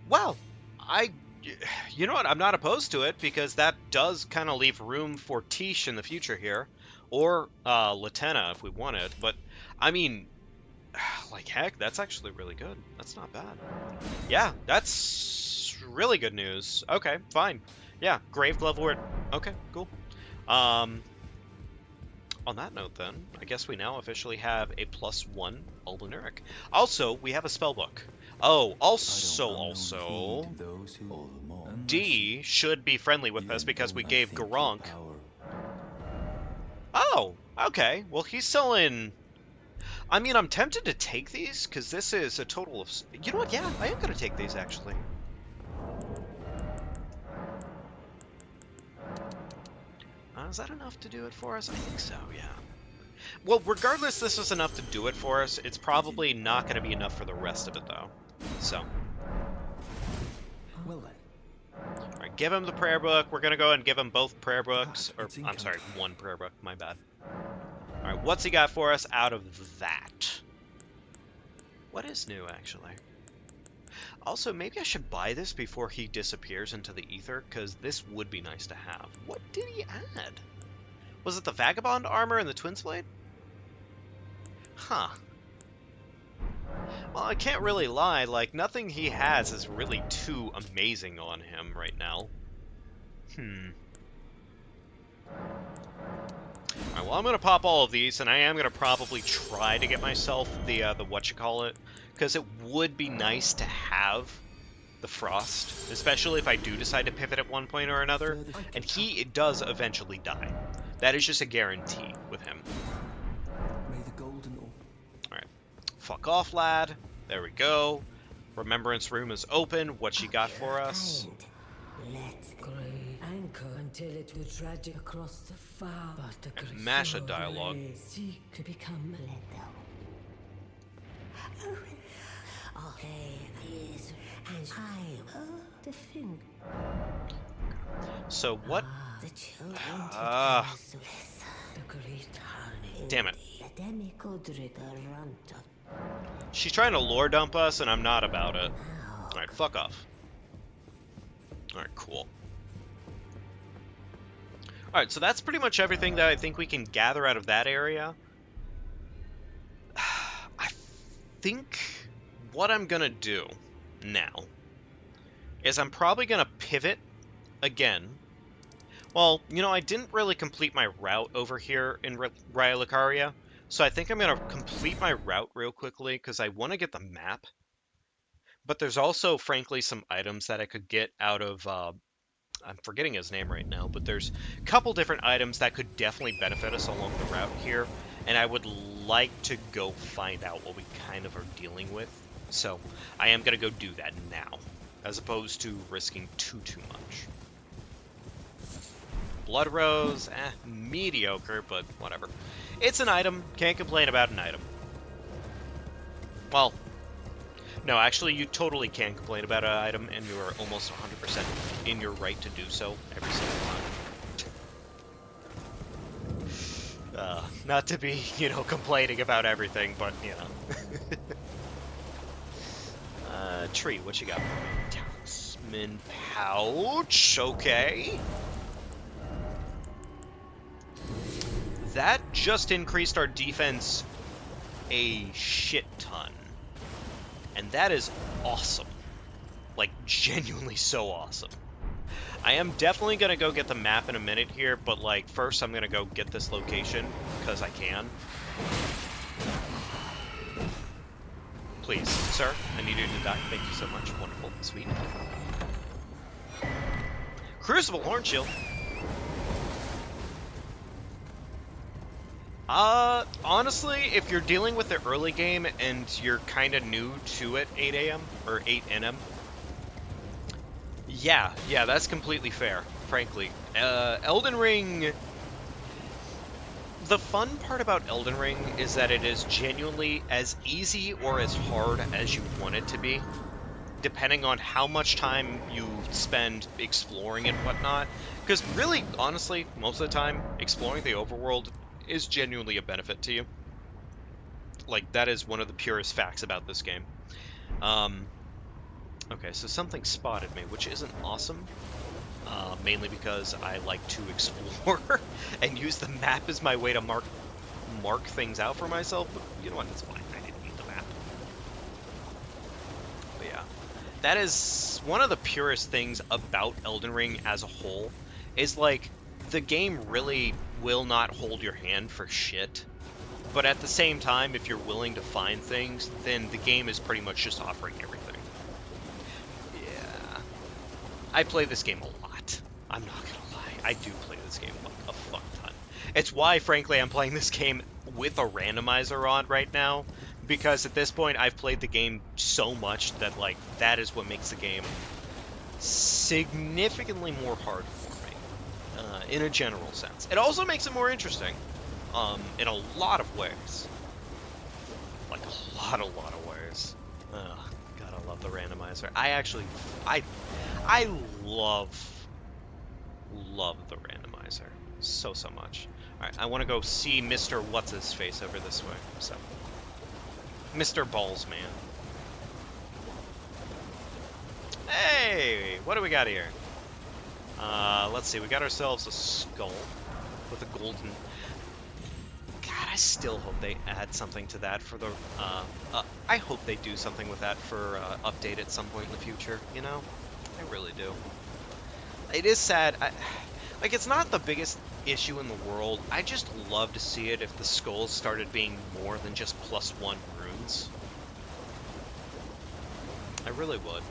Well, you know what? I'm not opposed to it because that does kind of leave room for Tish in the future here, or Latenna if we want it. But I mean, like heck, that's actually really good. That's not bad. Yeah, that's really good news. Okay, fine. Yeah, grave level. Okay, cool. On that note, then, I guess we now officially have a +1 Elden Ring. Also, we have a spellbook. Oh, also, D should be friendly with us because we gave Garunk. Oh, okay. Well, he's still in... I mean, I'm tempted to take these because this is a total of... You know what? Yeah, I am going to take these, actually. Is that enough to do it for us? I think so, yeah. Well, regardless this is enough to do it for us, it's probably not going to be enough for the rest of it, though. So. Well then. Alright, give him the prayer book. We're going to go ahead and give him both prayer books. Or, I'm sorry, one prayer book. My bad. Alright, what's he got for us out of that? What is new, actually? Also, maybe I should buy this before he disappears into the ether, because this would be nice to have. What did he add? Was it the Vagabond armor and the Twin's Blade? Huh. Well, I can't really lie, like, nothing he has is really too amazing on him right now. Alright, well, I'm gonna pop all of these, and I am gonna probably try to get myself the whatchamacallit, because it would be nice to have the Frost, especially if I do decide to pivot at one point or another, and he does eventually die. That is just a guarantee with him. Alright. Fuck off, lad. There we go. Remembrance room is open. What she got for us? Let's anchor until it will drag you across the far. And mash a dialogue. Seek to become okay, is and I will defend. So what? The children the great harmony. Damn it. The She's trying to lore dump us, and I'm not about it. Alright, fuck off. Alright, cool. Alright, so that's pretty much everything that I think we can gather out of that area. I think what I'm gonna do now is I'm probably gonna pivot again. Well, you know, I didn't really complete my route over here in Raya Lucaria, so I think I'm going to complete my route real quickly because I want to get the map. But there's also, frankly, some items that I could get out of... I'm forgetting his name right now, but there's a couple different items that could definitely benefit us along the route here, and I would like to go find out what we kind of are dealing with. So I am going to go do that now, as opposed to risking too much. Blood Rose, mediocre, but whatever. It's an item. Can't complain about an item. Well, no, actually, you totally can complain about an item, and you are almost 100% in your right to do so every single time. Not to be, you know, complaining about everything, but, you know. Tree, what you got for me? Talisman pouch, okay. That just increased our defense a shit ton. And that is awesome. Like, genuinely so awesome. I am definitely going to go get the map in a minute here, but, like, first I'm going to go get this location, because I can. Please, sir, I need you to die. Thank you so much. Wonderful. Sweet. Crucible Horn Shield. Honestly, if you're dealing with the early game and you're kind of new to it, 8 a.m. or 8 NM, yeah, that's completely fair, frankly. Elden Ring, the fun part about Elden Ring is that it is genuinely as easy or as hard as you want it to be, depending on how much time you spend exploring and whatnot. Because really, honestly, most of the time, exploring the overworld is genuinely a benefit to you. Like, that is one of the purest facts about this game. Um, okay, so something spotted me, which isn't awesome. Mainly because I like to explore and use the map as my way to mark things out for myself. But you know what? It's fine. I didn't need the map. But yeah, that is one of the purest things about Elden Ring as a whole. Is like the game really will not hold your hand for shit. But at the same time, if you're willing to find things, then the game is pretty much just offering everything. Yeah. I play this game a lot. I'm not gonna lie. I do play this game a fuck ton. It's why, frankly, I'm playing this game with a randomizer on right now. Because at this point, I've played the game so much that, like, that is what makes the game significantly more hard for me. In a general sense. It also makes it more interesting. In a lot of ways. Like, a lot of ways. Ugh, God, I love the randomizer. I love the randomizer. So much. Alright, I want to go see Mr. What's-His-Face over this way, so. Mr. Balls Man. Hey! What do we got here? Let's see, we got ourselves a skull with a golden... God, I still hope they add something to that for the, I hope they do something with that for, update at some point in the future, you know? I really do. It is sad, like, it's not the biggest issue in the world, I just love to see it if the skulls started being more than just +1 runes. I really would.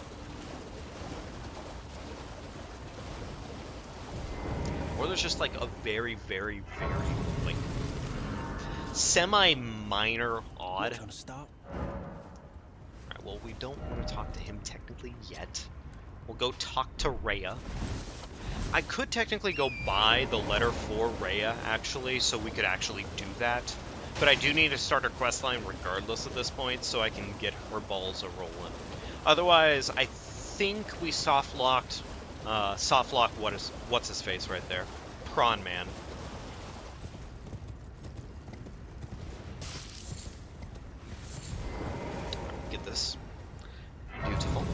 Or there's just, like, a very, like, semi-minor odd. Trying to stop? Alright, well, we don't want to talk to him technically yet. We'll go talk to Rhea. I could technically go buy the letter for Rhea, actually, so we could actually do that. But I do need to start a questline regardless at this point, so I can get her balls a-rolling. Otherwise, I think we soft-locked what's-his-face right there. Prawn Man. Get this. Beautiful.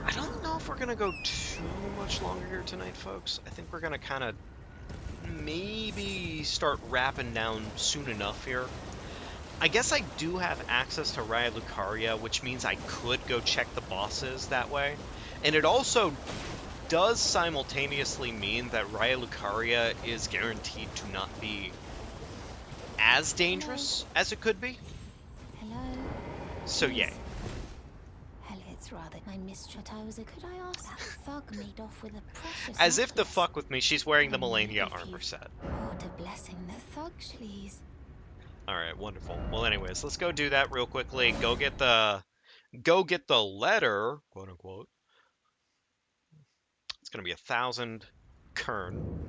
I don't know if we're gonna go too much longer here tonight, folks. I think we're gonna kind of maybe start wrapping down soon enough here. I guess I do have access to Raya Lucaria, which means I could go check the bosses that way. And it also does simultaneously mean that Raya Lucaria is guaranteed to not be as dangerous as it could be. Hello? So yay. Hell, it's rather my mistress. Could I ask that thug made off with a precious As if to necklace? fuck with me, she's wearing the I mean, Melania if armor you- set. What a blessing. The thug, please. Alright, wonderful. Well, anyways, let's go do that real quickly. Go get the letter, quote unquote. It's gonna be 1,000 kern.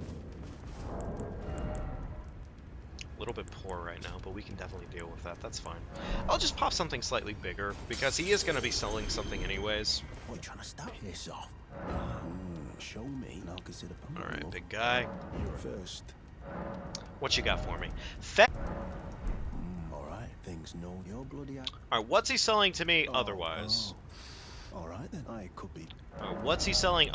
A little bit poor right now, but we can definitely deal with that. That's fine. I'll just pop something slightly bigger, because he is gonna be selling something anyways. What, you trying to stop? Piss off. Show me, and I'll consider... Alright, big guy. You're first. What you got for me? Alright, things know your bloody... Alright, what's he selling to me otherwise? Alright then, I could be... What's he selling?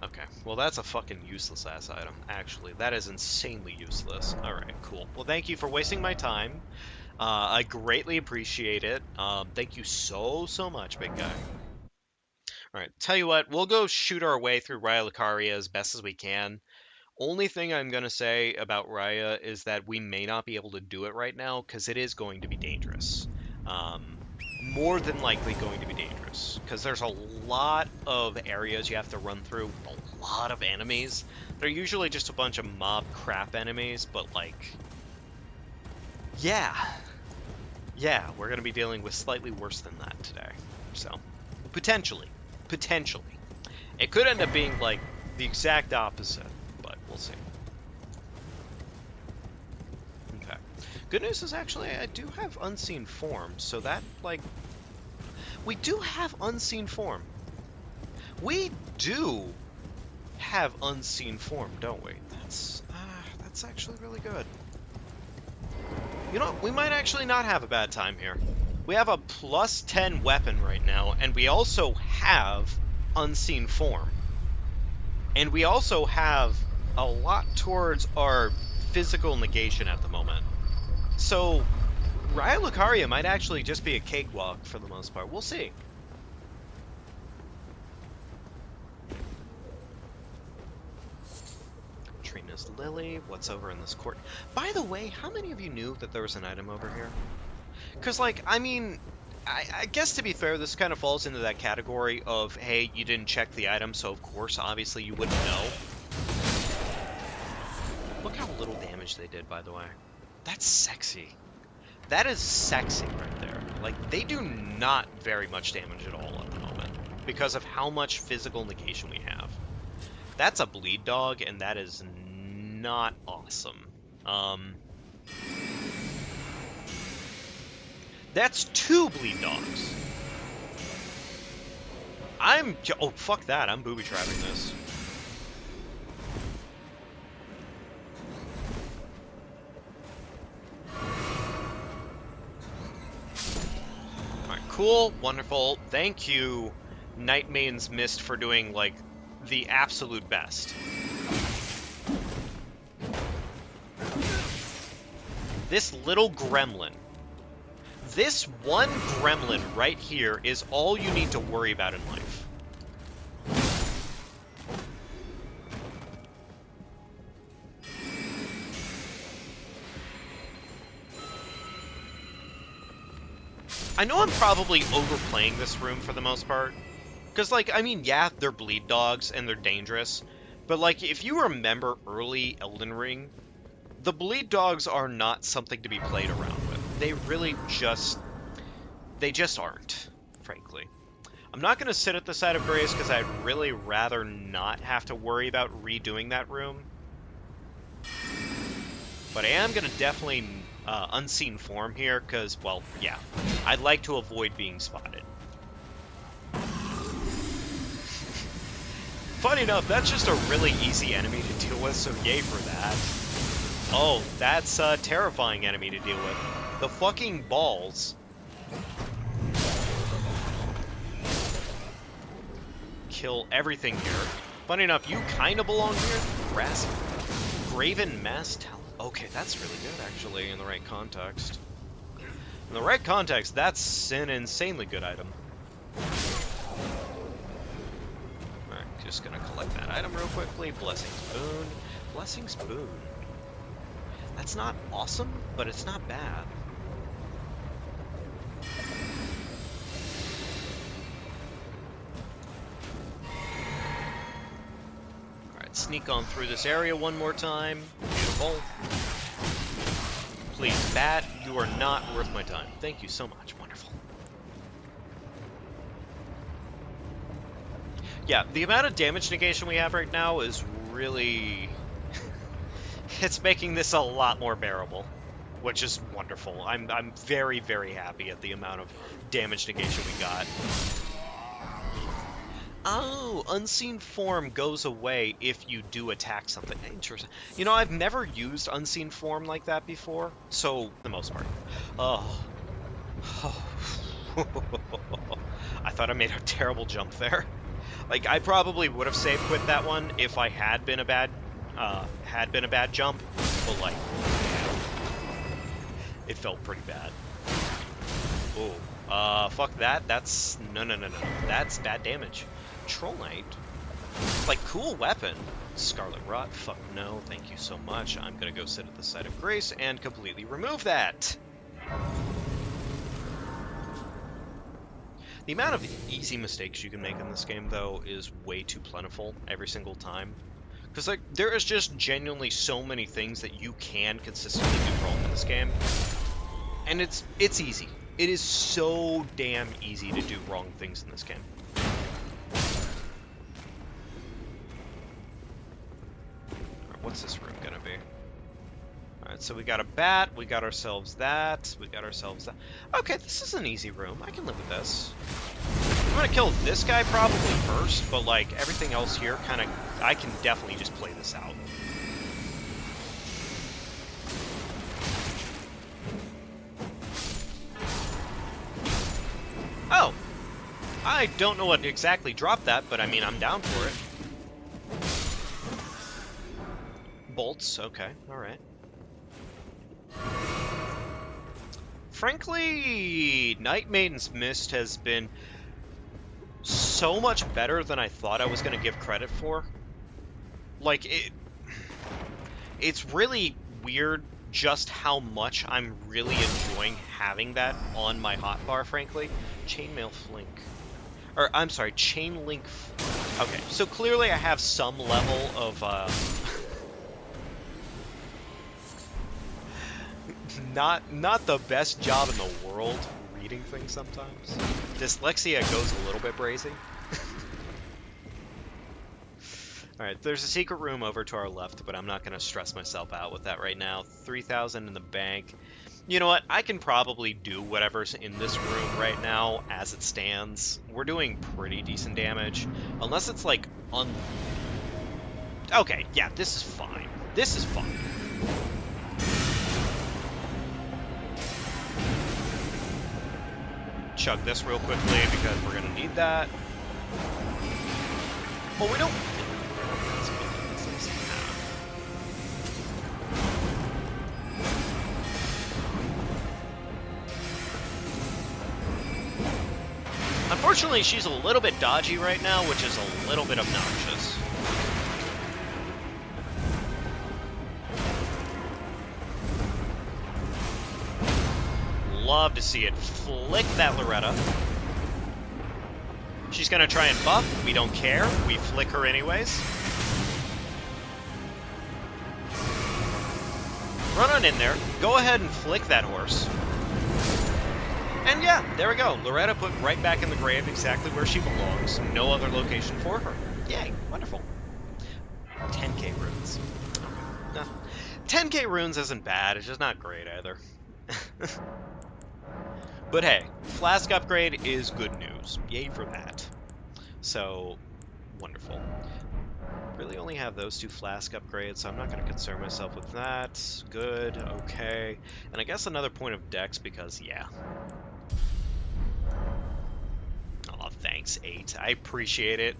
Okay, well that's a fucking useless ass item, actually. That is insanely useless. Alright, cool. Well, thank you for wasting my time. I greatly appreciate it. Thank you so much, big guy. Alright, tell you what, we'll go shoot our way through Raya Lucaria as best as we can. Only thing I'm going to say about Raya is that we may not be able to do it right now, because it is going to be dangerous. More than likely going to be dangerous, because there's a lot of areas you have to run through, a lot of enemies. They're usually just a bunch of mob crap enemies, but like, Yeah. Yeah, we're going to be dealing with slightly worse than that today. So, potentially. Potentially. It could end up being, like, the exact opposite, but we'll see. Okay. Good news is, actually, I do have Unseen Form, so that, like... We do have Unseen Form. We do have Unseen Form, don't we? That's actually really good. You know, we might actually not have a bad time here. We have a plus 10 weapon right now, and we also have Unseen Form. And we also have a lot towards our physical negation at the moment. So, Raya Lucaria might actually just be a cakewalk for the most part. We'll see. Trina's Lily, what's over in this court? By the way, how many of you knew that there was an item over here? Because, like, I mean, I guess to be fair, this kind of falls into that category of, hey, you didn't check the item, so of course, obviously, you wouldn't know. Look how little damage they did, by the way. That's sexy. That is sexy right there. Like, they do not very much damage at all at the moment because of how much physical negation we have. That's a bleed dog, and that is not awesome. That's 2 bleed dogs. Oh, fuck that. I'm booby-trapping this. Alright, cool. Wonderful. Thank you, Nightmane's Mist, for doing, like, the absolute best. This little gremlin. This one gremlin right here is all you need to worry about in life. I know I'm probably overplaying this room for the most part. Because, like, I mean, yeah, they're bleed dogs and they're dangerous. But, like, if you remember early Elden Ring, the bleed dogs are not something to be played around with. They really just... They just aren't, frankly. I'm not going to sit at the side of Grace because I'd really rather not have to worry about redoing that room. But I am going to definitely Unseen Form here because, well, yeah. I'd like to avoid being spotted. Funny enough, that's just a really easy enemy to deal with, so yay for that. Oh, that's a terrifying enemy to deal with. The fucking balls. Kill everything here. Funny enough, you kind of belong here. Graven Mass Talent. Okay, that's really good, actually, in the right context. In the right context, that's an insanely good item. Alright, just gonna collect that item real quickly. Blessing's Boon. Blessing's Boon. That's not awesome, but it's not bad. Alright, sneak on through this area one more time. Beautiful. Please, bat, you are not worth my time. Thank you so much. Wonderful. Yeah, the amount of damage negation we have right now is really... it's making this a lot more bearable, which is wonderful. I'm very, very happy at the amount of damage negation we got. Oh, Unseen Form goes away if you do attack something. Interesting. You know, I've never used Unseen Form like that before, so, for the most part. Oh. I thought I made a terrible jump there. Like, I probably would have save quit that one if I had been a bad jump, but, like, it felt pretty bad. Oh, fuck that. That's, no. That's bad damage. Troll Knight. Like, cool weapon. Scarlet Rot. Fuck no. Thank you so much. I'm gonna go sit at the side of Grace and completely remove that. The amount of easy mistakes you can make in this game, though, is way too plentiful every single time. Because, like, there is just genuinely so many things that you can consistently do wrong in this game. And it's easy. It is so damn easy to do wrong things in this game. Alright, what's this room gonna be? Alright, so we got a bat, we got ourselves that, we got ourselves that. Okay, this is an easy room. I can live with this. I'm gonna kill this guy probably first, but like everything else here kinda I can definitely just play this out. Oh! I don't know what exactly dropped that, but I mean, I'm down for it. Bolts, okay, alright. Frankly, Night Maiden's Mist has been so much better than I thought I was going to give credit for. Like, it's really weird just how much I'm really enjoying having that on my hotbar, frankly. Chainmail Flink. Or, I'm sorry, Chain Link... Okay, so clearly I have some level of, not the best job in the world reading things sometimes. Dyslexia goes a little bit brazy. Alright, there's a secret room over to our left, but I'm not going to stress myself out with that right now. 3,000 in the bank. You know what? I can probably do whatever's in this room right now as it stands. We're doing pretty decent damage. Unless it's like Okay, yeah, this is fine. This is fine. Chug this real quickly because we're going to need that. Well, we don't... Unfortunately, she's a little bit dodgy right now, which is a little bit obnoxious. Love to see it. Flick that Loretta. She's gonna try and buff. We don't care. We flick her anyways. Run on in there. Go ahead and flick that horse. And yeah, there we go. Loretta put right back in the grave exactly where she belongs. No other location for her. Yay, wonderful. 10k runes. No. 10k runes isn't bad, it's just not great either. But hey, flask upgrade is good news. Yay for that. So, wonderful. Really only have those two flask upgrades, so I'm not going to concern myself with that. Good, okay. And I guess another point of dex because, yeah. Aw, thanks, 8. I appreciate it.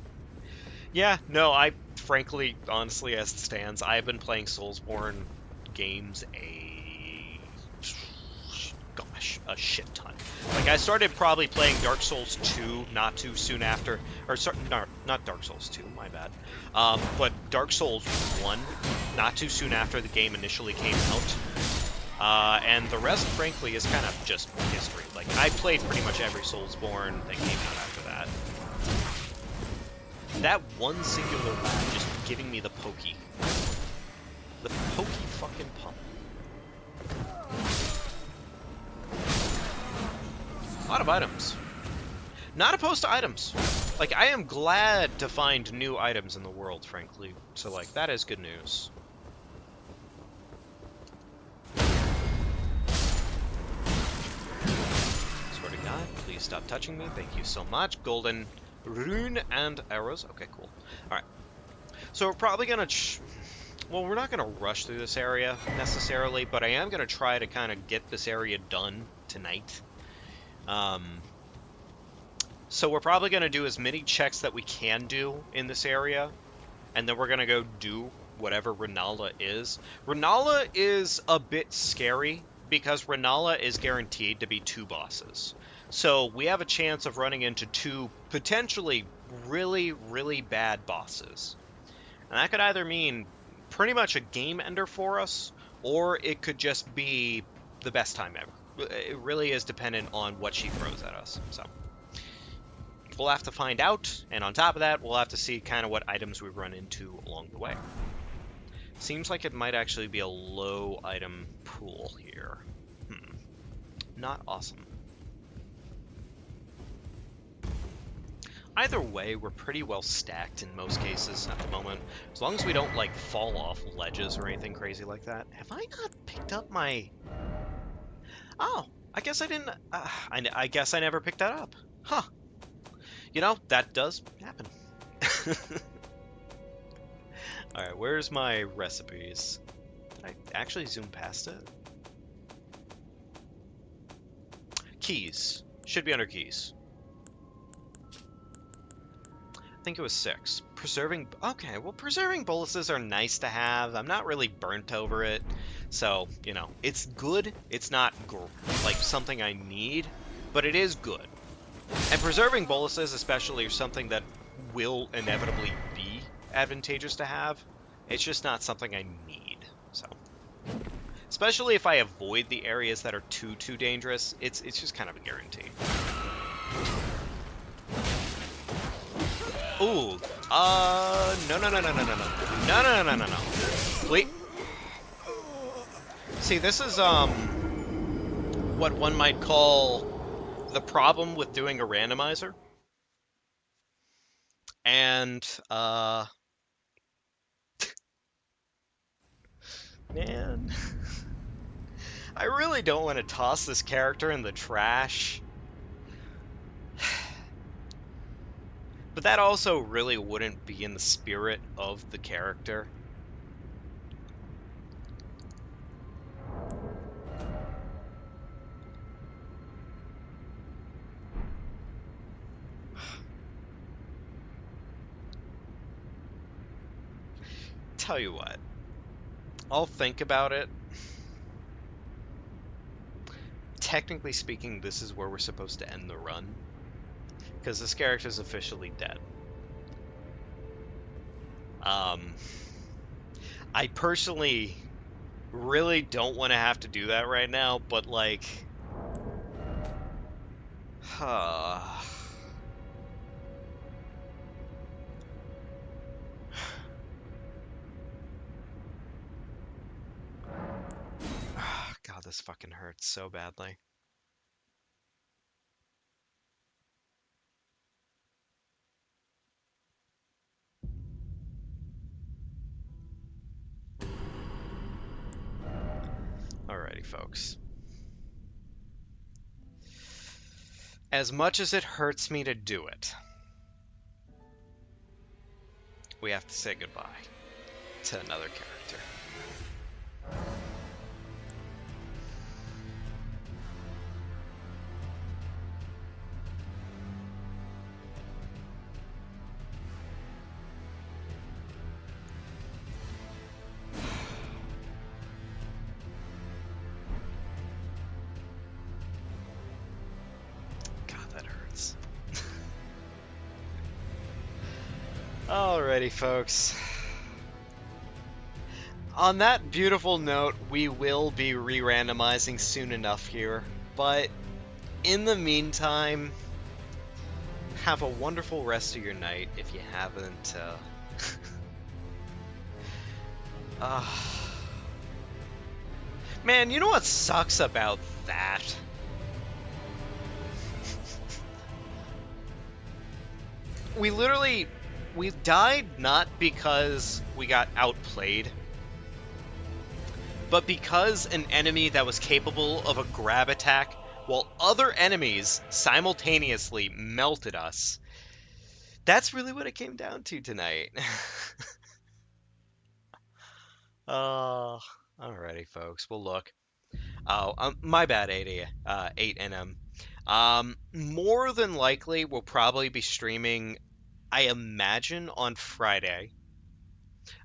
Yeah, no, I frankly, honestly, as it stands, I've been playing Soulsborne games a shit ton. Like, I started probably playing Dark Souls 2 not too soon after, or no, not Dark Souls 2, my bad, but Dark Souls 1 not too soon after the game initially came out, and the rest, frankly, is kind of just history. Like, I played pretty much every Soulsborne that came out after that. That one singular lad just giving me the pokey. The pokey fucking pump. A lot of items. Not opposed to items. Like, I am glad to find new items in the world, frankly. So, like, that is good news. Swear to God, please stop touching me. Thank you so much. Golden rune and arrows. Okay, cool. Alright. So we're probably gonna... well, we're not gonna rush through this area, necessarily, but I am gonna try to kind of get this area done tonight. So we're probably going to do as many checks that we can do in this area, and then we're going to go do whatever Renala is. Renala is a bit scary, because Renala is guaranteed to be 2 bosses. So we have a chance of running into 2 potentially really, really bad bosses. And that could either mean pretty much a game ender for us, or it could just be the best time ever. It really is dependent on what she throws at us, so we'll have to find out, and on top of that, we'll have to see kind of what items we run into along the way. Seems like it might actually be a low item pool here. not awesome. Either way, we're pretty well stacked in most cases at the moment. As long as we don't, like, fall off ledges or anything crazy like that. Have I not picked up my... Oh, I guess I didn't... I guess I never picked that up. Huh. You know, that does happen. Alright, where's my recipes? Did I actually zoom past it? Keys. Should be under keys. I think it was 6. Preserving... Okay, well, preserving boluses are nice to have. I'm not really burnt over it. So, you know, it's good. It's not, like, something I need, but it is good. And preserving boluses, especially, are something that will inevitably be advantageous to have. It's just not something I need, so... Especially if I avoid the areas that are too dangerous, it's just kind of a guarantee. Ooh, no. Wait. See, this is, what one might call the problem with doing a randomizer. And, man, I really don't want to toss this character in the trash. But that also really wouldn't be in the spirit of the character. Tell you what, I'll think about it. Technically speaking, this is where we're supposed to end the run, because this character is officially dead. I personally really don't want to have to do that right now, but like, God, this fucking hurts so badly. Alrighty, folks. As much as it hurts me to do it, we have to say goodbye to another character. Alrighty, folks. On that beautiful note, we will be re-randomizing soon enough here, but in the meantime, have a wonderful rest of your night if you haven't, Man, you know what sucks about that? We died not because we got outplayed, but because an enemy that was capable of a grab attack while other enemies simultaneously melted us. That's really what it came down to tonight. Alrighty, folks. Well, look. Oh, my bad, 8NM. More than likely, we'll probably be streaming, I imagine, on Friday.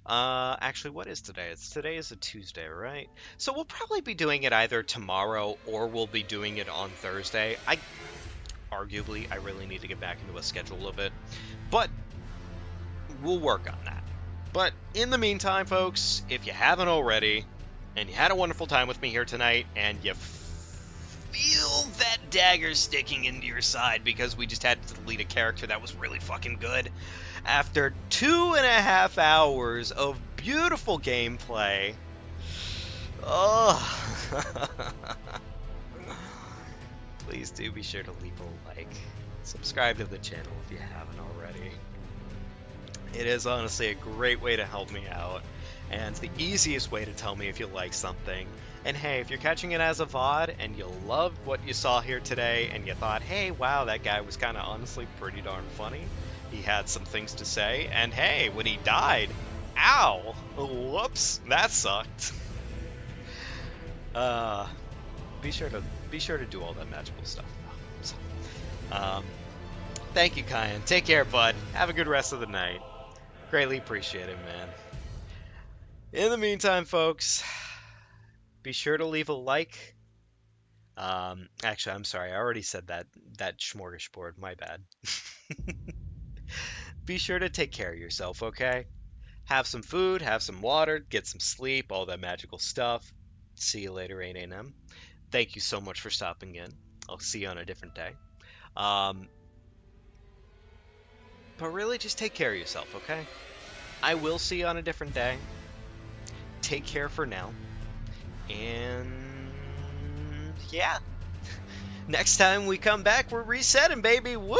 Actually, what is today? Today is a Tuesday, right? So we'll probably be doing it either tomorrow or we'll be doing it on Thursday. Arguably, I really need to get back into a schedule a bit, but we'll work on that. But in the meantime, folks, if you haven't already, and you had a wonderful time with me here tonight, and you feel that dagger sticking into your side because we just had to delete a character that was really fucking good, after 2.5 hours of beautiful gameplay, Please do be sure to leave a like. Subscribe to the channel if you haven't already. It is honestly a great way to help me out, and it's the easiest way to tell me if you like something. And hey, if you're catching it as a VOD and you loved what you saw here today and you thought, hey, wow, that guy was kind of honestly pretty darn funny. He had some things to say, and hey, when he died, ow, whoops, that sucked. Be sure to do all that magical stuff. So, thank you, Kyan. Take care, bud. Have a good rest of the night. Greatly appreciate it, man. In the meantime, folks, be sure to leave a like. Actually, I'm sorry. I already said that smorgasbord. My bad. Be sure to take care of yourself, okay? Have some food, have some water, get some sleep, all that magical stuff. See you later, 8 a.m. Thank you so much for stopping in. I'll see you on a different day. But really, just take care of yourself, okay? I will see you on a different day. Take care for now. And yeah. Next time we come back, we're resetting, baby. Woo!